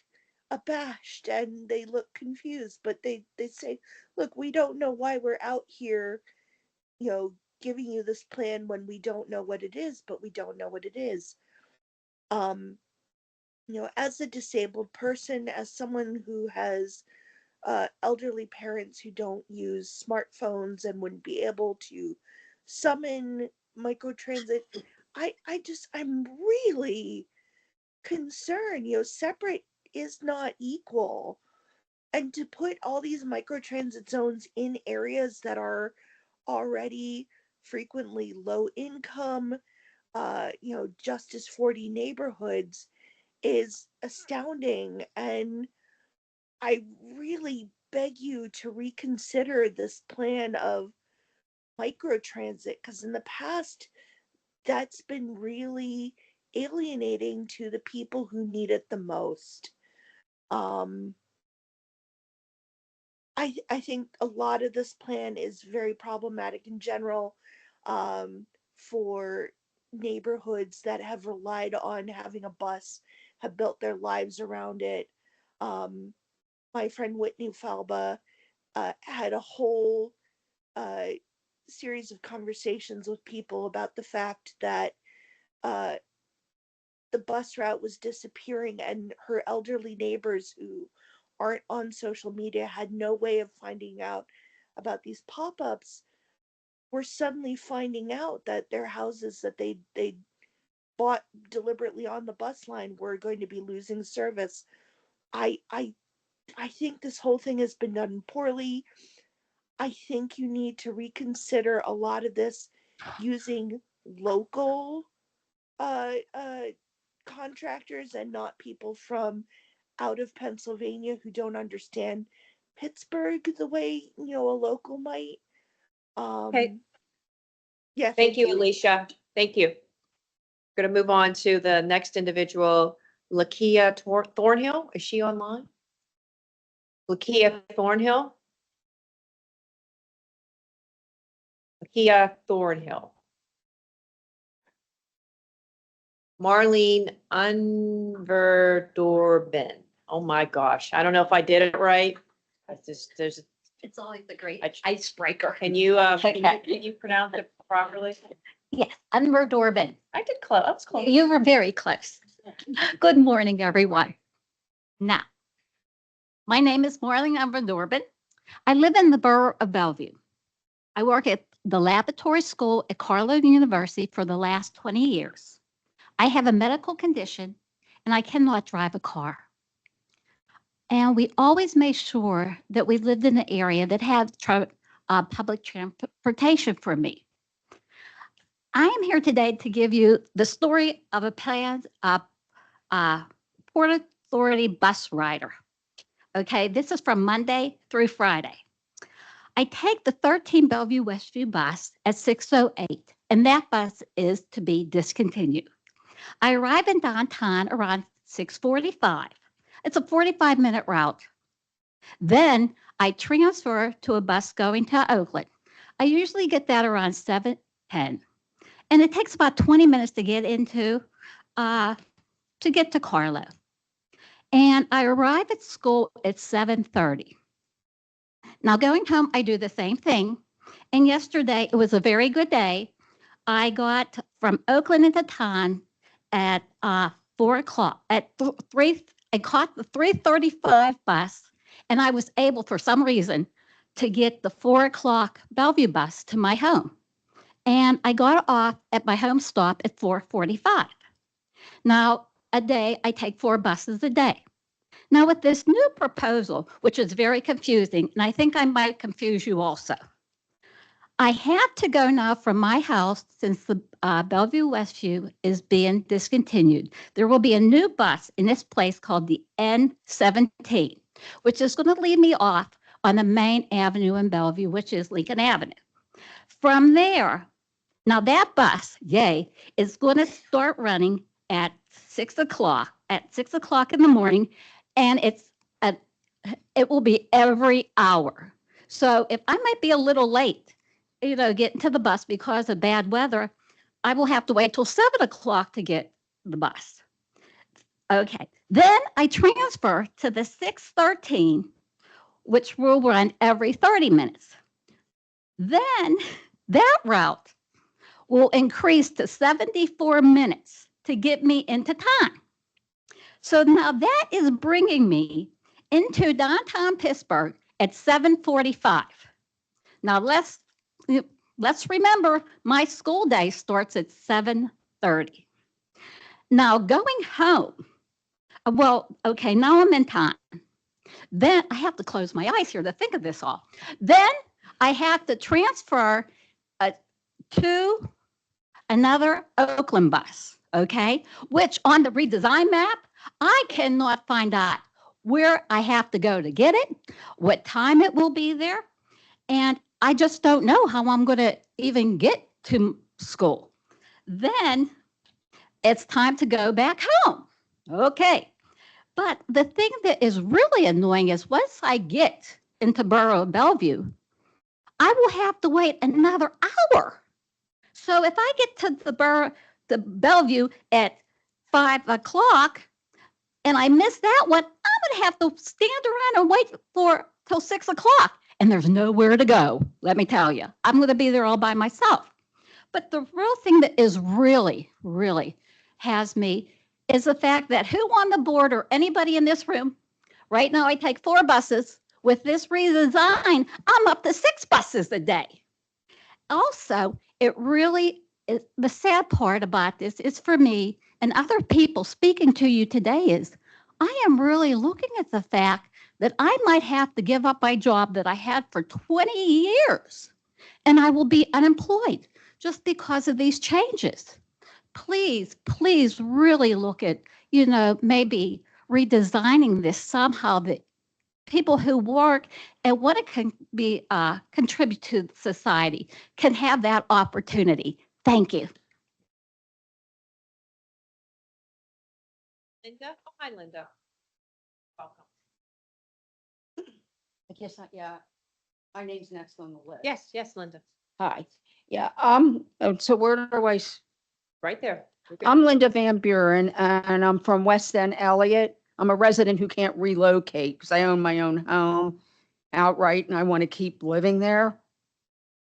abashed and they look confused, but they say, look, we don't know why we're out here, giving you this plan when we don't know what it is, but we don't know what it is. As a disabled person, as someone who has elderly parents who don't use smartphones and wouldn't be able to summon microtransit, I'm really concerned. Separate is not equal. And to put all these microtransit zones in areas that are already frequently low income, Justice 40 neighborhoods is astounding. And I really beg you to reconsider this plan of microtransit, because in the past, that's been really alienating to the people who need it the most. I think a lot of this plan is very problematic in general, for neighborhoods that have relied on having a bus, have built their lives around it. My friend Whitney Falba had a whole uh, series of conversations with people about the fact that uh, the bus route was disappearing, and her elderly neighbors who aren't on social media had no way of finding out about these pop-ups were suddenly finding out that their houses that they bought deliberately on the bus line were going to be losing service. I think this whole thing has been done poorly. I think you need to reconsider a lot of this using local contractors and not people from out of Pennsylvania who don't understand Pittsburgh the way, a local might. Okay. Yeah, Thank you, Alicia. Thank you. Going to move on to the next individual, Lakia Thornhill. Is she online? Lakia Thornhill? Lakia Thornhill. Marlene Unverdorben. Oh my gosh. I don't know if I did it right. There's. It's always the great I- icebreaker. Can you Okay. pronounce it properly? Yes, Unverdorben. I did close. I was close. You were very close. Good morning, everyone. Now, my name is Marlene Unverdorben. I live in the borough of Bellevue. I work at the laboratory school at Carlow University for the last 20 years. I have a medical condition and I cannot drive a car. And we always made sure that we lived in an area that had public transportation for me. I am here today to give you the story of a planned Port Authority bus rider. Okay, this is from Monday through Friday. I take the 13 Bellevue Westview bus at 6:08, and that bus is to be discontinued. I arrive in downtown around 6:45. It's a 45-minute route. Then I transfer to a bus going to Oakland. I usually get that around 7:10. And it takes about 20 minutes to get to Carlow. And I arrive at school at 7:30. Now going home, I do the same thing. And yesterday, it was a very good day. I got from Oakland into town at 4 o'clock. At 3, I caught the 3:35 bus, and I was able, for some reason, to get the 4 o'clock Bellevue bus to my home. And I got off at my home stop at 4:45. Now, a day, I take 4 buses a day. Now, with this new proposal, which is very confusing, and I think I might confuse you also, I have to go now from my house, since the Bellevue Westview is being discontinued. There will be a new bus in this place called the N17, which is going to leave me off on the main avenue in Bellevue, which is Lincoln Avenue. From there, now that bus, yay, is going to start running at 6 o'clock, in the morning, and it will be every hour. So if I might be a little late, getting to the bus because of bad weather, I will have to wait till 7 o'clock to get the bus. Okay, then I transfer to the 6:13, which will run every 30 minutes. Then that route will increase to 74 minutes to get me into time. So now that is bringing me into downtown Pittsburgh at 7:45. Now let's remember, my school day starts at 7:30. Now going home, well, okay, now I'm in time. Then I have to close my eyes here to think of this all. Then I have to transfer to another Oakland bus, okay, which on the redesign map, I cannot find out where I have to go to get it, what time it will be there, and I just don't know how I'm going to even get to school. Then it's time to go back home. Okay. But the thing that is really annoying is once I get into Borough of Bellevue, I will have to wait another hour. So if I get to the Bellevue at 5 o'clock and I miss that one, I'm going to have to stand around and wait till 6 o'clock. And there's nowhere to go, let me tell you. I'm going to be there all by myself. But the real thing that is really, really has me is the fact that who on the board or anybody in this room, right now I take 4 buses. With this redesign, I'm up to 6 buses a day. Also, it really is, the sad part about this is for me and other people speaking to you today is I am really looking at the fact that I might have to give up my job that I had for 20 years and I will be unemployed just because of these changes. Please, please really look at, maybe redesigning this somehow that people who work and want to contribute to society can have that opportunity. Thank you. Linda? Oh, hi, Linda. Welcome. I guess, yeah, my name's next on the list. Yes, Linda. Hi, yeah, so where do I, Right there. I'm Linda Van Buren, and I'm from West End, Elliott. I'm a resident who can't relocate because I own my own home outright and I want to keep living there.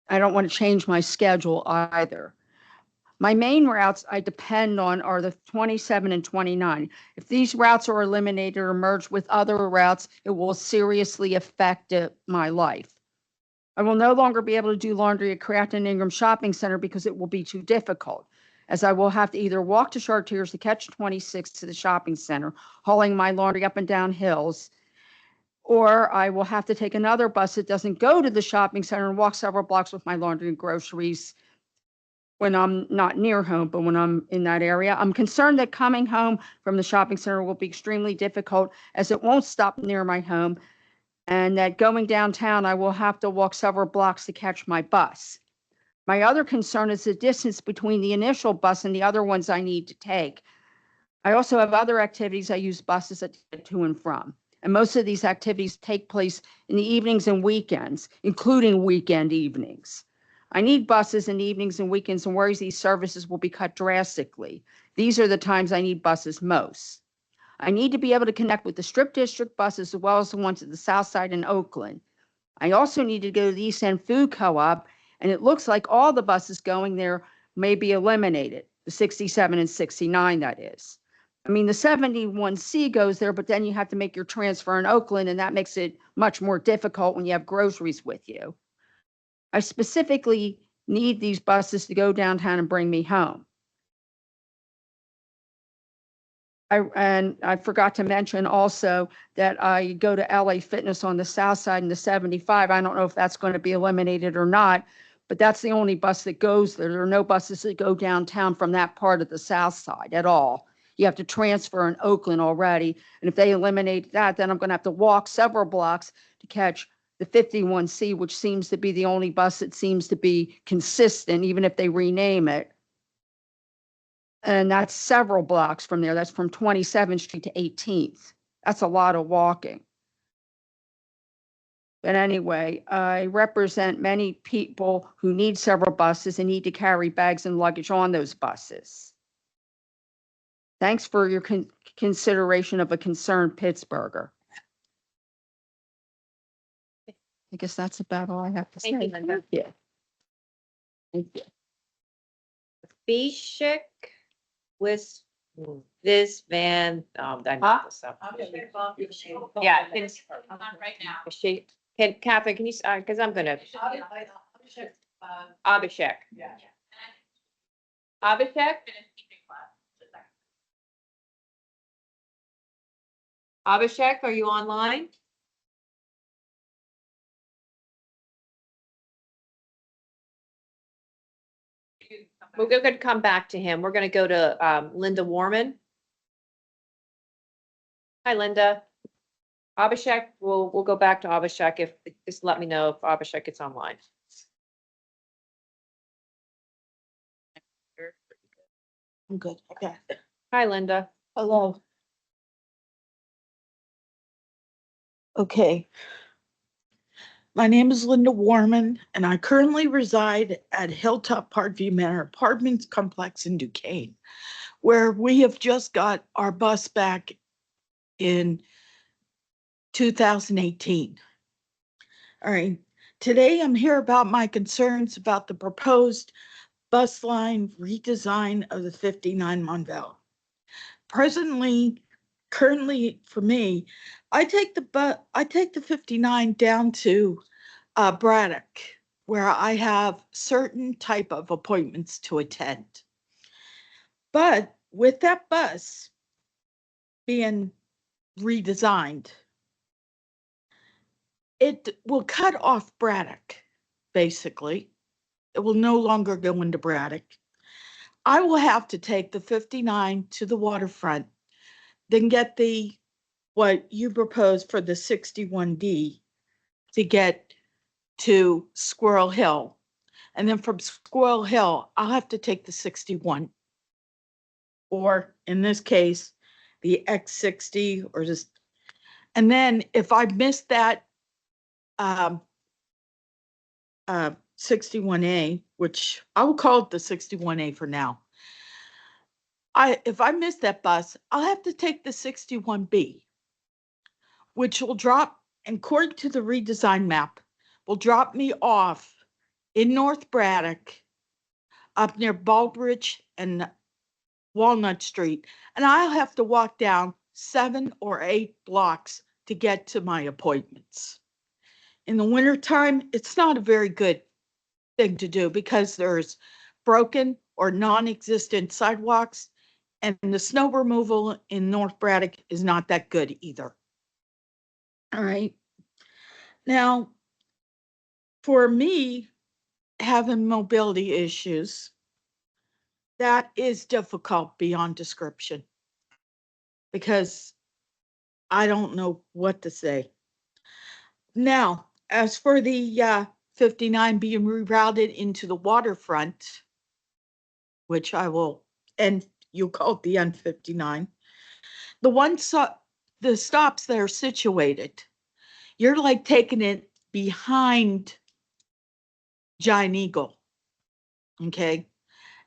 I don't want to change my schedule either. My main routes I depend on are the 27 and 29. If these routes are eliminated or merged with other routes, it will seriously affect my life. I will no longer be able to do laundry at Craft and Ingram Shopping Center because it will be too difficult, as I will have to either walk to Chartiers to catch 26 to the shopping center, hauling my laundry up and down hills, or I will have to take another bus that doesn't go to the shopping center and walk several blocks with my laundry and groceries when I'm not near home, but when I'm in that area. I'm concerned that coming home from the shopping center will be extremely difficult as it won't stop near my home, and that going downtown, I will have to walk several blocks to catch my bus. My other concern is the distance between the initial bus and the other ones I need to take. I also have other activities I use buses to and from, and most of these activities take place in the evenings and weekends, including weekend evenings. I need buses in the evenings and weekends and worries these services will be cut drastically. These are the times I need buses most. I need to be able to connect with the Strip District buses as well as the ones at the South Side in Oakland. I also need to go to the East End Food Co-op, and it looks like all the buses going there may be eliminated, the 67 and 69, that is. I mean, the 71C goes there, but then you have to make your transfer in Oakland, and that makes it much more difficult when you have groceries with you. I specifically need these buses to go downtown and bring me home. I forgot to mention also that I go to LA Fitness on the south side in the 75. I don't know if that's going to be eliminated or not, but that's the only bus that goes there. There are no buses that go downtown from that part of the south side at all. You have to transfer in Oakland already. And if they eliminate that, then I'm going to have to walk several blocks to catch the 51C, which seems to be the only bus that seems to be consistent, even if they rename it. And that's several blocks from there. That's from 27th Street to 18th. That's a lot of walking. But anyway, I represent many people who need several buses and need to carry bags and luggage on those buses. Thanks for your consideration of a concerned Pittsburgher. I guess that's about all I have to say. Thank you, Linda. Yeah. Thank you. Bishik with this van, I messed this up. Yeah, it's right now. Catherine, can you, because I'm gonna. Abhishek. Abhishek? Abhishek, are you online? We're going to come back to him. We're going to go to Linda Warman. Hi, Linda. Abhishek, we'll go back to Abhishek if, just let me know if Abhishek gets online. I'm good. Okay. Hi, Linda. Hello. Okay. My name is Linda Warman, and I currently reside at Hilltop Parkview Manor Apartments Complex in Duquesne, where we have just got our bus back in 2018. All right. Today, I'm here about my concerns about the proposed bus line redesign of the 59 Monvel. Currently for me, I take the 59 down to Braddock, where I have certain type of appointments to attend. But with that bus being redesigned, it will cut off Braddock, basically. It will no longer go into Braddock. I will have to take the 59 to the waterfront, then get what you proposed for the 61D to get to Squirrel Hill. And then from Squirrel Hill, I'll have to take the 61. Or in this case, the X60 or just, and then if I miss that 61A, which I will call it the 61A for now. If I miss that bus, I'll have to take the 61B, which will drop, according to the redesign map, will drop me off in North Braddock, up near Baldrige and Walnut Street, and I'll have to walk down 7 or 8 blocks to get to my appointments. in the wintertime, it's not a very good thing to do because there's broken or non-existent sidewalks, and the snow removal in North Braddock is not that good either. All right. Now, for me, having mobility issues, that is difficult beyond description because I don't know what to say. Now, as for the 59 being rerouted into the waterfront, which I will, and you call it the N59, the stops that are situated, you're like taking it behind Giant Eagle, okay?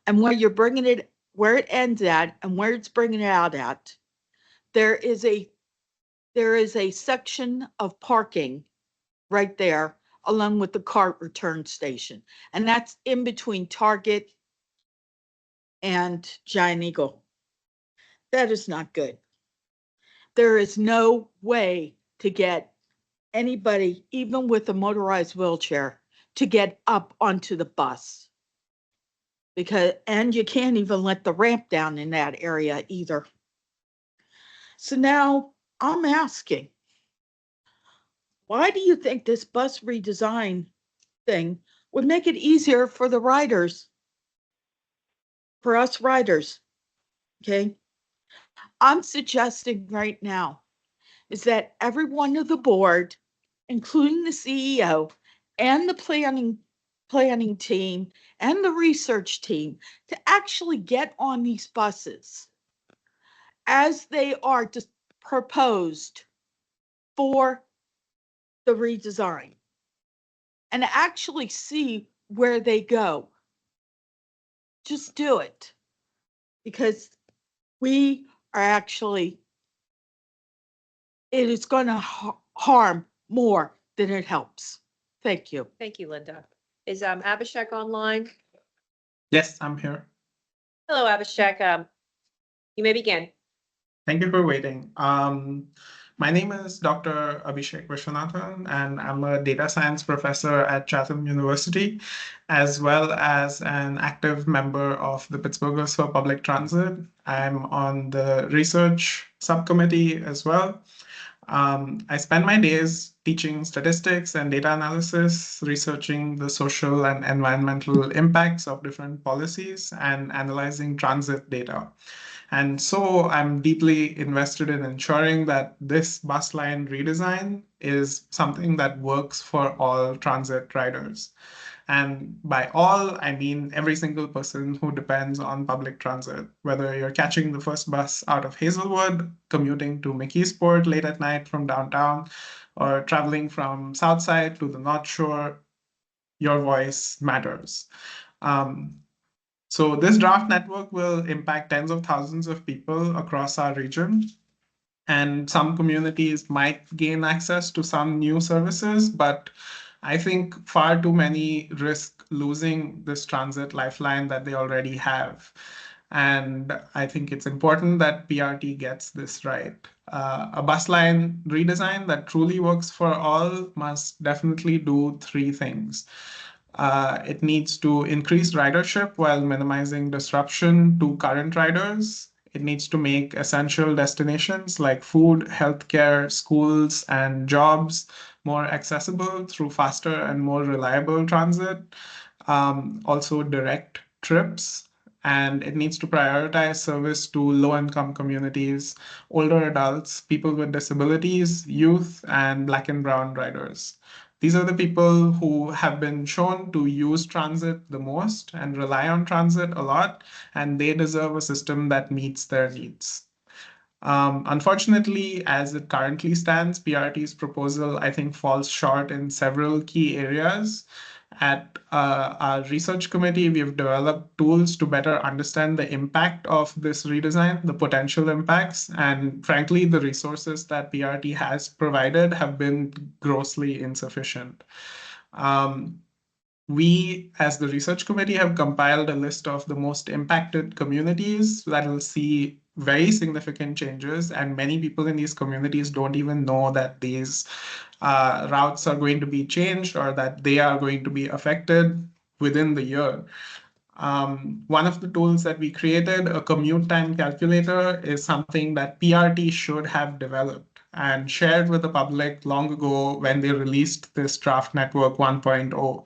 And where you're bringing it, where it ends at and where it's bringing it out at, there is a section of parking right there along with the cart return station. And that's in between Target and Giant Eagle. That is not good. There is no way to get anybody, even with a motorized wheelchair, to get up onto the bus. And you can't even let the ramp down in that area either. So now I'm asking, why do you think this bus redesign thing would make it easier for the riders, for us riders? Okay. I'm suggesting right now is that everyone of the board, including the CEO and the planning team and the research team, to actually get on these buses as they are just proposed for the redesign and actually see where they go. Just do it, because we are actually, it is going to harm more than it helps. Thank you. Thank you, Linda. Is Abhishek online? Yes, I'm here. Hello, Abhishek. You may begin. Thank you for waiting. My name is Dr. Abhishek Vishwanathan, and I'm a data science professor at Chatham University, as well as an active member of the Pittsburghers for Public Transit. I'm on the research subcommittee as well. I spend my days teaching statistics and data analysis, researching the social and environmental impacts of different policies, and analyzing transit data. And so I'm deeply invested in ensuring that this bus line redesign is something that works for all transit riders. And by all, I mean every single person who depends on public transit, whether you're catching the first bus out of Hazelwood, commuting to McKeesport late at night from downtown, or traveling from Southside to the North Shore, your voice matters. So this draft network will impact tens of thousands of people across our region. And some communities might gain access to some new services, but I think far too many risk losing this transit lifeline that they already have. And I think it's important that PRT gets this right. A bus line redesign that truly works for all must definitely do three things. It needs to increase ridership while minimizing disruption to current riders. It needs to make essential destinations like food, healthcare, schools, and jobs more accessible through faster and more reliable transit. Also direct trips. And it needs to prioritize service to low-income communities, older adults, people with disabilities, youth, and Black and brown riders. These are the people who have been shown to use transit the most and rely on transit a lot, and they deserve a system that meets their needs. Unfortunately, as it currently stands, PRT's proposal, I think, falls short in several key areas. At our research committee, we have developed tools to better understand the impact of this redesign, the potential impacts, and frankly, the resources that PRT has provided have been grossly insufficient. We, as the research committee, have compiled a list of the most impacted communities that will see very significant changes, and many people in these communities don't even know that these routes are going to be changed or that they are going to be affected within the year. One of the tools that we created, a commute time calculator, is something that PRT should have developed and shared with the public long ago when they released this draft network 1.0.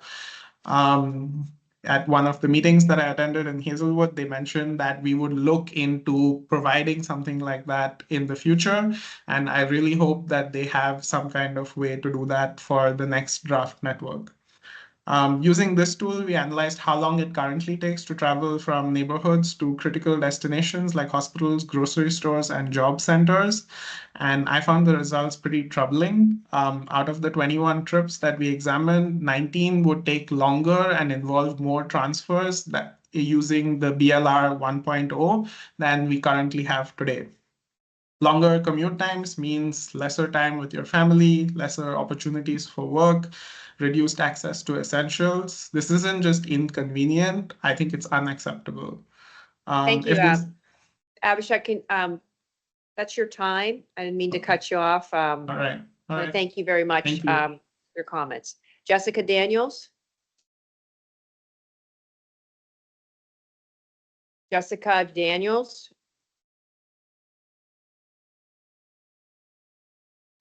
At one of the meetings that I attended in Hazelwood, they mentioned that we would look into providing something like that in the future. And I really hope that they have some kind of way to do that for the next draft network. Using this tool, we analyzed how long it currently takes to travel from neighborhoods to critical destinations like hospitals, grocery stores, and job centers. And I found the results pretty troubling. Out of the 21 trips that we examined, 19 would take longer and involve more transfers that using the BLR 1.0 than we currently have today. Longer commute times means lesser time with your family, lesser opportunities for work, reduced access to essentials. This isn't just inconvenient. I think it's unacceptable. Thank you, if this- Abhishek. That's your time. I didn't mean to cut you off. All right. All right. Thank you very much Thank you. for your comments. Jessica Daniels? Jessica Daniels?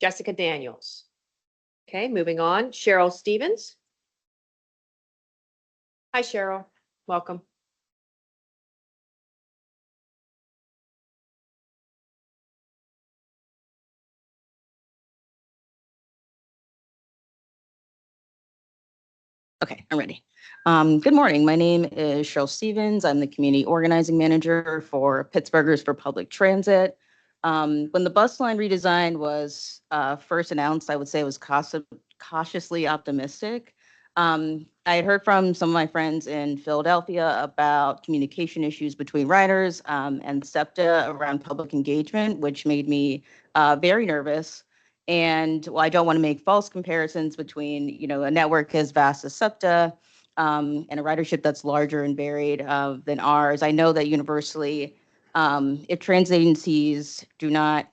Jessica Daniels. Okay, moving on. Cheryl Stevens? Hi, Cheryl. Welcome. Okay, I'm ready. Good morning. My name is Cheryl Stevens. I'm the Community Organizing Manager for Pittsburghers for Public Transit. When the bus line redesign was first announced, I would say I was cautiously optimistic. I had heard from some of my friends in Philadelphia about communication issues between riders and SEPTA around public engagement, which made me very nervous. And while I don't want to make false comparisons between, a network as vast as SEPTA and a ridership that's larger and varied than ours, I know that universally, if transit agencies do not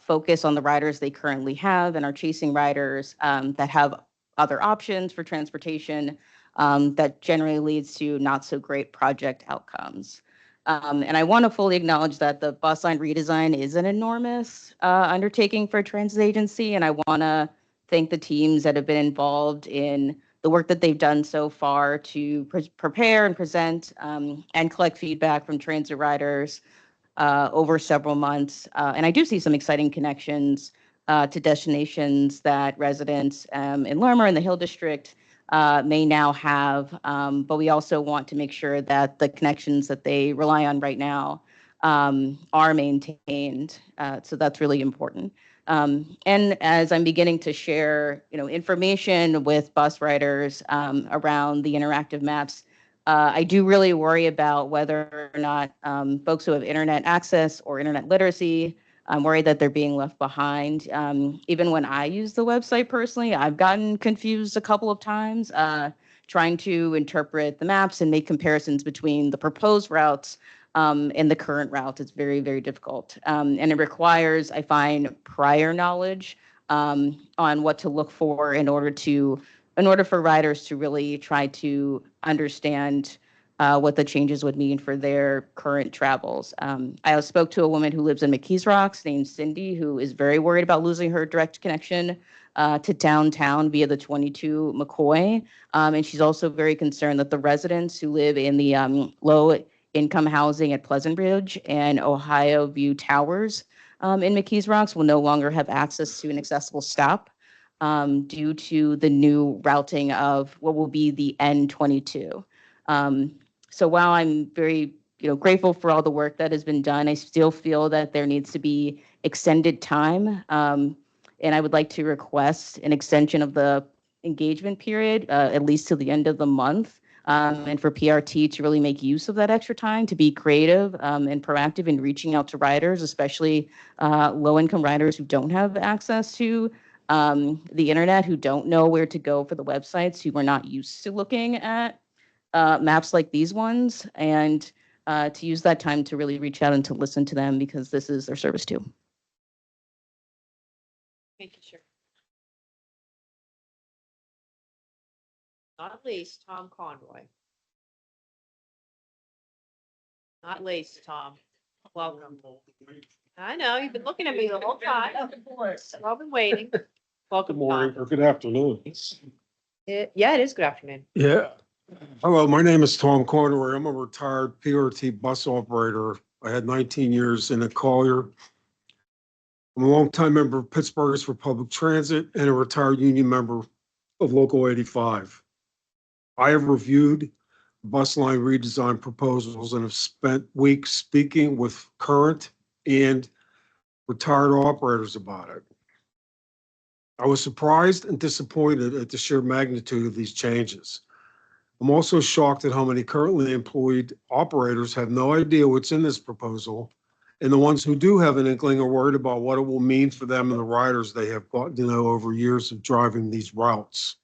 focus on the riders they currently have and are chasing riders that have other options for transportation, that generally leads to not so great project outcomes. And I want to fully acknowledge that the bus line redesign is an enormous undertaking for a transit agency. And I want to thank the teams that have been involved in the work that they've done so far to prepare and present and collect feedback from transit riders over several months. And I do see some exciting connections to destinations that residents in Larimer and the Hill District may now have, but we also want to make sure that the connections that they rely on right now are maintained. So that's really important. And as I'm beginning to share, information with bus riders around the interactive maps, I do really worry about whether or not folks who have internet access or internet literacy, I'm worried that they're being left behind. Even when I use the website personally, I've gotten confused a couple of times trying to interpret the maps and make comparisons between the proposed routes and the current routes. It's very, very difficult. And it requires, I find, prior knowledge on what to look for in order for riders to really try to understand what the changes would mean for their current travels. I spoke to a woman who lives in McKees Rocks named Cindy, who is very worried about losing her direct connection to downtown via the 22 McCoy. And she's also very concerned that the residents who live in the low income housing at Pleasant Ridge and Ohio View Towers in McKees Rocks will no longer have access to an accessible stop due to the new routing of what will be the N22. So while I'm very grateful for all the work that has been done, I still feel that there needs to be extended time. And I would like to request an extension of the engagement period, at least to the end of the month, and for PRT to really make use of that extra time to be creative and proactive in reaching out to riders, especially low-income riders who don't have access to the internet, who don't know where to go for the websites, who are not used to looking at maps like these ones. And to use that time to really reach out and to listen to them because this is their service too. Thank you, sure. Not least, Tom Conroy. Not least, Tom. Welcome. I know, you've been looking at me the whole time. I've been waiting. Welcome, Tom. Or good afternoon. Yeah, it is good afternoon. Yeah. Hello, my name is Tom Conroy. I'm a retired PRT bus operator. I had 19 years in a Collier. I'm a longtime member of Pittsburgh's for Public Transit and a retired union member of Local 85. I have reviewed bus line redesign proposals and have spent weeks speaking with current and retired operators about it. I was surprised and disappointed at the sheer magnitude of these changes. I'm also shocked at how many currently employed operators have no idea what's in this proposal, and the ones who do have an inkling are worried about what it will mean for them and the riders they have gotten to know over years of driving these routes.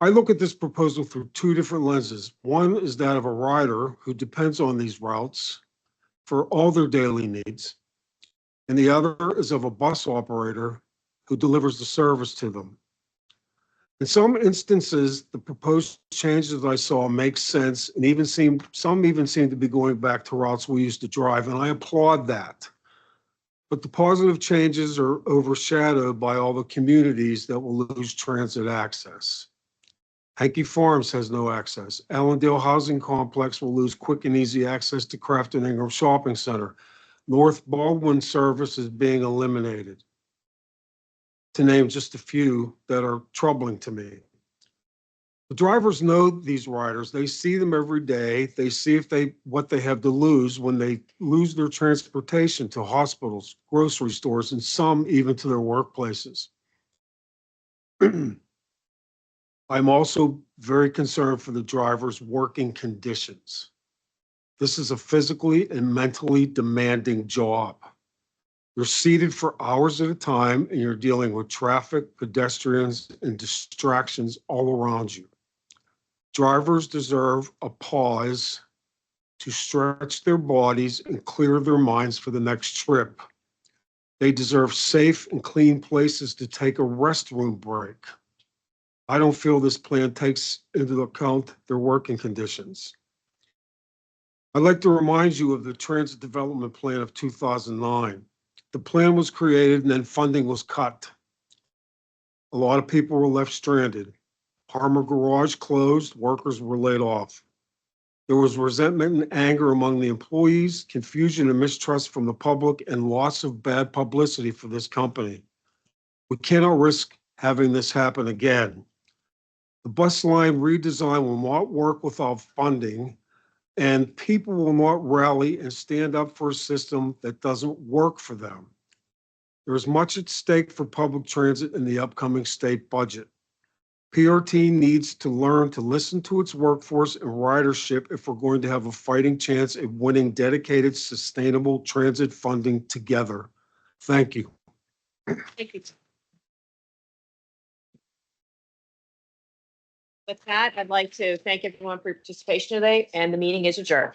I look at this proposal through two different lenses. One is that of a rider who depends on these routes for all their daily needs, and the other is of a bus operator who delivers the service to them. In some instances, the proposed changes I saw make sense and some even seem to be going back to routes we used to drive, and I applaud that. But the positive changes are overshadowed by all the communities that will lose transit access. Hankey Farms has no access. Allendale Housing Complex will lose quick and easy access to Kraft and Ingram Shopping Center. North Baldwin service is being eliminated, to name just a few that are troubling to me. The drivers know these riders. They see them every day. They see what they have to lose when they lose their transportation to hospitals, grocery stores, and some even to their workplaces. I'm also very concerned for the drivers' working conditions. This is a physically and mentally demanding job. You're seated for hours at a time and you're dealing with traffic, pedestrians, and distractions all around you. Drivers deserve a pause to stretch their bodies and clear their minds for the next trip. They deserve safe and clean places to take a restroom break. I don't feel this plan takes into account their working conditions. I'd like to remind you of the Transit Development Plan of 2009. The plan was created and then funding was cut. A lot of people were left stranded. Harmer Garage closed, workers were laid off. There was resentment and anger among the employees, confusion and mistrust from the public, and lots of bad publicity for this company. We cannot risk having this happen again. The bus line redesign will not work without funding, and people will not rally and stand up for a system that doesn't work for them. There is much at stake for public transit in the upcoming state budget. PRT needs to learn to listen to its workforce and ridership if we're going to have a fighting chance at winning dedicated, sustainable transit funding together. Thank you. Thank you. With that, I'd like to thank everyone for your participation today, and the meeting is adjourned.